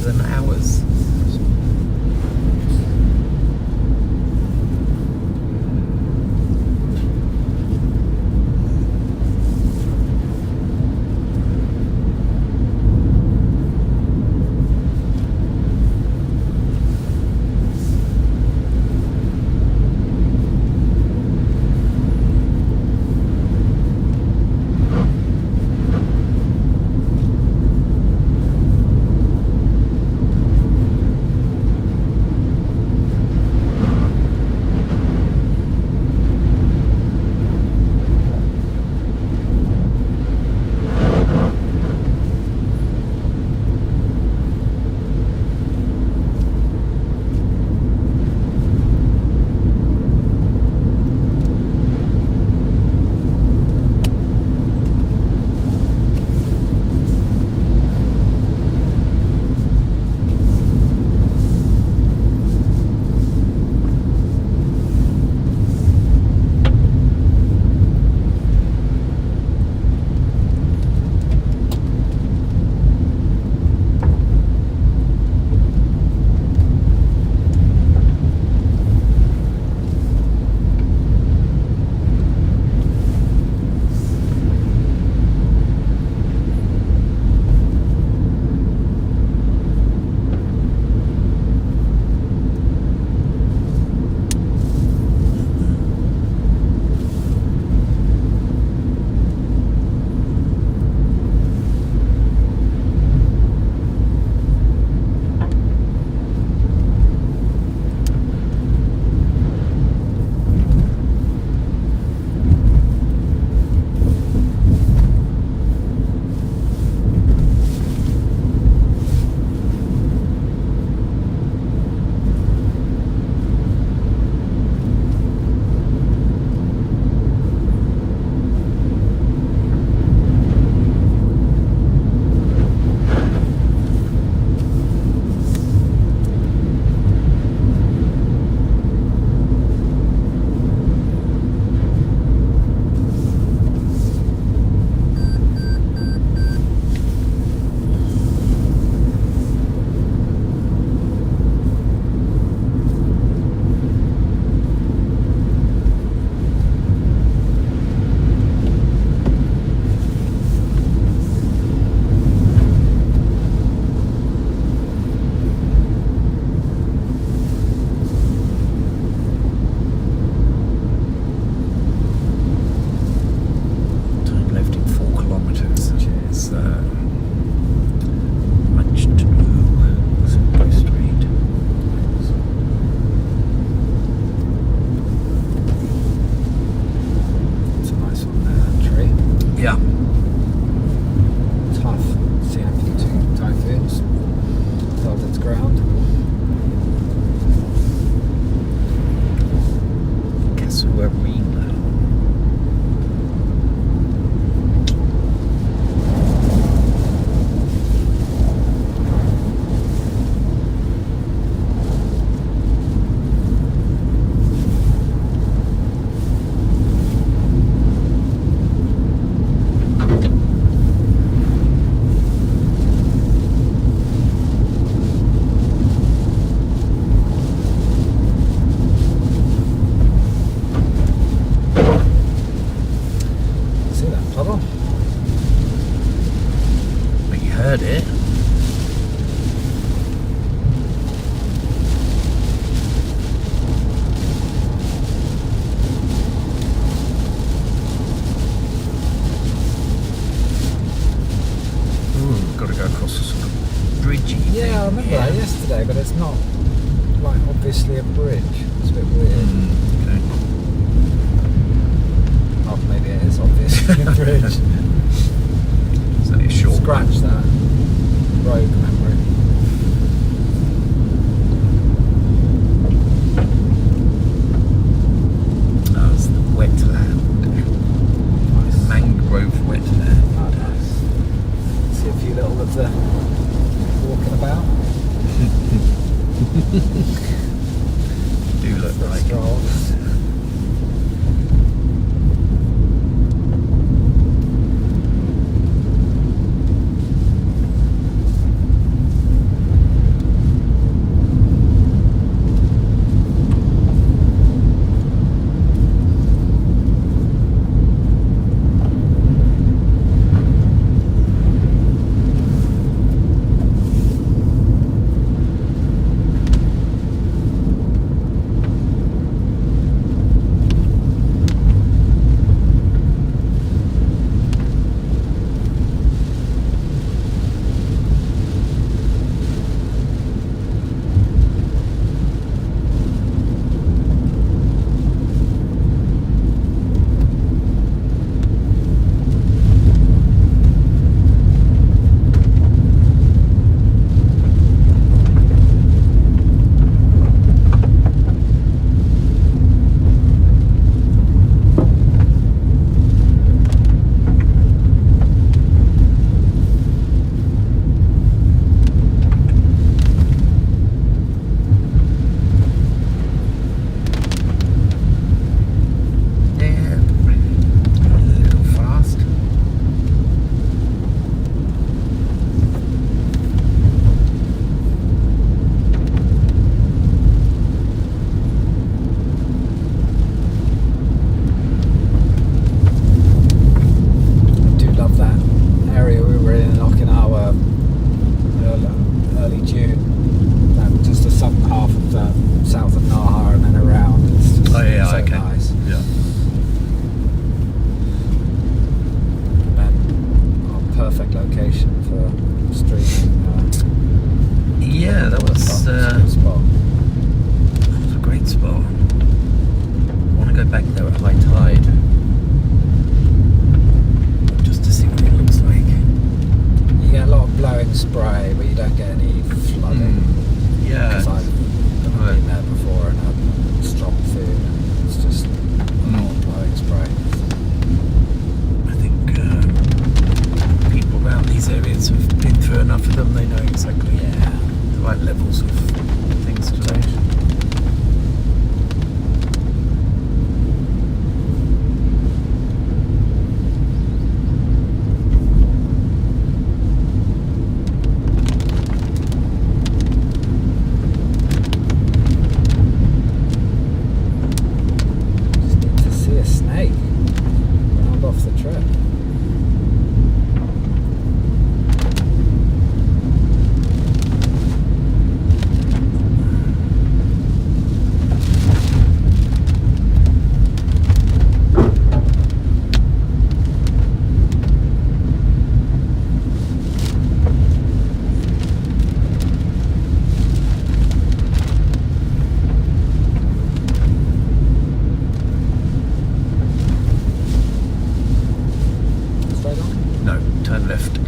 than ours. But it's not like obviously a bridge. It's a bit weird. Okay. Oh, maybe it is obviously a bridge. It's only a short Scratch that. Road memory. Oh, it's the wetland. Nice. Mangrove wetland. Oh, nice. See a few little of the walking about. Do look like Strolls. perfect location for streaming. Yeah, that was a good spot. that was a great spot. I want to go back there at high tide just to see what it looks like. You get a lot of blowing spray, but you don't get any flooding. Yeah. Because I've been there before and had strong food, and it's just a lot of blowing spray. I think people around these areas have been through enough of them. They know exactly the right levels of things to do. Just need to see a snake round off the trip. Straight on. No, turn left.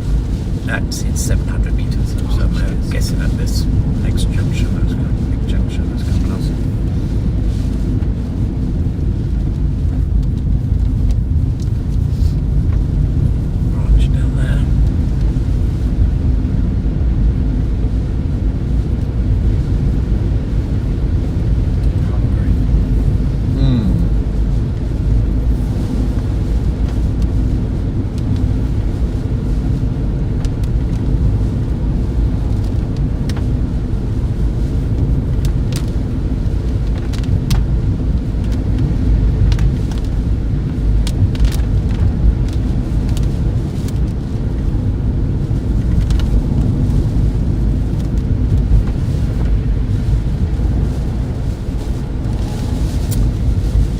That's in 700 metres. So I'm guessing at this next junction, that's going to be a big junction that's coming up. Branch down there. Hungry.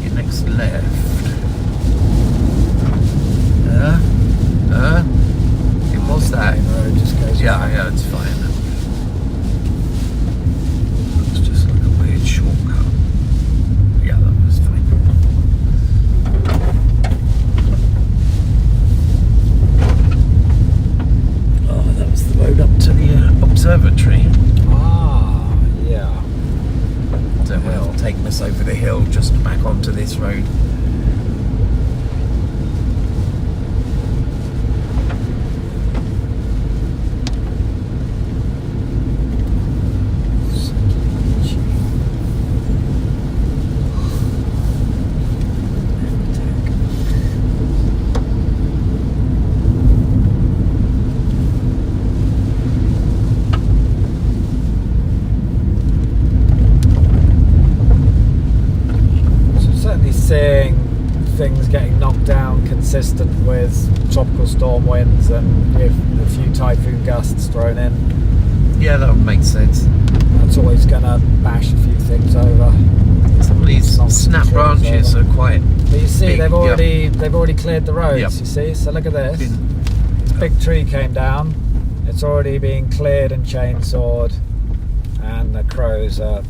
Your next left. It was that. Main road just goes Yeah, down. it's fine. It's just like a weird shortcut. Yeah, that was fine. Oh, that was the road up to the observatory. Ah, yeah. So we'll take us over the hill just back onto this road. So certainly seeing things getting knocked down consistent with tropical storm winds and with a few typhoon gusts thrown in. Yeah, that would make sense. That's always going to bash a few things over. Some of these Knock snap some trees branches over. are quite But you see, big, they've already cleared the roads. Yep. You see, so look at this. been This big tree came down. It's already being cleared and chainsawed, and the crows are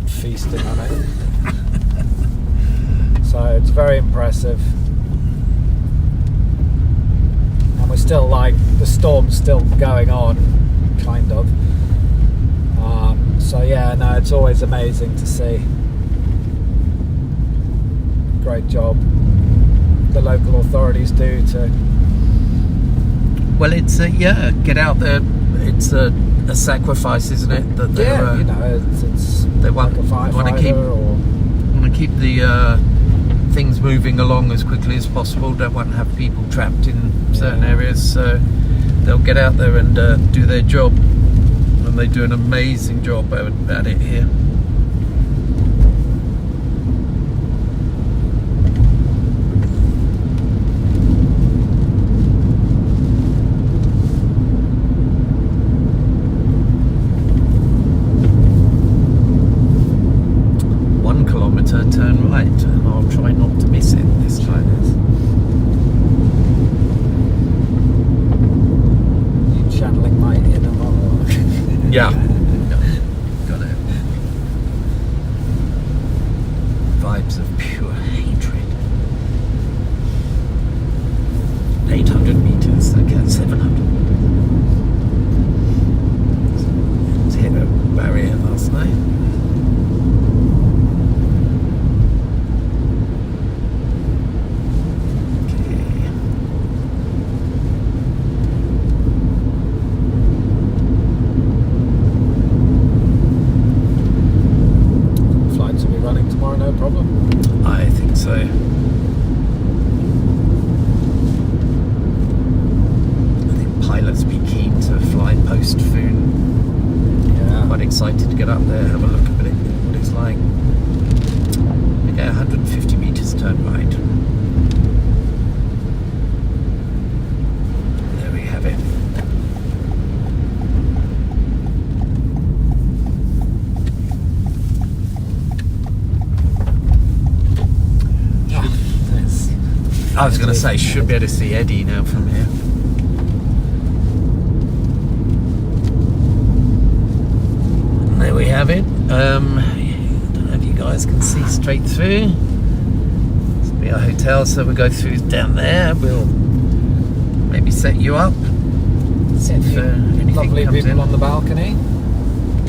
feasting on it. So it's very impressive. And we're still the storm's still going on, kind of. So yeah, no, it's always amazing to see. Great job the local authorities do to. Well, it's get out there. It's a sacrifice, isn't it? That Yeah, you know, it's they like want a firefighter want to keep the things moving along as quickly as possible. Don't want to have people trapped in certain Yeah. areas, so they'll get out there and do their job, and they do an amazing job at it here. Turn right, and I'll try not to miss it this time. Yeah. Got it. Vibes of pure hatred. 800 meters, okay, 700. It's hit a barrier last night. I think so. I think pilots be keen to fly post Typhoon. Yeah. Quite excited to get up there, have a look at what it's like. Okay, 150 meters turn right. There we have it. I was going to say, should be able to see Eddie now from here. And there we have it. I don't know if you guys can see straight through. This will be our hotel, so we'll go through down there. We'll maybe set you up. See if anything lovely comes people in. On the balcony.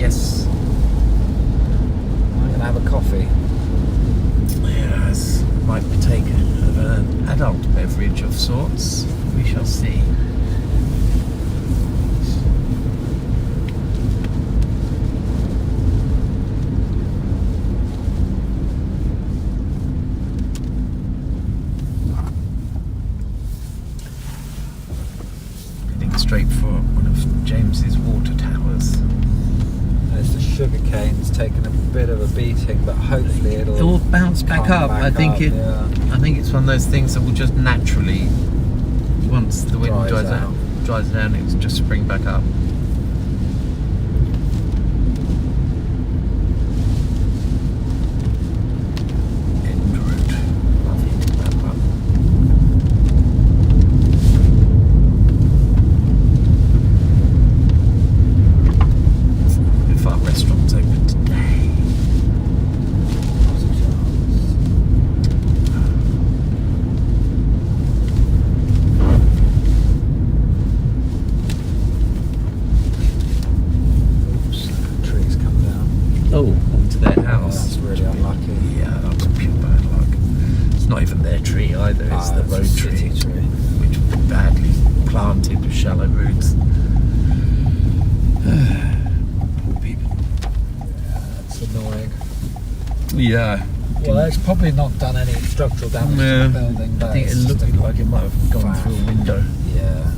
Yes. I'm going to have a coffee. Yes, might partake of an adult beverage of sorts. We shall see. Heading straight for one of James's water towers. There's the sugar cane's taken a bit of a beating, but hopefully It'll bounce back up. I think it's one of those things that will just naturally, once the wind dries down, it'll just spring back up. End route. Love hitting that one. If our restaurant's open today. Oh, onto their house. That's really unlucky. Yeah, that was pure bad luck. It's not even their tree either, it's the road tree, which was badly planted with shallow roots. Poor people. Yeah, that's annoying. Yeah. Well, it's probably not done any structural damage to the building, but I think it looked like it might have gone through a window. Yeah.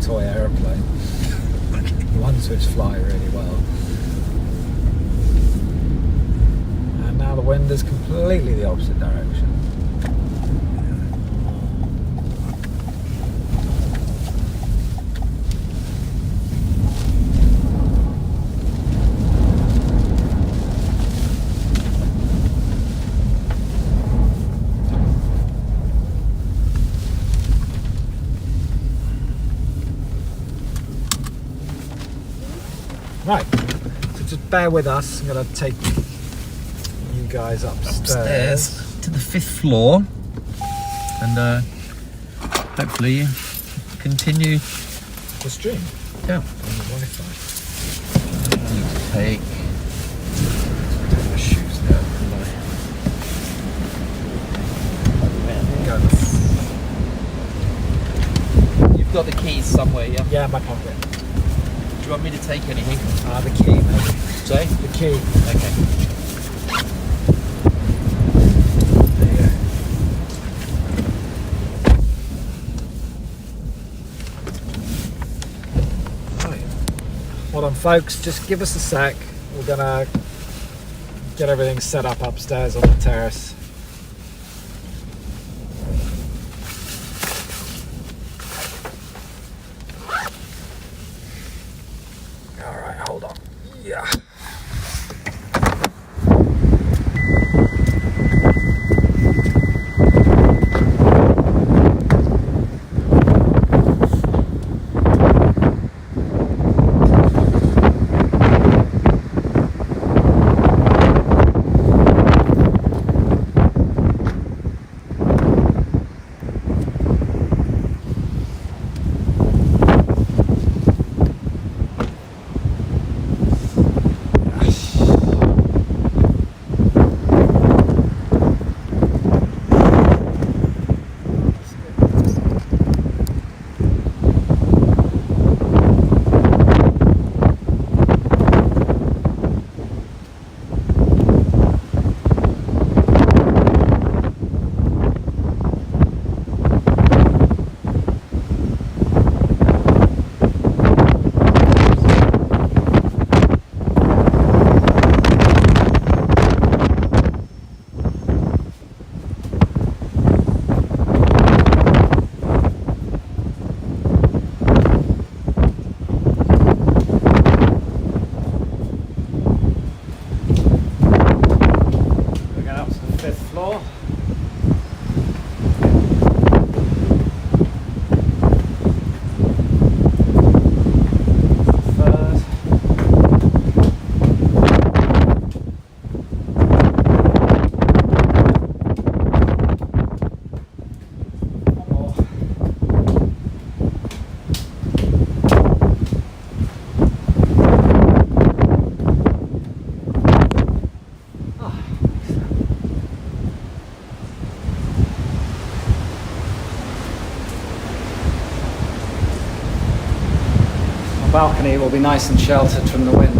Toy aeroplane. Ones which fly really well. And now the wind is completely the opposite direction. Right, so just bear with us. I'm going to take you guys upstairs to the 5th floor, and hopefully continue the stream. Yeah. On the Wi-Fi. Need to take my shoes down. You've got the keys somewhere, yeah? Yeah, in my pocket. Do you want me to take anything? The key, maybe. Sorry? The key. Okay. There you go. Right. Hold on, folks. Just give us a sec. We're gonna get everything set up upstairs on the terrace. Hold on. Yeah. balcony will be nice and sheltered from the wind.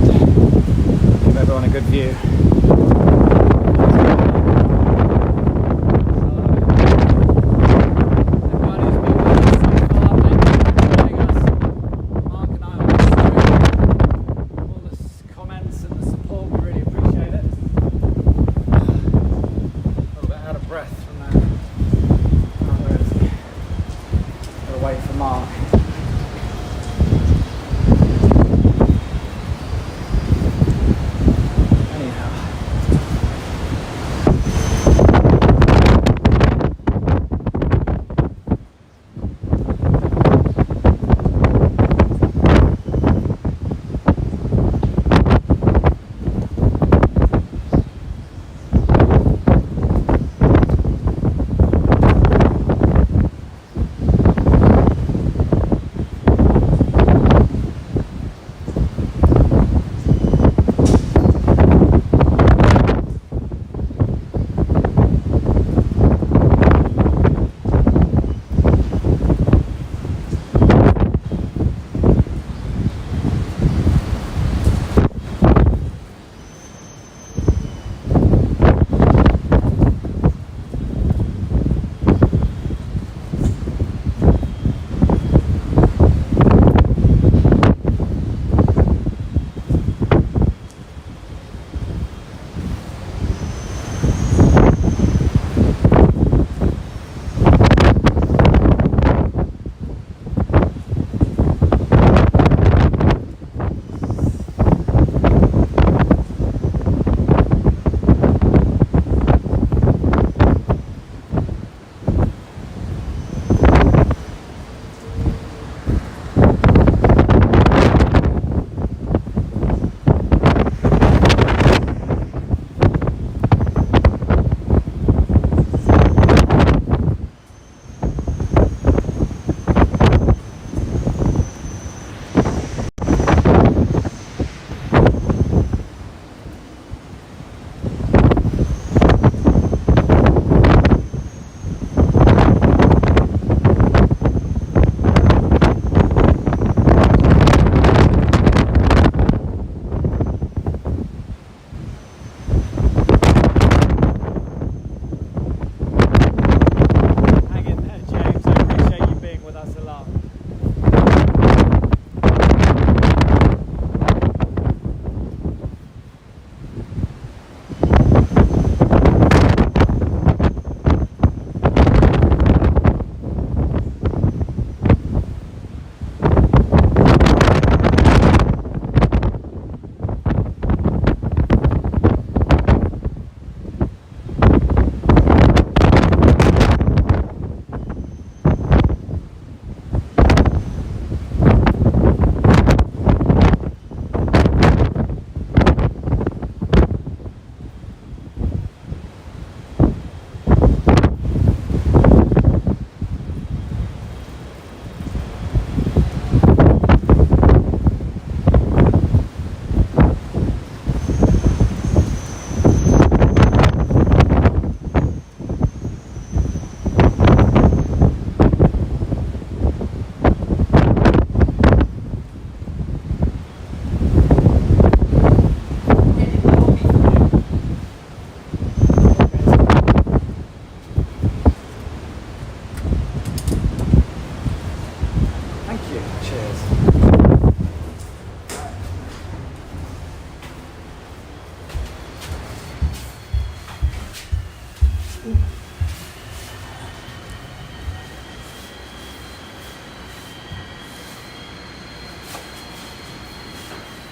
Give everyone a good view.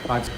Right.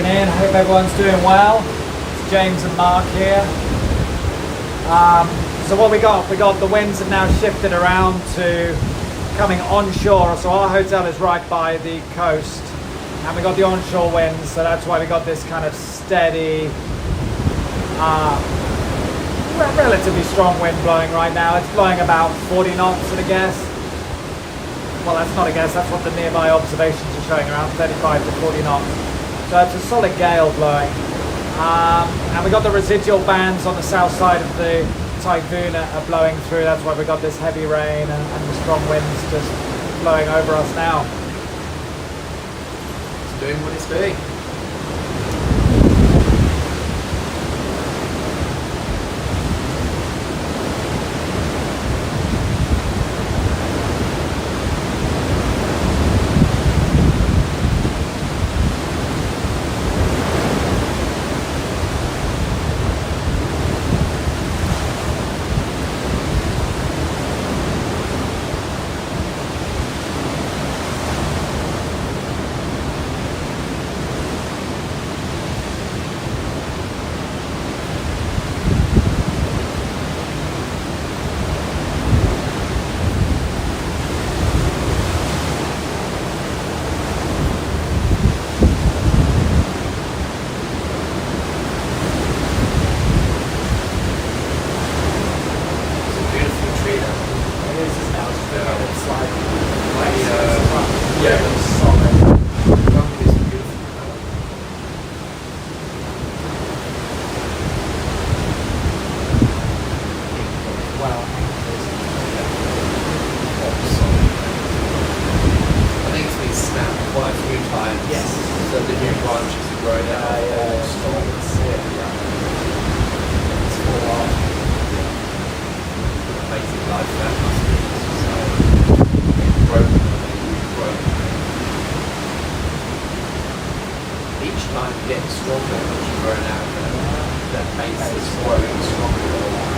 checking in. I hope everyone's doing well. It's James and Mark here. So what we got the winds have now shifted around to coming onshore. So our hotel is right by the coast, and we got the onshore winds. So that's why we got this kind of steady, relatively strong wind blowing right now. It's blowing about 40 knots at a guess. Well, that's not a guess, that's what the nearby observations are showing, around 35 to 40 knots. So it's a solid gale blowing. And we got the residual bands on the south side of the typhoon are blowing through. That's why we got this heavy rain and the strong winds just blowing over us now. It's doing what it's doing. Each time it gets stronger as you burn out, that base is growing stronger.